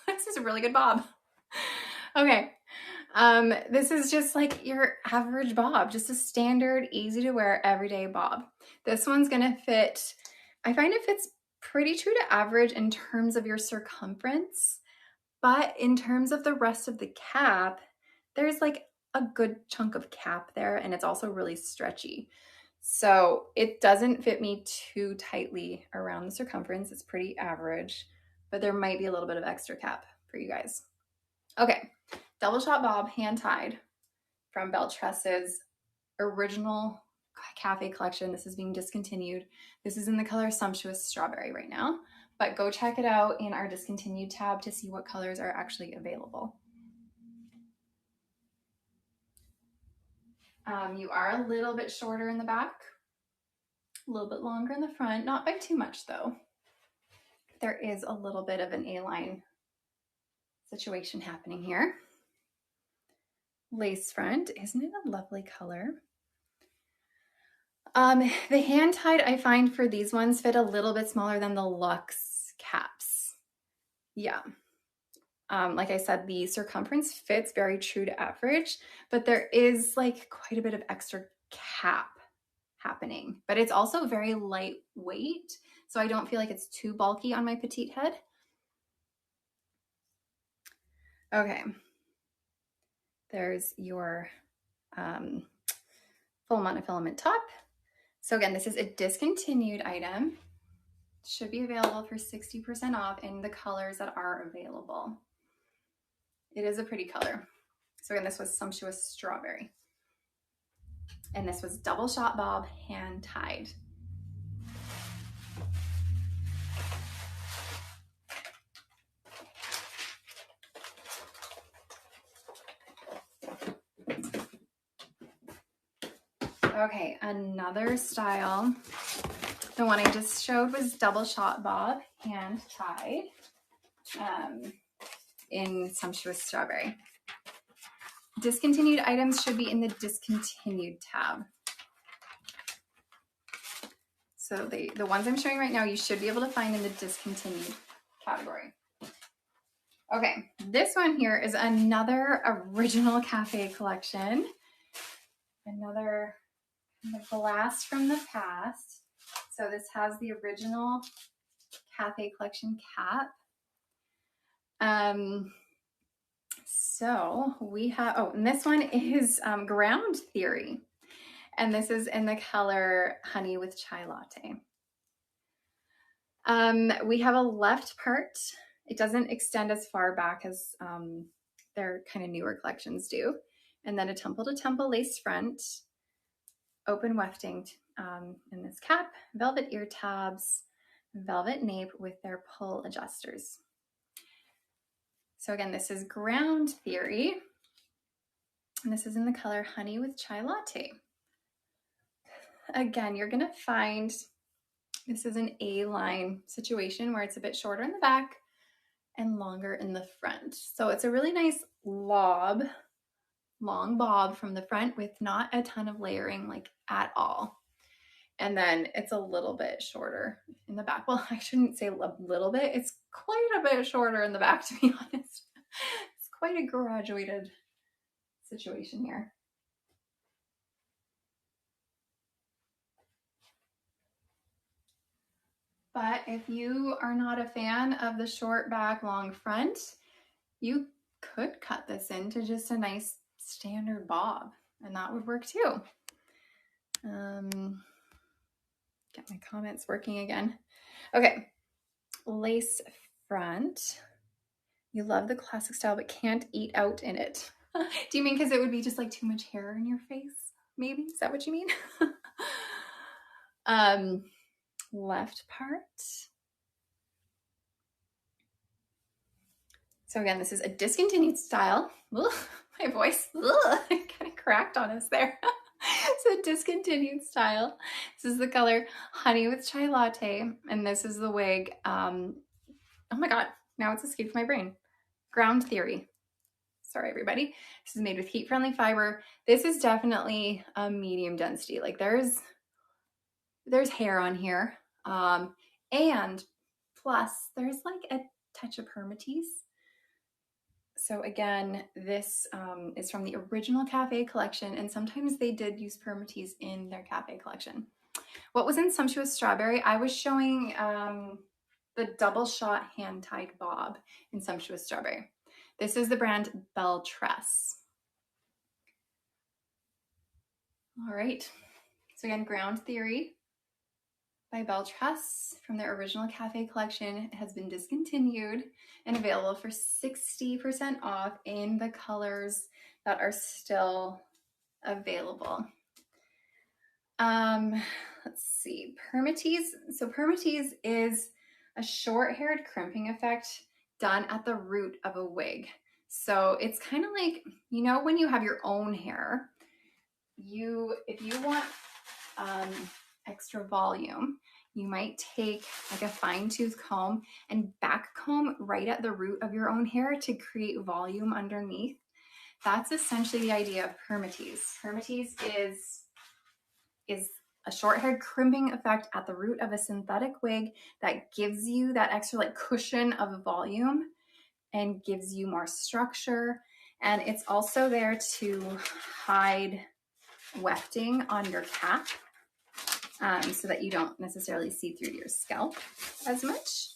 This is a really good bob. Okay. This is just like your average bob, just a standard, easy to wear, everyday bob. This one's gonna fit, I find it fits pretty true to average in terms of your circumference, but in terms of the rest of the cap, there's like a good chunk of cap there, and it's also really stretchy. So it doesn't fit me too tightly around the circumference. It's pretty average, but there might be a little bit of extra cap for you guys. Okay, double shot bob, hand tied from Belle Tress's original cafe collection. This is being discontinued. This is in the color Sumptuous Strawberry right now, but go check it out in our discontinued tab to see what colors are actually available. You are a little bit shorter in the back, a little bit longer in the front, not by too much though. There is a little bit of an A-line situation happening here. Lace front, isn't it a lovely color? The hand tied I find for these ones fit a little bit smaller than the Luxe caps. Yeah. Like I said, the circumference fits very true to average, but there is like quite a bit of extra cap happening, but it's also very lightweight, so I don't feel like it's too bulky on my petite head. Okay, there's your full monofilament top. So again, this is a discontinued item. Should be available for 60% off in the colors that are available. It is a pretty color. So again, this was Sumptuous Strawberry. And this was double shot bob, hand tied. Okay, another style. The one I just showed was double shot bob, hand tied, in Sumptuous Strawberry. Discontinued items should be in the discontinued tab. So the ones I'm showing right now, you should be able to find in the discontinued category. Okay, this one here is another original cafe collection. Another blast from the past. So this has the original cafe collection cap. So we have, oh, and this one is Ground Theory. And this is in the color Honey with Chai Latte. We have a left part. It doesn't extend as far back as their kind of newer collections do. And then a temple to temple lace front, open wefting in this cap, velvet ear tabs, velvet nape with their pull adjusters. So again, this is Ground Theory. And this is in the color Honey with Chai Latte. Again, you're gonna find this is an A-line situation where it's a bit shorter in the back and longer in the front. So it's a really nice long bob from the front with not a ton of layering like at all. And then it's a little bit shorter in the back. Well, I shouldn't say a little bit. It's quite a bit shorter in the back, to be honest. It's quite a graduated situation here. But if you are not a fan of the short back, long front, you could cut this into just a nice standard bob, and that would work too. Get my comments working again. Okay, lace front. You love the classic style, but can't eat out in it. Do you mean because it would be just like too much hair in your face? Maybe, is that what you mean? Left part. So again, this is a discontinued style. Ugh, my voice kind of cracked on us there. So discontinued style. This is the color Honey with Chai Latte, and this is the wig. Oh my God, now it's escaped my brain. Ground Theory. Sorry, everybody. This is made with heat-friendly fiber. This is definitely a medium density. Like there's hair on here. And plus there's like a touch of permatease. So again, this is from the original Cafe collection, and sometimes they did use permatease in their Cafe collection. What was in Sumptuous Strawberry? I was showing the double shot hand-tied bob in Sumptuous Strawberry. This is the brand Belle Tress. All right, so again, Ground Theory by Belle Tress from their original Cafe collection has been discontinued and available for 60% off in the colors that are still available. Let's see, permatease. So permatease is a short-haired crimping effect done at the root of a wig. So it's kind of like, you know, when you have your own hair, if you want extra volume, you might take like a fine-tooth comb and back comb right at the root of your own hair to create volume underneath. That's essentially the idea of permatease. Permatease is a short-haired crimping effect at the root of a synthetic wig that gives you that extra like cushion of volume and gives you more structure. And it's also there to hide wefting on your cap, so that you don't necessarily see through your scalp as much.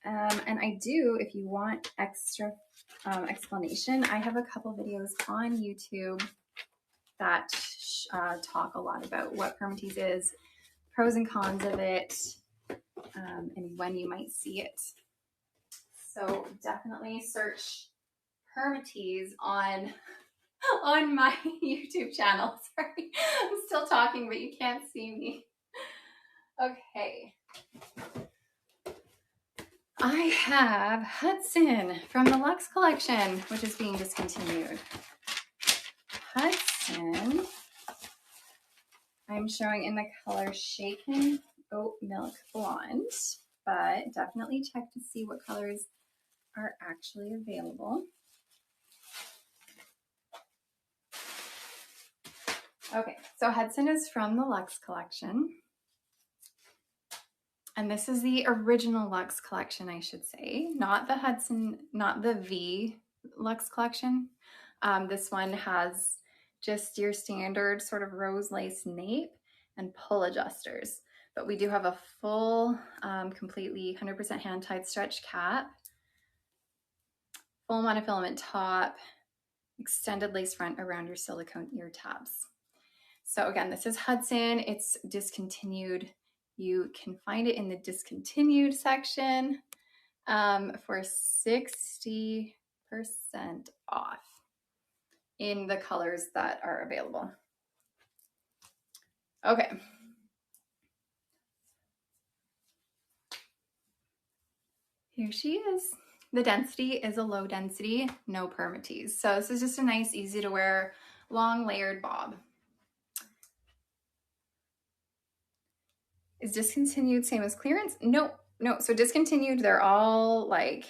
And I do, if you want extra explanation, I have a couple videos on YouTube that talk a lot about what permatease is, pros and cons of it, and when you might see it. So definitely search permatease on my YouTube channel. Sorry, I'm still talking, but you can't see me. Okay. I have Hudson from the Luxe collection, which is being discontinued. Hudson, I'm showing in the color Shaken Oat Milk Blonde, but definitely check to see what colors are actually available. Okay, so Hudson is from the Luxe collection. And this is the original Luxe collection, I should say, not the Hudson, not the V Luxe collection. This one has just your standard sort of rose lace nape and pull adjusters. But we do have a full, completely 100% hand-tied stretch cap, full monofilament top, extended lace front around your silicone ear tabs. So again, this is Hudson. It's discontinued. You can find it in the discontinued section for 60% off in the colors that are available. Okay. Here she is. The density is a low density, no permatease. So this is just a nice, easy to wear, long layered bob. Is discontinued same as clearance? No. So discontinued, they're all like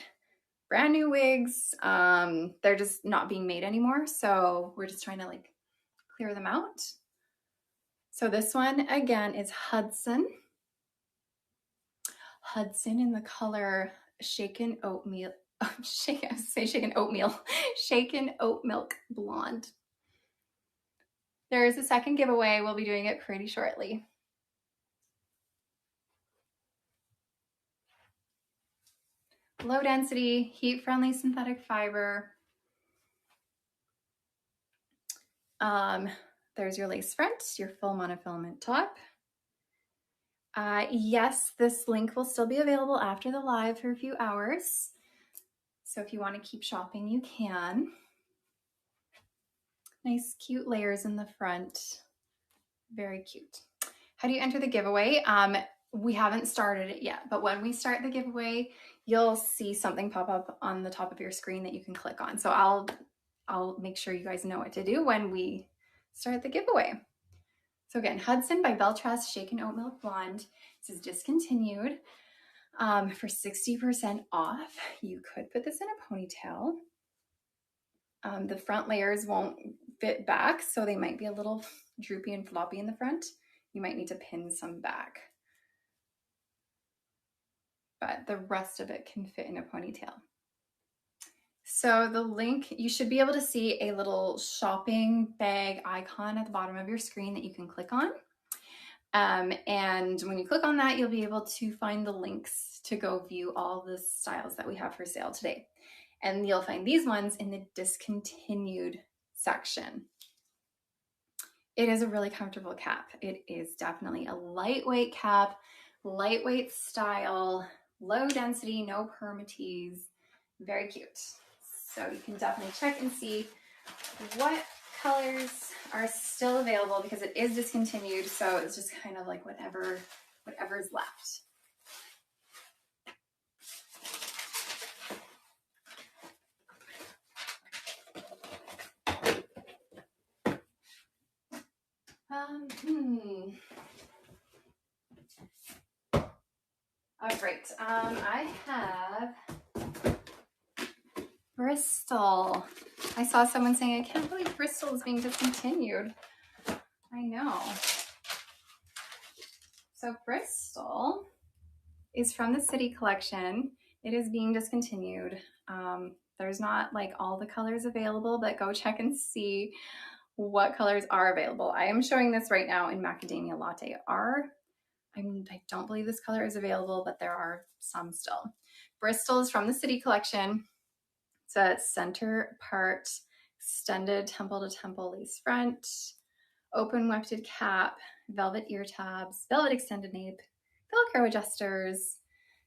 brand new wigs. They're just not being made anymore. So we're just trying to like clear them out. So this one again is Hudson. Hudson in the color Shaken Oat shaken oatmeal, shaken oat milk blonde. There is a second giveaway. We'll be doing it pretty shortly. Low density, heat friendly synthetic fiber. There's your lace front, your full monofilament top. Yes, this link will still be available after the live for a few hours. So if you want to keep shopping, you can. Nice, cute layers in the front. Very cute. How do you enter the giveaway? We haven't started it yet, but when we start the giveaway, you'll see something pop up on the top of your screen that you can click on. So I'll make sure you guys know what to do when we start the giveaway. So again, Hudson by Belle Tress Shaken Oat Milk Blonde. This is discontinued. For 60% off, you could put this in a ponytail. The front layers won't fit back, so they might be a little droopy and floppy in the front. You might need to pin some back. But the rest of it can fit in a ponytail. So the link, you should be able to see a little shopping bag icon at the bottom of your screen that you can click on. And when you click on that, you'll be able to find the links to go view all the styles that we have for sale today. And you'll find these ones in the discontinued section. It is a really comfortable cap. It is definitely a lightweight cap, lightweight style, low density, no permatease, very cute. So you can definitely check and see what colors are still available because it is discontinued. So it's just kind of like whatever's left. All right, I have Bristol. I saw someone saying, I can't believe Bristol is being discontinued. I know. So Bristol is from the City collection. It is being discontinued. There's not like all the colors available, but go check and see what colors are available. I am showing this right now in Macadamia Latte. I don't believe this color is available, but there are some still. Bristol is from the City collection. It's a center part, extended temple to temple lace front, open wefted cap, velvet ear tabs, velvet extended nape, Velcro adjusters.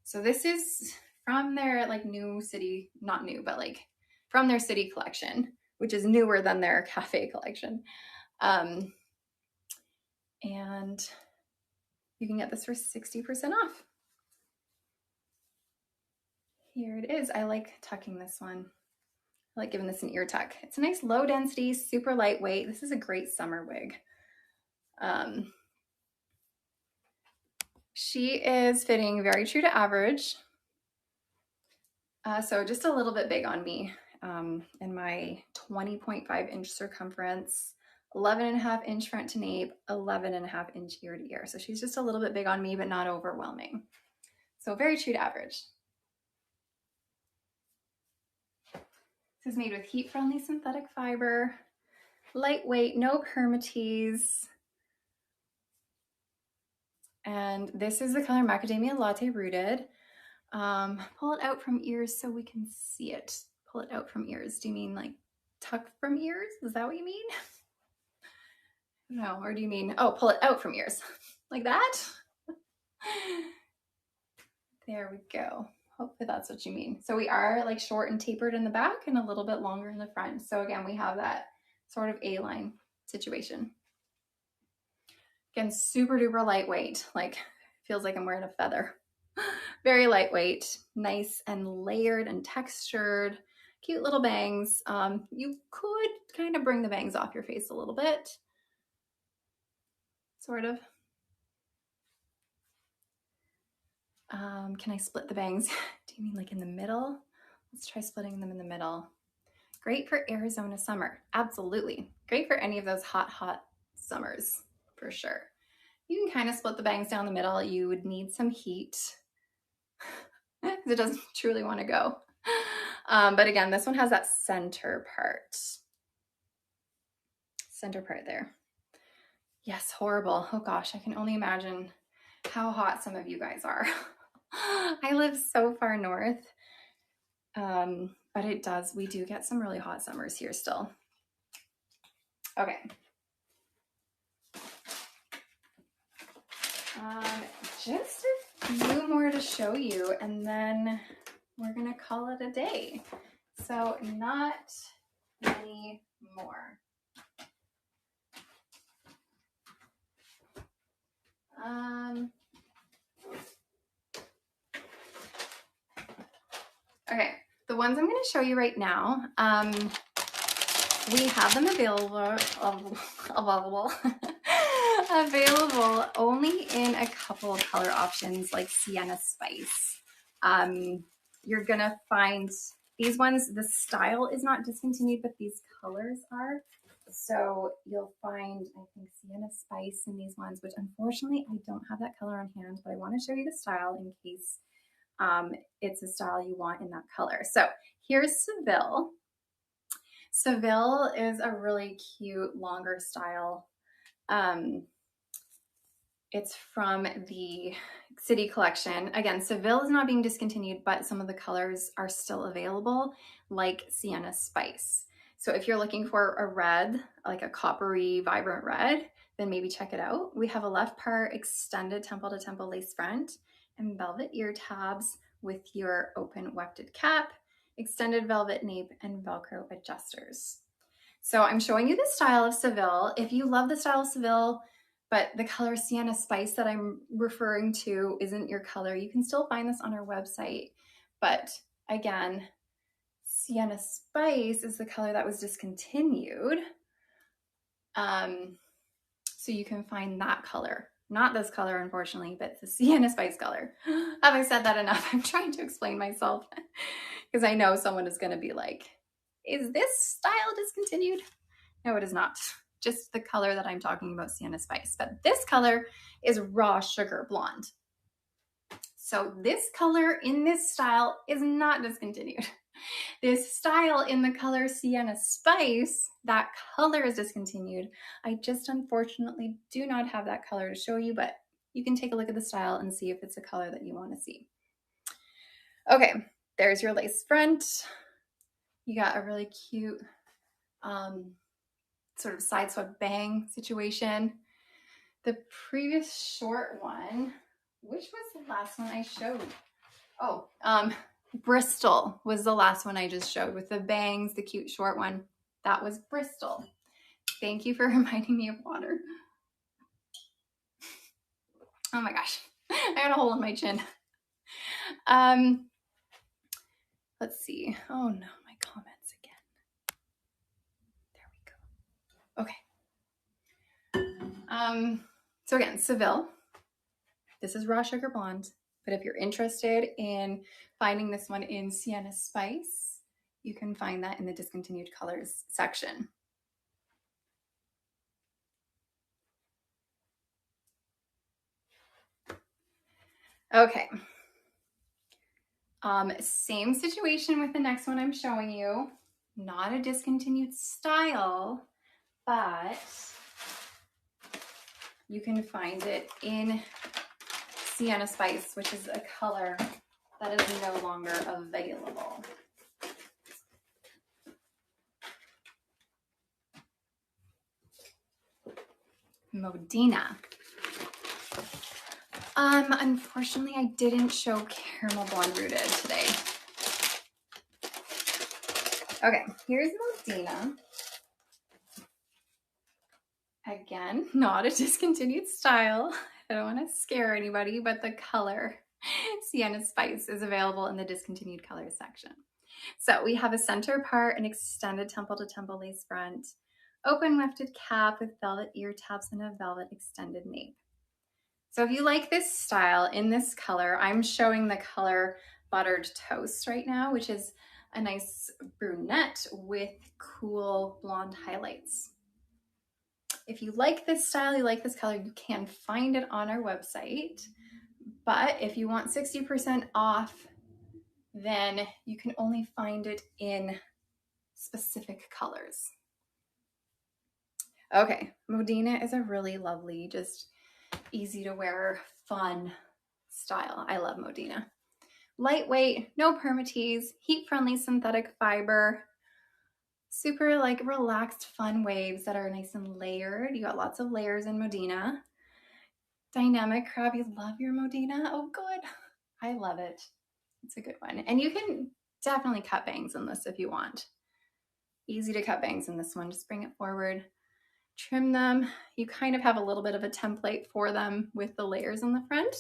So this is from their like new City, not new, but like from their City collection, which is newer than their cafe collection. And you can get this for 60% off. Here it is. I like tucking this one. I like giving this an ear tuck. It's a nice low density, super lightweight. This is a great summer wig. She is fitting very true to average. So just a little bit big on me in my 20.5 inch circumference, 11.5 inch front to nape, 11.5 inch ear to ear. So she's just a little bit big on me, but not overwhelming. So very true to average. This is made with heat-friendly synthetic fiber, lightweight, no permatease. And this is the color Macadamia Latte Rooted. Pull it out from ears so we can see it. Pull it out from ears. Do you mean like tuck from ears? Is that what you mean? No, or do you mean, oh, pull it out from ears? Like that? There we go. Hopefully that's what you mean. So we are like short and tapered in the back and a little bit longer in the front. So again, we have that sort of A-line situation. Again, super duper lightweight, like feels like I'm wearing a feather. Very lightweight, nice and layered and textured, cute little bangs. You could kind of bring the bangs off your face a little bit, sort of. Can I split the bangs? Do you mean like in the middle? Let's try splitting them in the middle. Great for Arizona summer, absolutely. Great for any of those hot summers, for sure. You can kind of split the bangs down the middle. You would need some heat because it doesn't truly want to go. But again, this one has that center part there. Yes, horrible. Oh gosh, I can only imagine how hot some of you guys are. I live so far north, but we do get some really hot summers here still. Okay. Just a few more to show you, and then we're gonna call it a day. So not many more. Okay, the ones I'm going to show you right now, we have them available available only in a couple of color options like Sienna Spice. You're going to find these ones, the style is not discontinued, but these colors are. So you'll find, I think, Sienna Spice in these ones, which unfortunately I don't have that color on hand, but I want to show you the style in case it's a style you want in that color. So here's Seville. Seville is a really cute, longer style. It's from the City Collection. Again, Seville is not being discontinued, but some of the colors are still available, like Sienna Spice. So if you're looking for a red, like a coppery, vibrant red, then maybe check it out. We have a left part extended temple to temple lace front and velvet ear tabs with your open wefted cap, extended velvet nape, and Velcro adjusters. So I'm showing you the style of Seville. If you love the style of Seville, but the color Sienna Spice that I'm referring to isn't your color, you can still find this on our website. But again, Sienna Spice is the color that was discontinued. So you can find that color. Not this color, unfortunately, but the Sienna Spice color. Have I said that enough? I'm trying to explain myself because I know someone is going to be like, is this style discontinued? No, it is not. Just the color that I'm talking about, Sienna Spice. But this color is Raw Sugar Blonde. So this color in this style is not discontinued. This style in the color Sienna Spice, that color is discontinued. I just unfortunately do not have that color to show you, but you can take a look at the style and see if it's a color that you want to see. Okay, there's your lace front. You got a really cute sort of side swept bang situation. The previous short one, which was the last one I showed? Oh, Bristol was the last one I just showed with the bangs, the cute short one. That was Bristol. Thank you for reminding me of water. Oh my gosh, I got a hole in my chin. Let's see. Oh no, my comments again. There we go. Okay. So again, Seville. This is Raw Sugar Blonde. But if you're interested in finding this one in Sienna Spice, you can find that in the discontinued colors section. Okay. Same situation with the next one I'm showing you. Not a discontinued style, but you can find it in Sienna Spice, which is a color that is no longer available. Modena. Unfortunately, I didn't show Caramel Blonde Rooted today. Okay, here's Modena. Again, not a discontinued style. I don't want to scare anybody, but the color Sienna Spice is available in the discontinued colors section. So we have a center part, an extended temple to temple lace front, open wefted cap with velvet ear tabs and a velvet extended nape. So if you like this style in this color, I'm showing the color Buttered Toast right now, which is a nice brunette with cool blonde highlights. If you like this style, you like this color, you can find it on our website. But if you want 60% off then you can only find it in specific colors. Okay, Modena is a really lovely, just easy to wear, fun style. I love Modena. Lightweight, no permatease, heat-friendly synthetic fiber, super like relaxed, fun waves that are nice and layered. You got lots of layers in Modena. Dynamic crab, you love your Modena? Oh, good. I love it. It's a good one. And you can definitely cut bangs in this if you want. Easy to cut bangs in this one. Just bring it forward, trim them. You kind of have a little bit of a template for them with the layers in the front.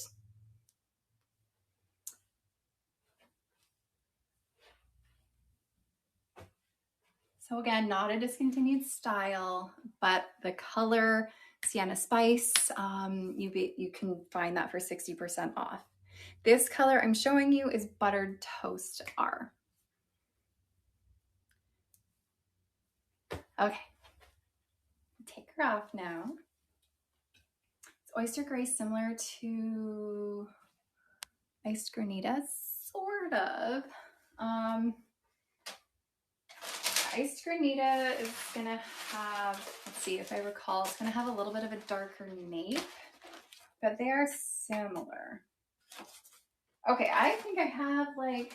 So again, not a discontinued style, but the color Sienna Spice, you can find that for 60% off. This color I'm showing you is Buttered Toast R. Okay, take her off now. It's oyster gray, similar to iced granita, sort of. Iced granita is gonna have, let's see if I recall, it's gonna have a little bit of a darker nape, but they are similar. Okay, I think I have like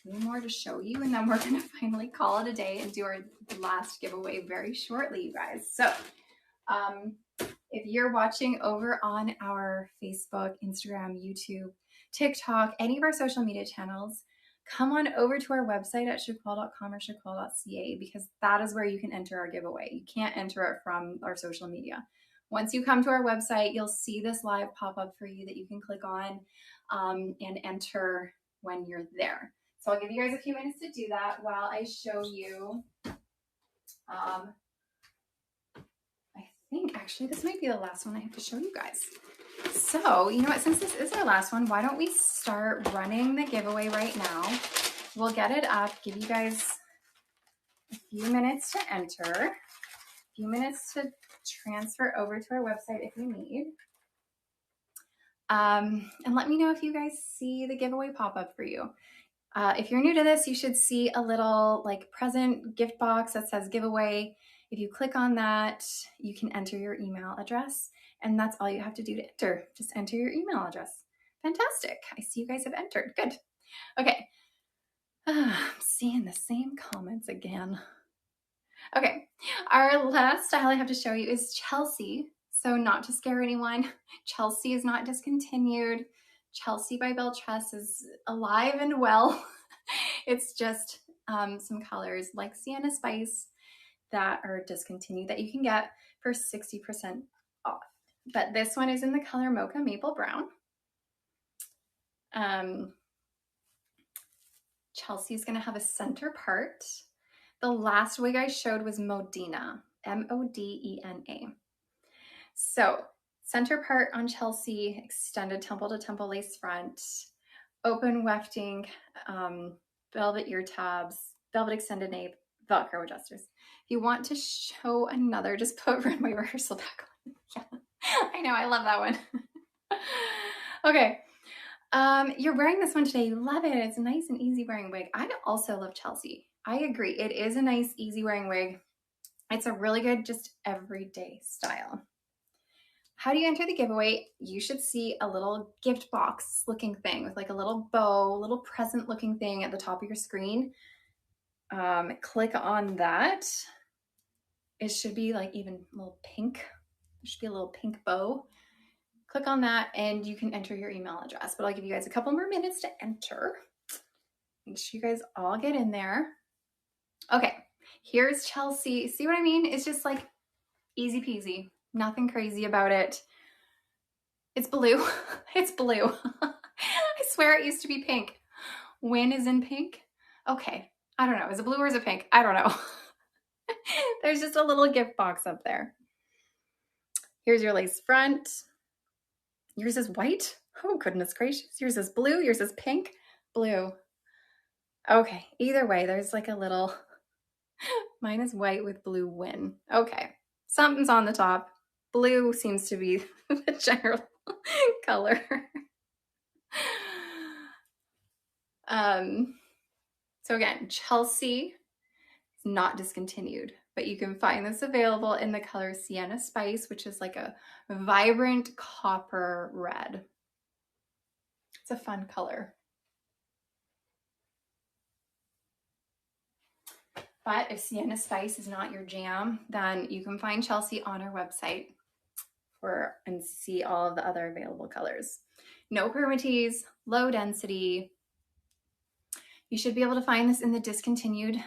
2 more to show you, and then we're gonna finally call it a day and do our last giveaway very shortly, you guys. So if you're watching over on our Facebook, Instagram, YouTube, TikTok, any of our social media channels, come on over to our website at shaquel.com or shaquel.ca, because that is where you can enter our giveaway. You can't enter it from our social media. Once you come to our website, you'll see this live pop up for you that you can click on and enter when you're there. So I'll give you guys a few minutes to do that while I show you. I think actually this might be the last one I have to show you guys. So, you know what, since this is our last one, why don't we start running the giveaway right now? We'll get it up, give you guys a few minutes to enter, a few minutes to transfer over to our website if you need. And let me know if you guys see the giveaway pop up for you. If you're new to this, you should see a little like present gift box that says giveaway. If you click on that, you can enter your email address, and that's all you have to do to enter. Just enter your email address. Fantastic. I see you guys have entered. Good. Okay. I'm seeing the same comments again. Okay. Our last style I have to show you is Chelsea. So not to scare anyone, Chelsea is not discontinued. Chelsea by Belle Tress is alive and well. It's just some colors like Sienna Spice that are discontinued that you can get for 60% off. But this one is in the color Mocha Maple Brown. Chelsea's gonna have a center part. The last wig I showed was Modena, M-O-D-E-N-A. So center part on Chelsea, extended temple to temple lace front, open wefting, velvet ear tabs, velvet extended nape, Velcro adjusters. If you want to show another, just put runway rehearsal back on. Yeah. I know, I love that one. Okay. You're wearing this one today. You love it. It's a nice and easy wearing wig. I also love Chelsea. I agree. It is a nice, easy wearing wig. It's a really good, just everyday style. How do you enter the giveaway? You should see a little gift box looking thing with like a little bow, little present looking thing at the top of your screen. Click on that. It should be like even a little pink. There should be a little pink bow. Click on that and you can enter your email address, but I'll give you guys a couple more minutes to enter. Make sure you guys all get in there. Okay, here's Chelsea. See what I mean? It's just like easy peasy, nothing crazy about it. It's blue. It's blue. I swear it used to be pink. When is in pink? Okay, I don't know. Is it blue or is it pink? I don't know. There's just a little gift box up there. Here's your lace front. Yours is white? Oh, goodness gracious. Yours is blue. Yours is pink. Blue. Okay, either way, there's like a little, mine is white with blue win. Okay, something's on the top. Blue seems to be the general color. So again, Chelsea is not discontinued, but you can find this available in the color Sienna Spice, which is like a vibrant copper red. It's a fun color. But if Sienna Spice is not your jam, then you can find Chelsea on our website and see all of the other available colors. No permatease, low density. You should be able to find this in the discontinued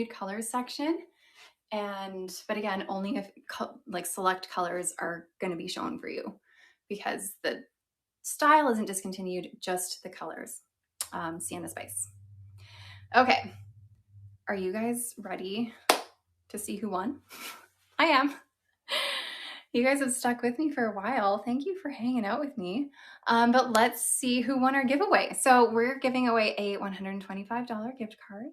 colors section. But again, only if like select colors are going to be shown for you, because the style isn't discontinued, just the colors. Sienna Spice. Okay, are you guys ready to see who won? I am. You guys have stuck with me for a while. Thank you for hanging out with me. But let's see who won our giveaway. So we're giving away a $125 gift card.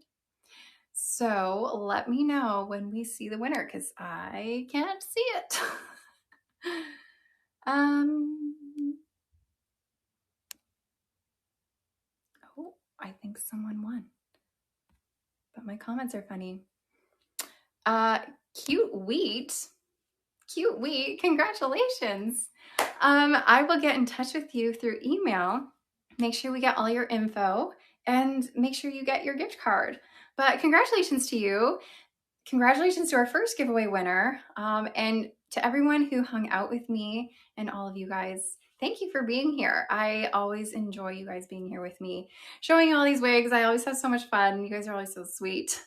So let me know when we see the winner, because I can't see it. Oh, I think someone won. But my comments are funny. Cute Wheat, congratulations. I will get in touch with you through email. Make sure we get all your info and make sure you get your gift card. But congratulations to you. Congratulations to our first giveaway winner. And to everyone who hung out with me and all of you guys, thank you for being here. I always enjoy you guys being here with me, showing all these wigs. I always have so much fun. You guys are always so sweet.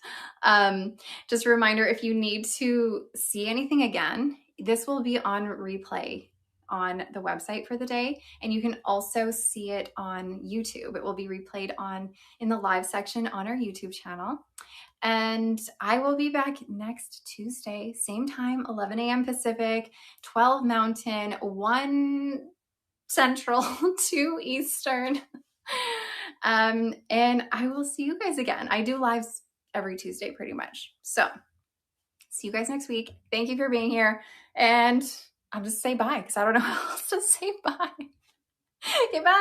Just a reminder, if you need to see anything again, this will be on replay on the website for the day, and you can also see it on YouTube. It will be replayed in the live section on our YouTube channel. And I will be back next Tuesday, same time, 11 a.m. Pacific, 12 Mountain, 1 Central, 2 Eastern. And I will see you guys again. I do lives every Tuesday pretty much. So see you guys next week. Thank you for being here. And I'll just say bye because I don't know how else to say bye. Okay, bye.